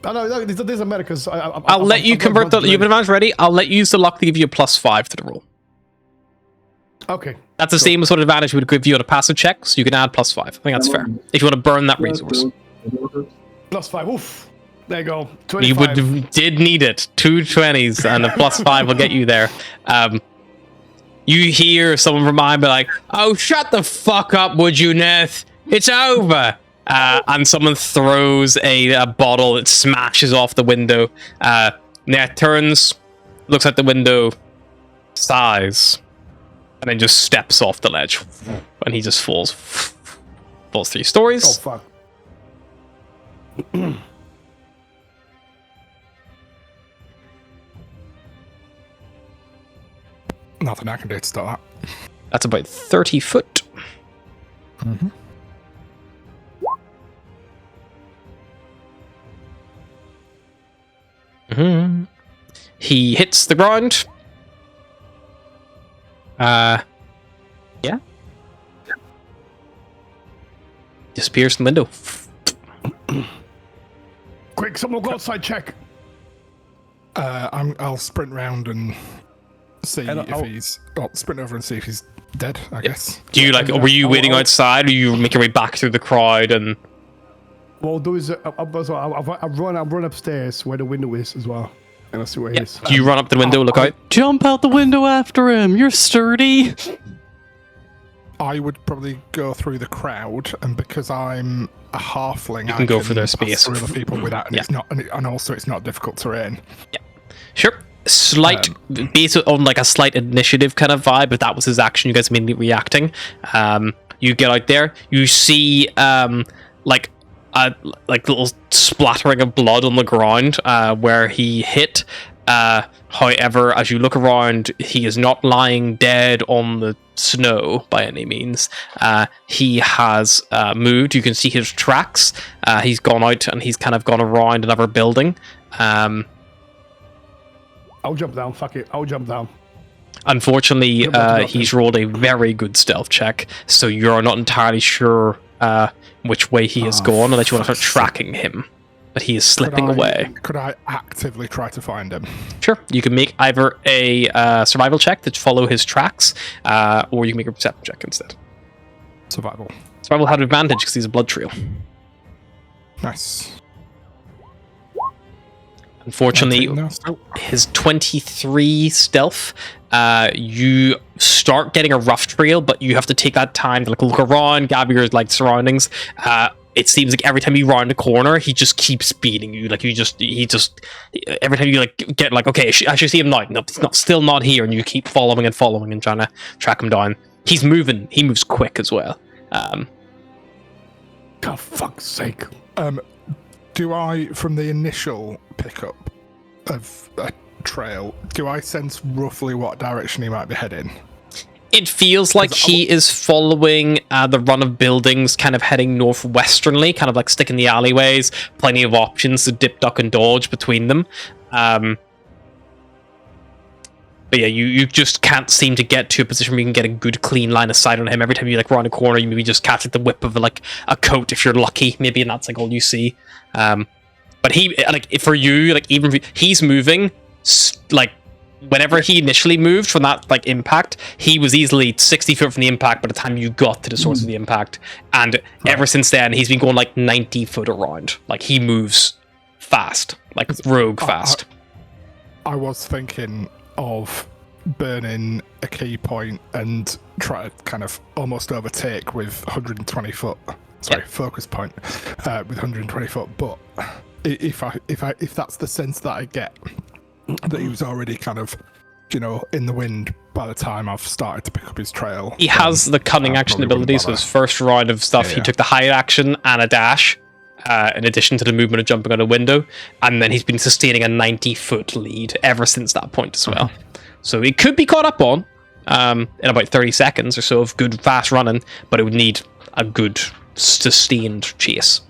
I know this doesn't matter because I'll let you convert the. You've advantage ready. I'll let you use the luck to give you a +5 to the roll. Okay. That's the same sort of advantage we would give you on a passive check, so you can add +5. I think that's fair. If you want to burn that resource. +5. Oof. There you go. You 25. did need it. 2 20s and a +5 will get you there. You hear someone from behind be like, "Oh, shut the fuck up, would you, Neth? It's over." and someone throws a bottle that smashes off the window. Nat turns, looks at the window, sighs, and then just steps off the ledge, and he just falls 3 stories. Oh fuck. Nothing I can do to stop that. That's about 30 foot. He hits the ground. Yeah. Disappears from the window. Quick, someone go outside, check. I'll sprint round and see And if he's. I'll sprint over and see if he's dead, I guess. Do you were you waiting outside, or you make your way back through the crowd and? What I'll do is I'll run upstairs where the window is as well, and I'll see where he is. You run up the window, look out. Jump out the window after him. You're sturdy. I would probably go through the crowd, and because I'm a halfling, You can go for their pass space. through other people without, and it's not, and also it's not difficult terrain. Sure. Slight, based on like a slight initiative kind of vibe, but that was his action. You guys mainly reacting. You get out there. You see like little splattering of blood on the ground where he hit. However, as you look around, he is not lying dead on the snow by any means. He has moved. You can see his tracks. He's gone out and he's kind of gone around another building. I'll jump down. Fuck it. I'll jump down. Unfortunately, he's rolled a very good stealth check, so you're not entirely sure which way he has gone unless you want to start tracking him. But he is slipping away. Could I actively try to find him? Sure. You can make either a survival check to follow his tracks, or you can make a perception check instead. Survival. Survival had advantage because he's a blood trail. Nice. Unfortunately, his 23 stealth, you start getting a rough trail, but you have to take that time to look around, gather your surroundings. It seems like every time you round a corner, he just keeps beating you. Like he just every time you get okay, I should see him now. No, he's still not here, and you keep following and trying to track him down. He's moving. He moves quick as well. God, fuck's sake. Do I, from the initial pickup of a trail, do I sense roughly what direction he might be heading? It feels like he is following the run of buildings, kind of heading northwesternly, kind of like sticking the alleyways, plenty of options to dip, duck, and dodge between them. But yeah, you just can't seem to get to a position where you can get a good, clean line of sight on him. Every time you round a corner, you maybe just catch the whip of a coat if you're lucky, maybe, and that's all you see. But he, for you, even if he's moving, whenever he initially moved from that impact, he was easily 60 foot from the impact by the time you got to the source of the impact, and ever since then he's been going 90 foot around. He moves fast, rogue fast. I was thinking of burning a key point and try to kind of almost overtake with 120 foot. Sorry, focus point with 120 foot. But if that's the sense that I get, that he was already kind of, in the wind by the time I've started to pick up his trail. He has the cunning action ability, so his first round of stuff, he took the hide action and a dash, in addition to the movement of jumping out a window, and then he's been sustaining a 90-foot lead ever since that point as well. So he could be caught up on in about 30 seconds or so of good fast running, but it would need a good sustained chase.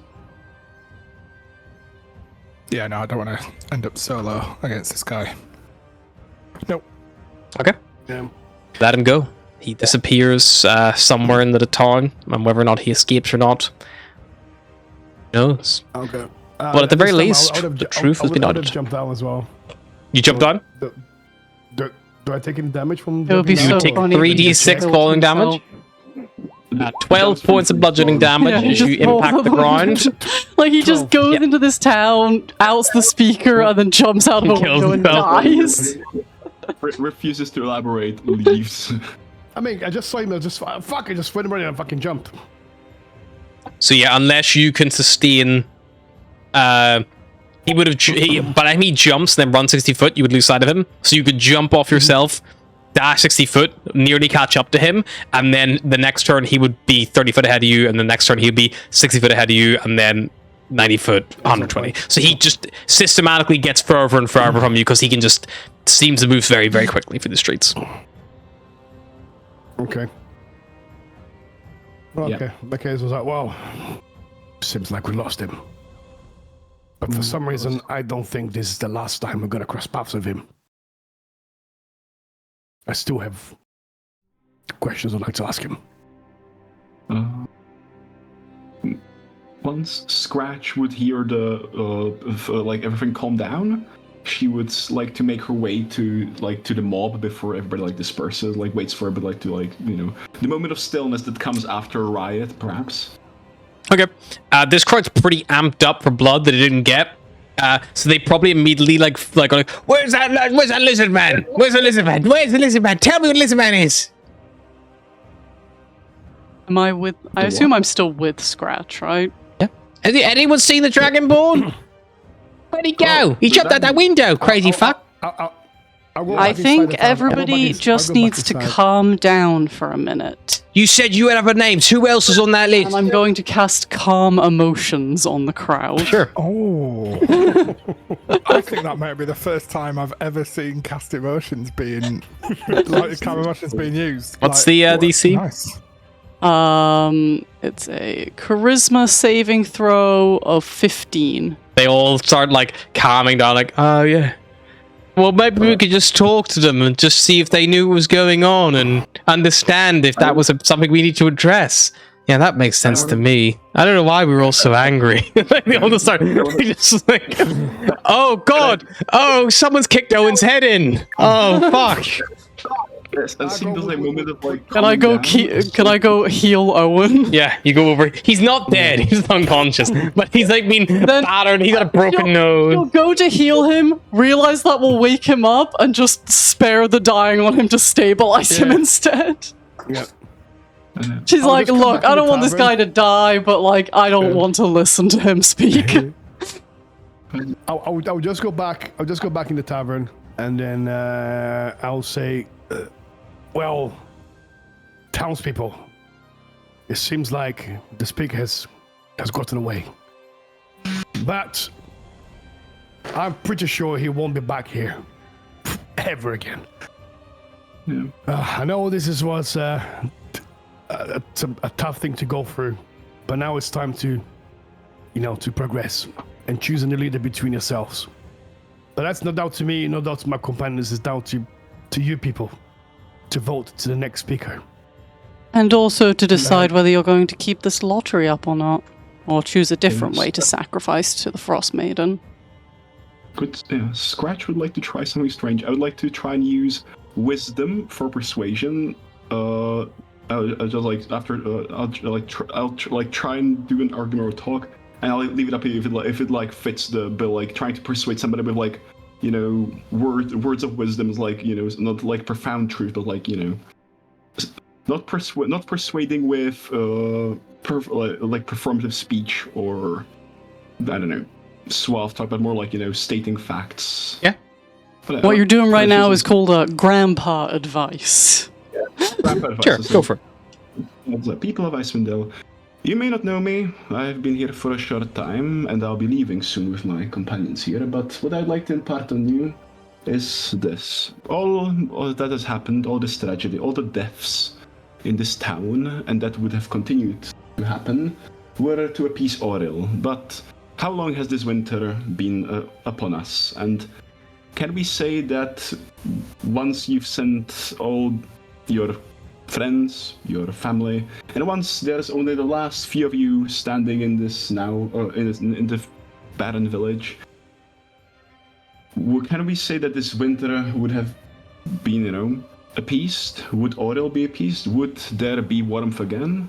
Yeah, no, I don't want to end up solo against this guy. Nope. Okay. Yeah. Let him go. He disappears somewhere in the town, and whether or not he escapes or not, who knows. Okay. But at the very least, the truth has been I would outed. have jumped down as well. You jump down? Do I take any damage from It would be jumping so down? take funny. 3d6 falling damage. 12 points of bludgeoning damage Yeah, as you just roll impact the them. ground. He just goes into this town, outs the speaker, and then jumps out of a Kills window and himself. dies. Refuses to elaborate, leaves. I mean, I just saw him. I just went around and fucking jumped. So yeah, unless you can sustain, he would have. By the time he jumps and then runs 60 foot, you would lose sight of him. So you could jump off yourself, dash 60 foot, nearly catch up to him, and then the next turn he would be 30 foot ahead of you, and the next turn he'd be 60 foot ahead of you, and then 90 foot, 120. So he just systematically gets further and further from you because he can just seems to move very, very quickly through the streets. Okay. Okay. Yeah. The case was like, well, seems like we lost him. But for some reason, I don't think this is the last time we're gonna cross paths with him. I still have questions I'd like to ask him. Once Scratch would hear like everything calm down, she would like to make her way to the mob before everybody like disperses, like waits for everybody like to the moment of stillness that comes after a riot, perhaps. Okay. This crowd's pretty amped up for blood that it didn't get. So they probably immediately like where's that lizard man? Where's the lizard man? Where's the lizard man? Tell me what the lizard man is. Am I with? I assume I'm still with Scratch, right? Yeah. Has anyone seen the Dragonborn? Where'd he go? He jumped out that window, crazy fuck. I think everybody just needs to calm down for a minute. You said you had other names. Who else is on that list? And I'm going to cast Calm Emotions on the crowd. Sure. Oh. I think that might be the first time I've ever seen cast emotions being used. What's the DC? Nice. It's a charisma saving throw of 15. They all start like calming down, like, oh yeah. Well, maybe we could just talk to them and just see if they knew what was going on and understand if that was something we need to address. Yeah, that makes sense to me. I don't know why we were all so angry. They all just start just like, oh god, oh someone's kicked Owen's head in. Oh fuck. Yes, that seems like a moment of like. Can I go? Can I go heal Owen? Yeah, you go over. He's not dead. He's unconscious, but he's like been battered. He's got a broken nose. You'll go to heal him, realize that will wake him up, and just spare the dying on him to stabilize him instead. Yeah. She's I'll like, just come look, back I in don't the want this guy to die, but like, I don't want to listen to him speak. I'll just go back. I'll just go back in the tavern, and then I'll say, well, townspeople, it seems like the speaker has gotten away, but I'm pretty sure he won't be back here ever again. Yeah. I know this was a tough thing to go through, but now it's time to progress and choose a new leader between yourselves. But that's not down to me, not down to my companions, it's down to you people to vote to the next speaker. And also to decide whether you're going to keep this lottery up or not, or choose a different way to sacrifice to the Frostmaiden. Good. Yeah, Scratch would like to try something strange. I would like to try and use wisdom for persuasion. I'll just like after I'll try and do an argument or talk, and I'll leave it up if it fits the bill. Like trying to persuade somebody with like words of wisdom is like not like profound truth, but like not persuading with like performative speech or I don't know suave talk, but more like stating facts. Yeah. But, What you're doing right now is called grandpa advice. Sure, go for it. The people of Icewind Dale, you may not know me. I've been here for a short time, and I'll be leaving soon with my companions here. But what I'd like to impart on you is this: all that has happened, all this tragedy, all the deaths in this town, and that would have continued to happen, were to appease Auril. But how long has this winter been upon us? And can we say that once you've sent all your friends, your family, and once there's only the last few of you standing in this now, in the barren village, can we say that this winter would have been, appeased? Would Auril be appeased? Would there be warmth again?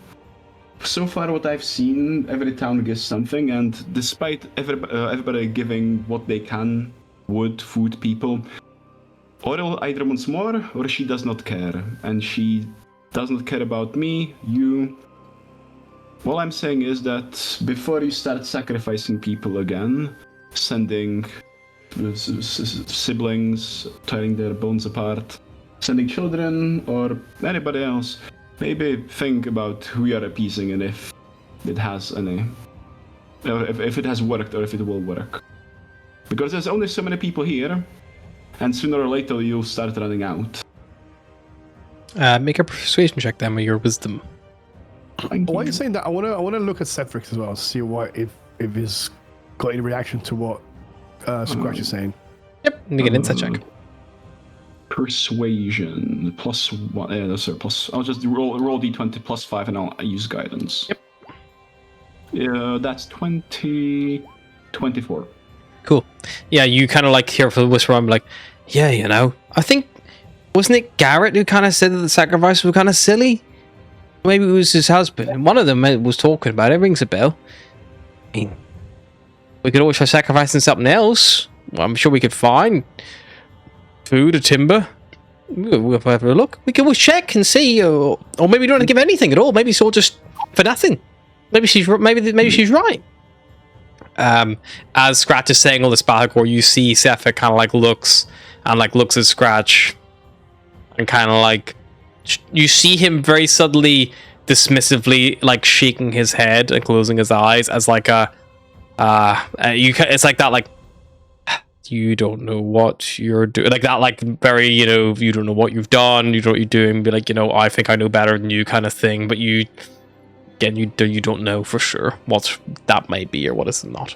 So far, what I've seen, every town gives something, and despite everybody giving what they can, wood, food, people, Auril either wants more or she does not care, and she does not care about me, you, All I'm saying is that before you start sacrificing people again, sending siblings, tearing their bones apart, sending children or anybody else, maybe think about who you're appeasing and if it has any, or if it has worked or if it will work. Because there's only so many people here, and sooner or later you'll start running out. Make a persuasion check then with your wisdom. While you're saying that, I wanna look at Cedric as well, see what if he's got any reaction to what Scratch is saying. Yep, make an insight check. Persuasion +1. No, sorry, plus. I'll just roll d20 +5, and I'll use guidance. Yep. Yeah, that's 24. Cool. Yeah, you kind of like hear from the whisper. I'm like, yeah, you know, I think wasn't it Garrett who kind of said that the sacrifice was kind of silly? Maybe it was his husband, and one of them was talking about it. Rings a bell. I mean, we could always try sacrificing something else. Well, I'm sure we could find food or timber. We'll have a look. We can always check and see, or maybe we don't want to give anything at all. Maybe it's all just for nothing. Maybe she's right. As Scratch is saying all this Bahagor, you see Sephic kind of like looks at Scratch, and kind of like you see him very subtly, dismissively, like shaking his head and closing his eyes as like it's like that, like, you don't know what you're doing, like that, like very, you know, you don't know what you've done, you don't know what you're doing, be like, you know, I think I know better than you kind of thing, but you don't know for sure what that might be or what is not.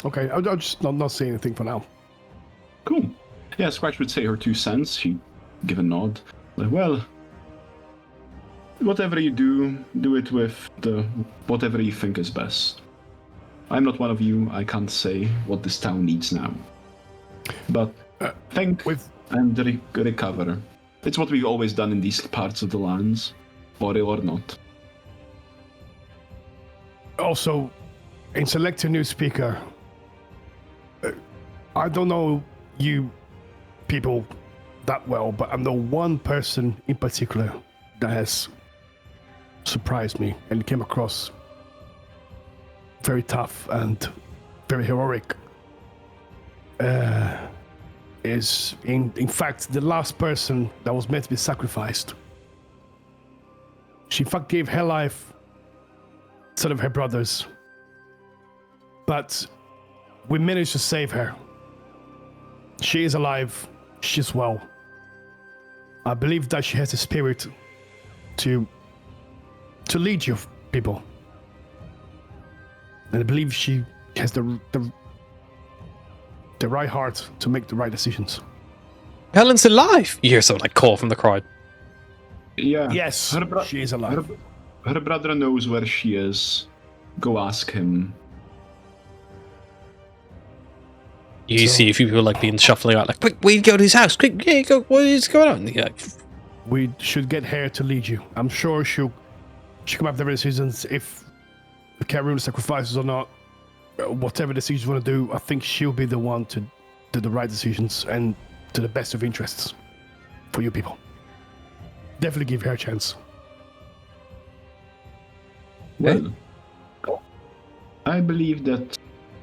Okay, I'll just not say anything for now. Cool. Yeah, Scratch would say her 2 cents. She'd give a nod. Like, well, whatever you do it with whatever you think is best. I'm not one of you. I can't say what this town needs now. But think and recover. It's what we've always done in these parts of the lands, or not. Also, in selecting new speaker, I don't know you people that well, but I know one person in particular that has surprised me and came across very tough and very heroic. Is in fact the last person that was meant to be sacrificed. She in fact gave her life instead of her brothers, but we managed to save her. She is alive. She's well. I believe that she has the spirit to lead you people, and I believe she has the right heart to make the right decisions. Helen's alive! You hear someone like call from the crowd. Yeah. Yes, she is alive. Her brother knows where she is. Go ask him. You see a few people like being shuffling out, like, quick, we go to his house, quick, yeah, go, what is going on? Like, we should get her to lead you. I'm sure she'll come up with the decisions if the Karun sacrifices or not. Whatever decisions you want to do, I think she'll be the one to do the right decisions and to the best of interests for you people. Definitely give her a chance. Well, I believe that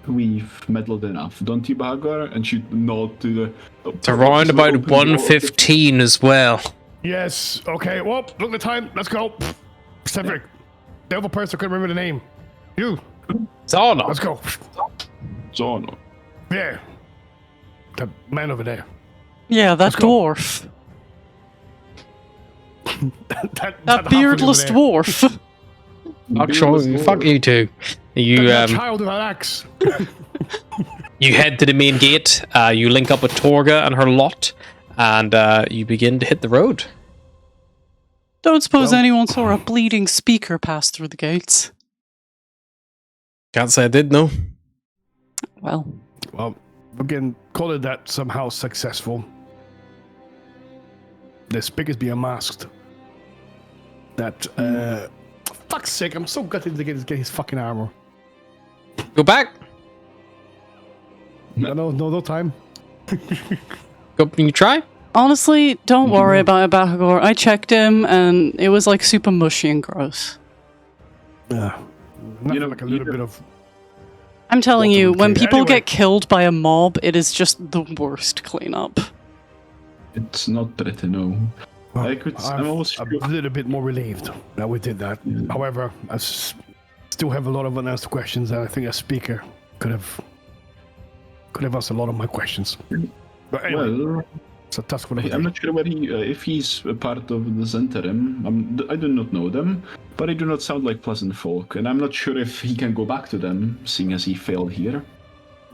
we've meddled enough, don't you, Bahagor? And she'd nod to the... it's around about 1:15 as well. Yes, okay, well, look at the time, let's go. Cedric, the other person, I couldn't remember the name. You. Zana. Let's go. Zana. Yeah. That man over there. Yeah, that dwarf. That beardless dwarf. Fuck you two. You child of an axe. you head to the main gate. You link up with Torga and her lot, and you begin to hit the road. Don't suppose anyone saw a bleeding speaker pass through the gates. Can't say I did, no. Well, we can call it that somehow successful. The speaker's being masked. That, fuck's sake, I'm so gutted to get his fucking armor. Go back. No time. Go, can you try? Honestly, don't worry about Bahagor. I checked him, and it was like super mushy and gross. Yeah. You know, Like a little bit of. I'm telling Water you, would when clean. people Anyway. get killed by a mob, it is just the worst cleanup. It's not pretty, no. Well, I'm almost a little bit more relieved that we did that. Yeah. However, still have a lot of unanswered questions, and I think a speaker could have asked a lot of my questions. But anyway, Well, it's a task for the I'm not sure whether if he's a part of the Zentarim. I do not know them, but they do not sound like pleasant folk, and I'm not sure if he can go back to them, seeing as he failed here.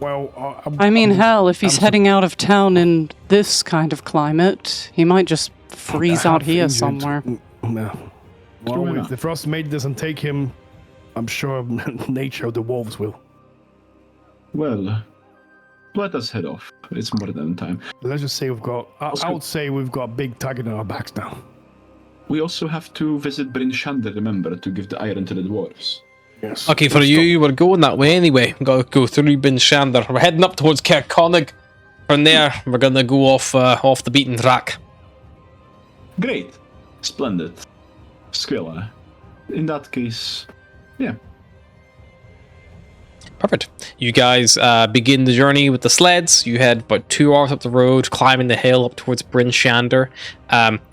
Well, I mean, hell, if he's I'm heading out of town in this kind of climate, he might just freeze out half here injured. somewhere. No. Well, True if enough. the Frostmaiden doesn't take him, I'm sure nature of the wolves will. Well, let us head off. It's more than time. Let's just say we've got. I would say we've got a big target on our backs now. We also have to visit Bryn Shander, remember, to give the iron to the dwarves. Yes. Okay, for you, we're going that way anyway. We've got to go through Bin Shander. We're heading up towards Kirkconnell. From there, we're going to go off the beaten track. Great. Splendid. Skrilla. In that case, yeah. Perfect. You guys begin the journey with the sleds. You head about 2 hours up the road, climbing the hill up towards Bryn Shander.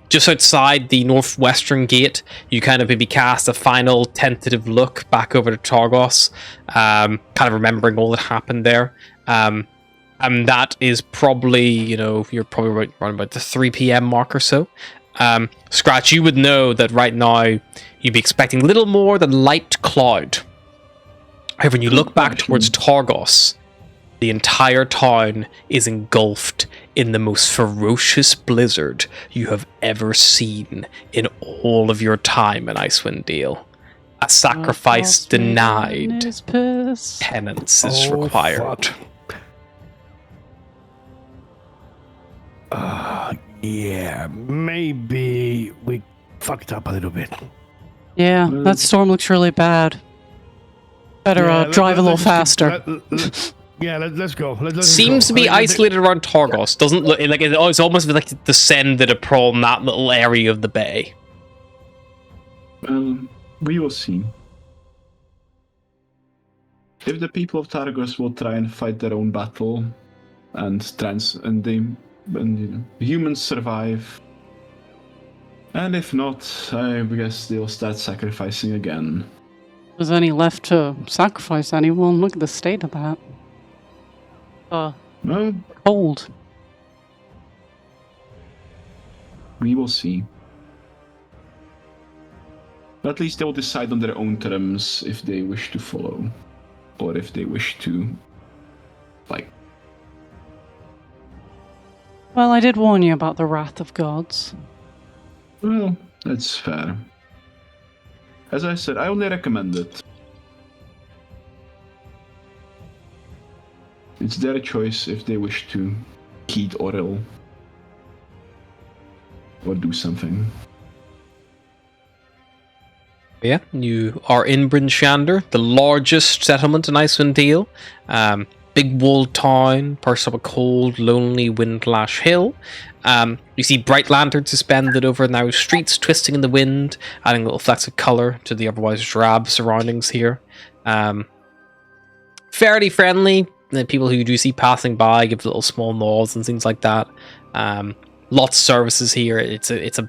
Just outside the northwestern gate, you kind of maybe cast a final tentative look back over to Targos, kind of remembering all that happened there. And that is probably, you're probably around about the 3 p.m. mark or so. Scratch, you would know that right now you'd be expecting little more than light cloud. However, when you look back towards Targos, the entire town is engulfed in the most ferocious blizzard you have ever seen in all of your time in Icewind Dale. A sacrifice denied. Penance is required. Yeah, maybe we fucked up a little bit. Yeah, that storm looks really bad. Better drive a little faster. Let's go. Let's Seems go. to be isolated around Targos. Doesn't look like it's almost like descended upon that little area of the bay. Well, we will see. If the people of Targos will try and fight their own battle, and humans survive, and if not, I guess they'll start sacrificing again. There's any left to sacrifice anyone? Look at the state of that. Well, Cold. we will see. At least they will decide on their own terms if they wish to follow, or if they wish to fight. Well, I did warn you about the wrath of gods. Well, that's fair. As I said, I only recommend it. It's their choice if they wish to heed or ill. Or do something. Yeah, you are in Bryn Shander, the largest settlement in Icewind Dale. Big walled town, perched up a cold, lonely, wind-lashed hill. You see bright lanterns suspended over narrow streets, twisting in the wind, adding little flecks of colour to the otherwise drab surroundings here. Fairly friendly. The people who you do see passing by give little small nods and things like that. Lots of services here. It's a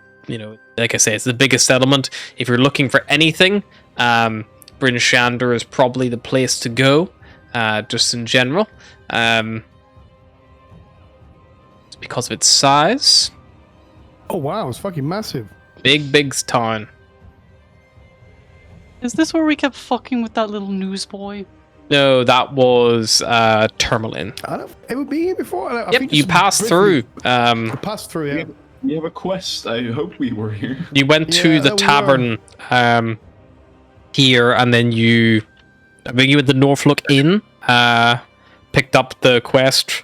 like I say, it's the biggest settlement. If you're looking for anything, Bryn Shander is probably the place to go. Just in general. It's because of its size. Oh wow, it's fucking massive. Big town. Is this where we kept fucking with that little newsboy? No, that was Tourmaline. I don't. It would be here before. I Yep, think you it's passed briefly- through. Passed through. Yeah. We have a quest. I hope we were here. You went to Yeah, the we tavern here, and then you went to the Norfolk Inn, picked up the quest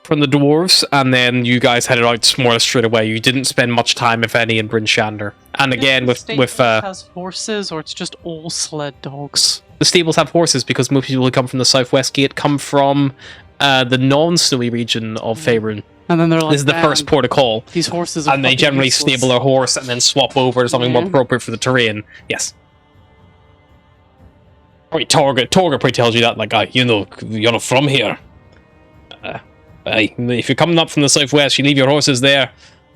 from the dwarves, and then you guys headed out more or less straight away. You didn't spend much time, if any, in Bryn Shander. And again, with has horses, or it's just all sled dogs. the stables have horses because most people who come from the southwest gate come from the non-snowy region of Faerun. And then they're like, This is the first port of call. These horses are And they fucking generally useless. stable their horse and then swap over to something more Yeah. appropriate for the terrain. Yes. Right, Torga probably tells you that, like, you're not from here. If you're coming up from the southwest, you leave your horses there,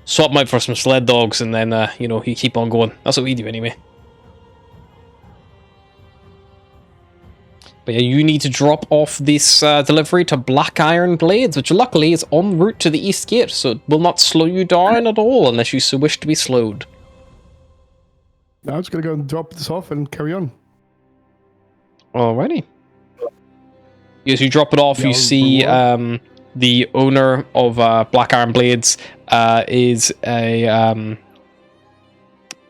swap them out for some sled dogs, and then, you keep on going. That's what we do anyway. But yeah, you need to drop off this delivery to Black Iron Blades, which luckily is en route to the East Gate, so it will not slow you down at all unless you so wish to be slowed. Now I'm just gonna go and drop this off and carry on. Alrighty. As you drop it off, Yeah, you see the owner of Black Iron Blades is a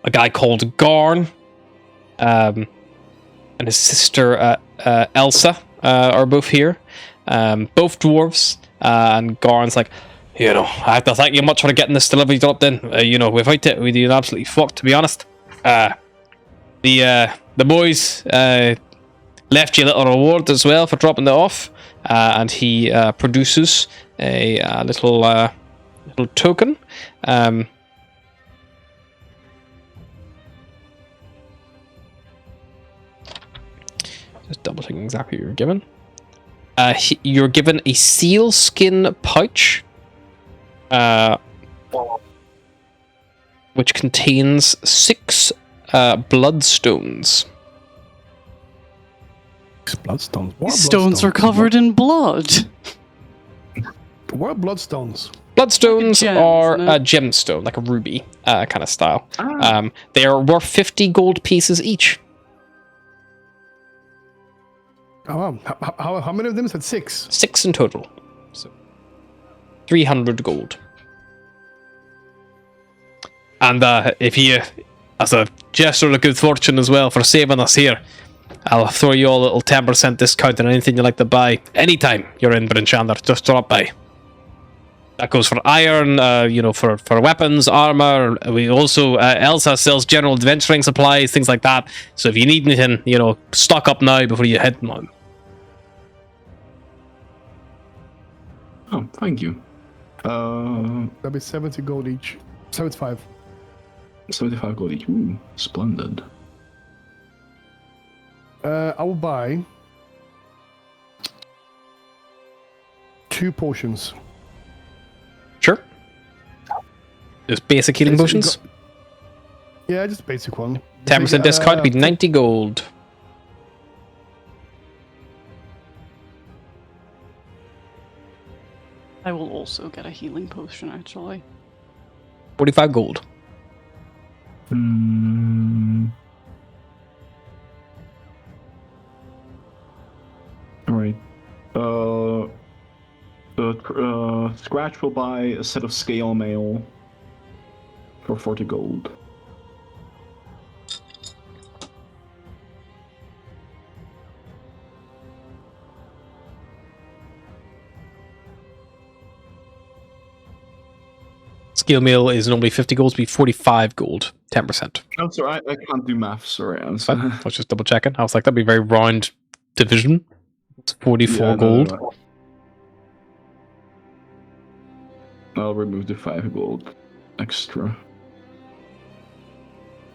guy called Garn, and his sister Elsa are both here, both dwarves, and Garn's like, I have to thank you much for getting this delivery dropped in. Without it, we'd be absolutely fucked, to be honest. The boys left you a little reward as well for dropping it off, and he produces a little token. Just double checking exactly what you're given. You're given a seal skin pouch, which contains 6 bloodstones. Bloodstones. What These stones are covered in blood. What are bloodstones? Bloodstones Like a gem, are isn't a it? gemstone, like a ruby kind of style. They are worth 50 gold pieces each. Oh, wow. How many of them is that? 6? 6 in total. So 300 gold. And if you, as a gesture of good fortune as well for saving us here, I'll throw you all a little 10% discount on anything you like to buy anytime you're in Bryn Shander. Just drop by. That goes for iron, for weapons, armor. We also, Elsa sells general adventuring supplies, things like that. So if you need anything, stock up now before you head on. Oh, thank you. That'll be 70 gold each. 75. 75 gold each. Ooh, splendid. I will buy 2 potions. Sure. Just basic healing Basically potions. Yeah, just basic one. 10% discount would be 90 gold. I will also get a healing potion, actually. 45 gold. Alright. Scratch will buy a set of scale mail for 40 gold. Scale mail is normally 50 gold, to be 45 gold, 10%. Oh, sorry, I can't do math, sorry. I'm I sorry. was just double checking. I was like, that'd be a very round division. It's 44 Yeah, gold. no. I'll remove the 5 gold extra.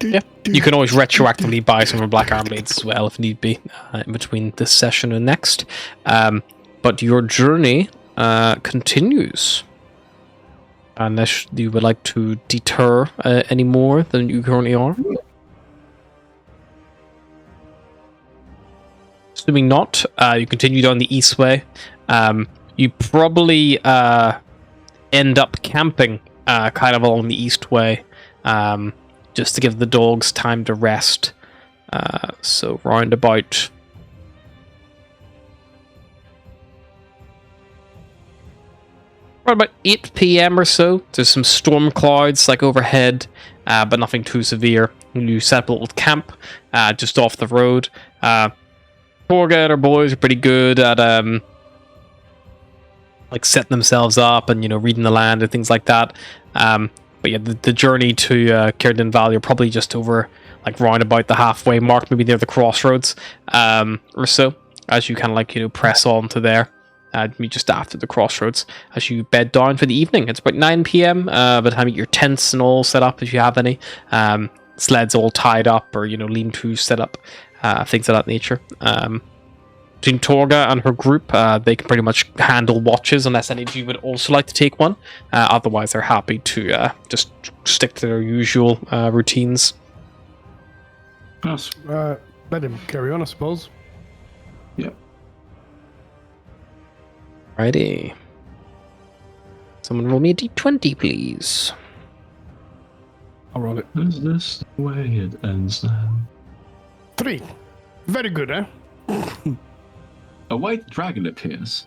Yeah. You can always retroactively buy some of Black Iron Blades as well if need be in between this session and next. But your journey continues. Unless you would like to deter any more than you currently are. Assuming not, you continue down the east way. You probably end up camping kind of along the east way, just to give the dogs time to rest. So round about around about 8 p.m. or so. There's some storm clouds like overhead, but nothing too severe. You set up a little camp just off the road. Torga and our boys are pretty good at like setting themselves up and reading the land and things like that. But yeah, the journey to Círdan Valley are probably just over like round about the halfway mark, maybe near the crossroads or so, as you kind of like press on to there. meet just after the crossroads as you bed down for the evening. It's about 9 p.m. By the time you get your tents and all set up, if you have any, sleds all tied up, or lean-tos set up, things of that nature. Between Torga and her group, they can pretty much handle watches unless any of you would also like to take one. Otherwise, they're happy to just stick to their usual routines. Yes. Let him carry on, I suppose. Yep. Righty. Someone roll me a d20, please. I'll roll it. Is this the way it ends now? 3. Very good, eh? A white dragon appears.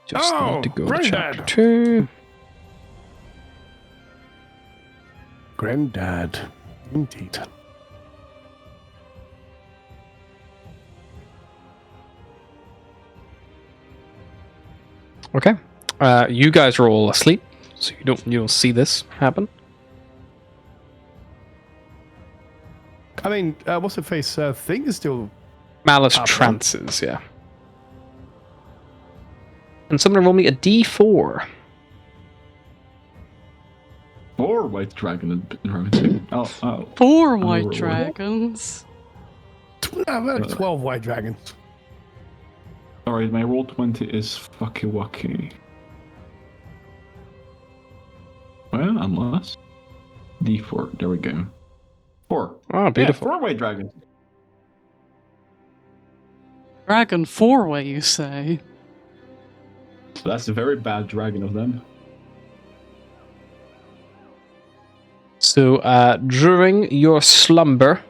Just Oh, need to go to Granddad. chapter 2. Granddad. Indeed. Okay. You guys are all asleep, so you don't see this happen. I mean, what's the face thing is still... Malice Up, trances, yeah. And someone roll me a d4. 4 white dragon and oh. 4 white roll. dragons. 12 white dragons. Alright, my roll 20 is fucky wucky. Well, unless. D4, there we go. 4. Oh, beautiful. Yeah, 4 white dragons. Dragon 4-way, you say? So that's a very bad dragon of them. So, during your slumber,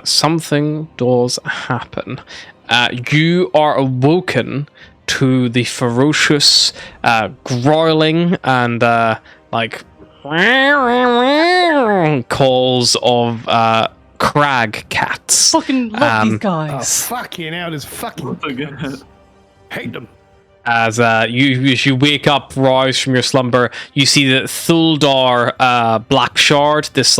something does happen. You are awoken to the ferocious growling and calls of crag cats. Fucking love these Oh, guys. fucking hell, this fucking... Hate them. As you wake up, rouse from your slumber, you see that Thuldar Blackshard, this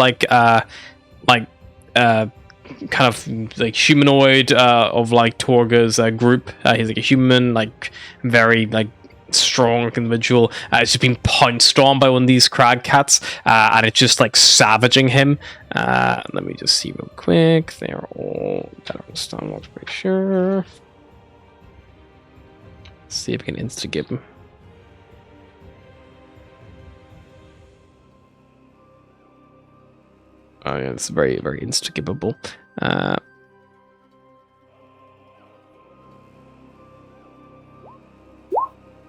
kind of like humanoid of like Torga's group. He's like a human, like very like strong individual. It's just been pounced on by one of these crag cats, and it's just like savaging him. Let me just see real quick. They're all better understand. Let's make sure. See if we can insta-give him. Oh yeah, it's very, very insta-giveable.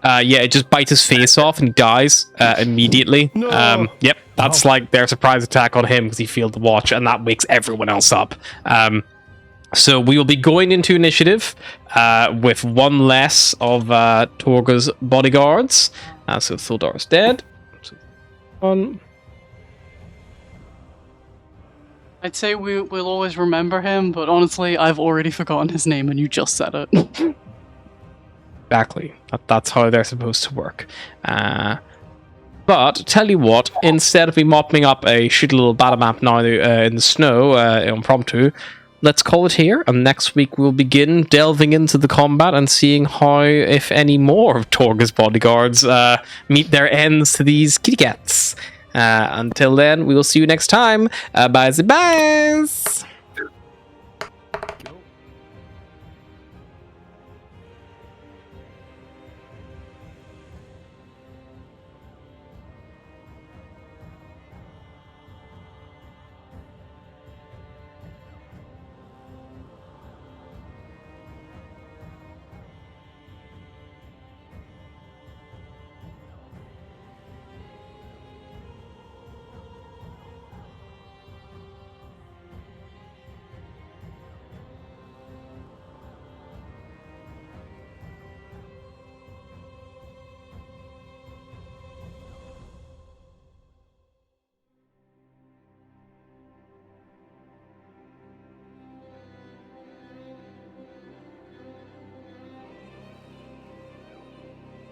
Yeah, it just bites his face off and dies immediately. No. Yep, that's like their surprise attack on him because he failed to watch, and that wakes everyone else up. So we will be going into initiative with one less of Torga's bodyguards. So Thuldar is dead. So, I'd say we'll always remember him, but honestly, I've already forgotten his name and you just said it. Exactly. That's how they're supposed to work. But tell you what, instead of me mopping up a shitty little battle map now in the snow impromptu, let's call it here, and next week we'll begin delving into the combat and seeing how, if any more of Torga's bodyguards meet their ends to these kitty cats. Until then, we will see you next time. Bye.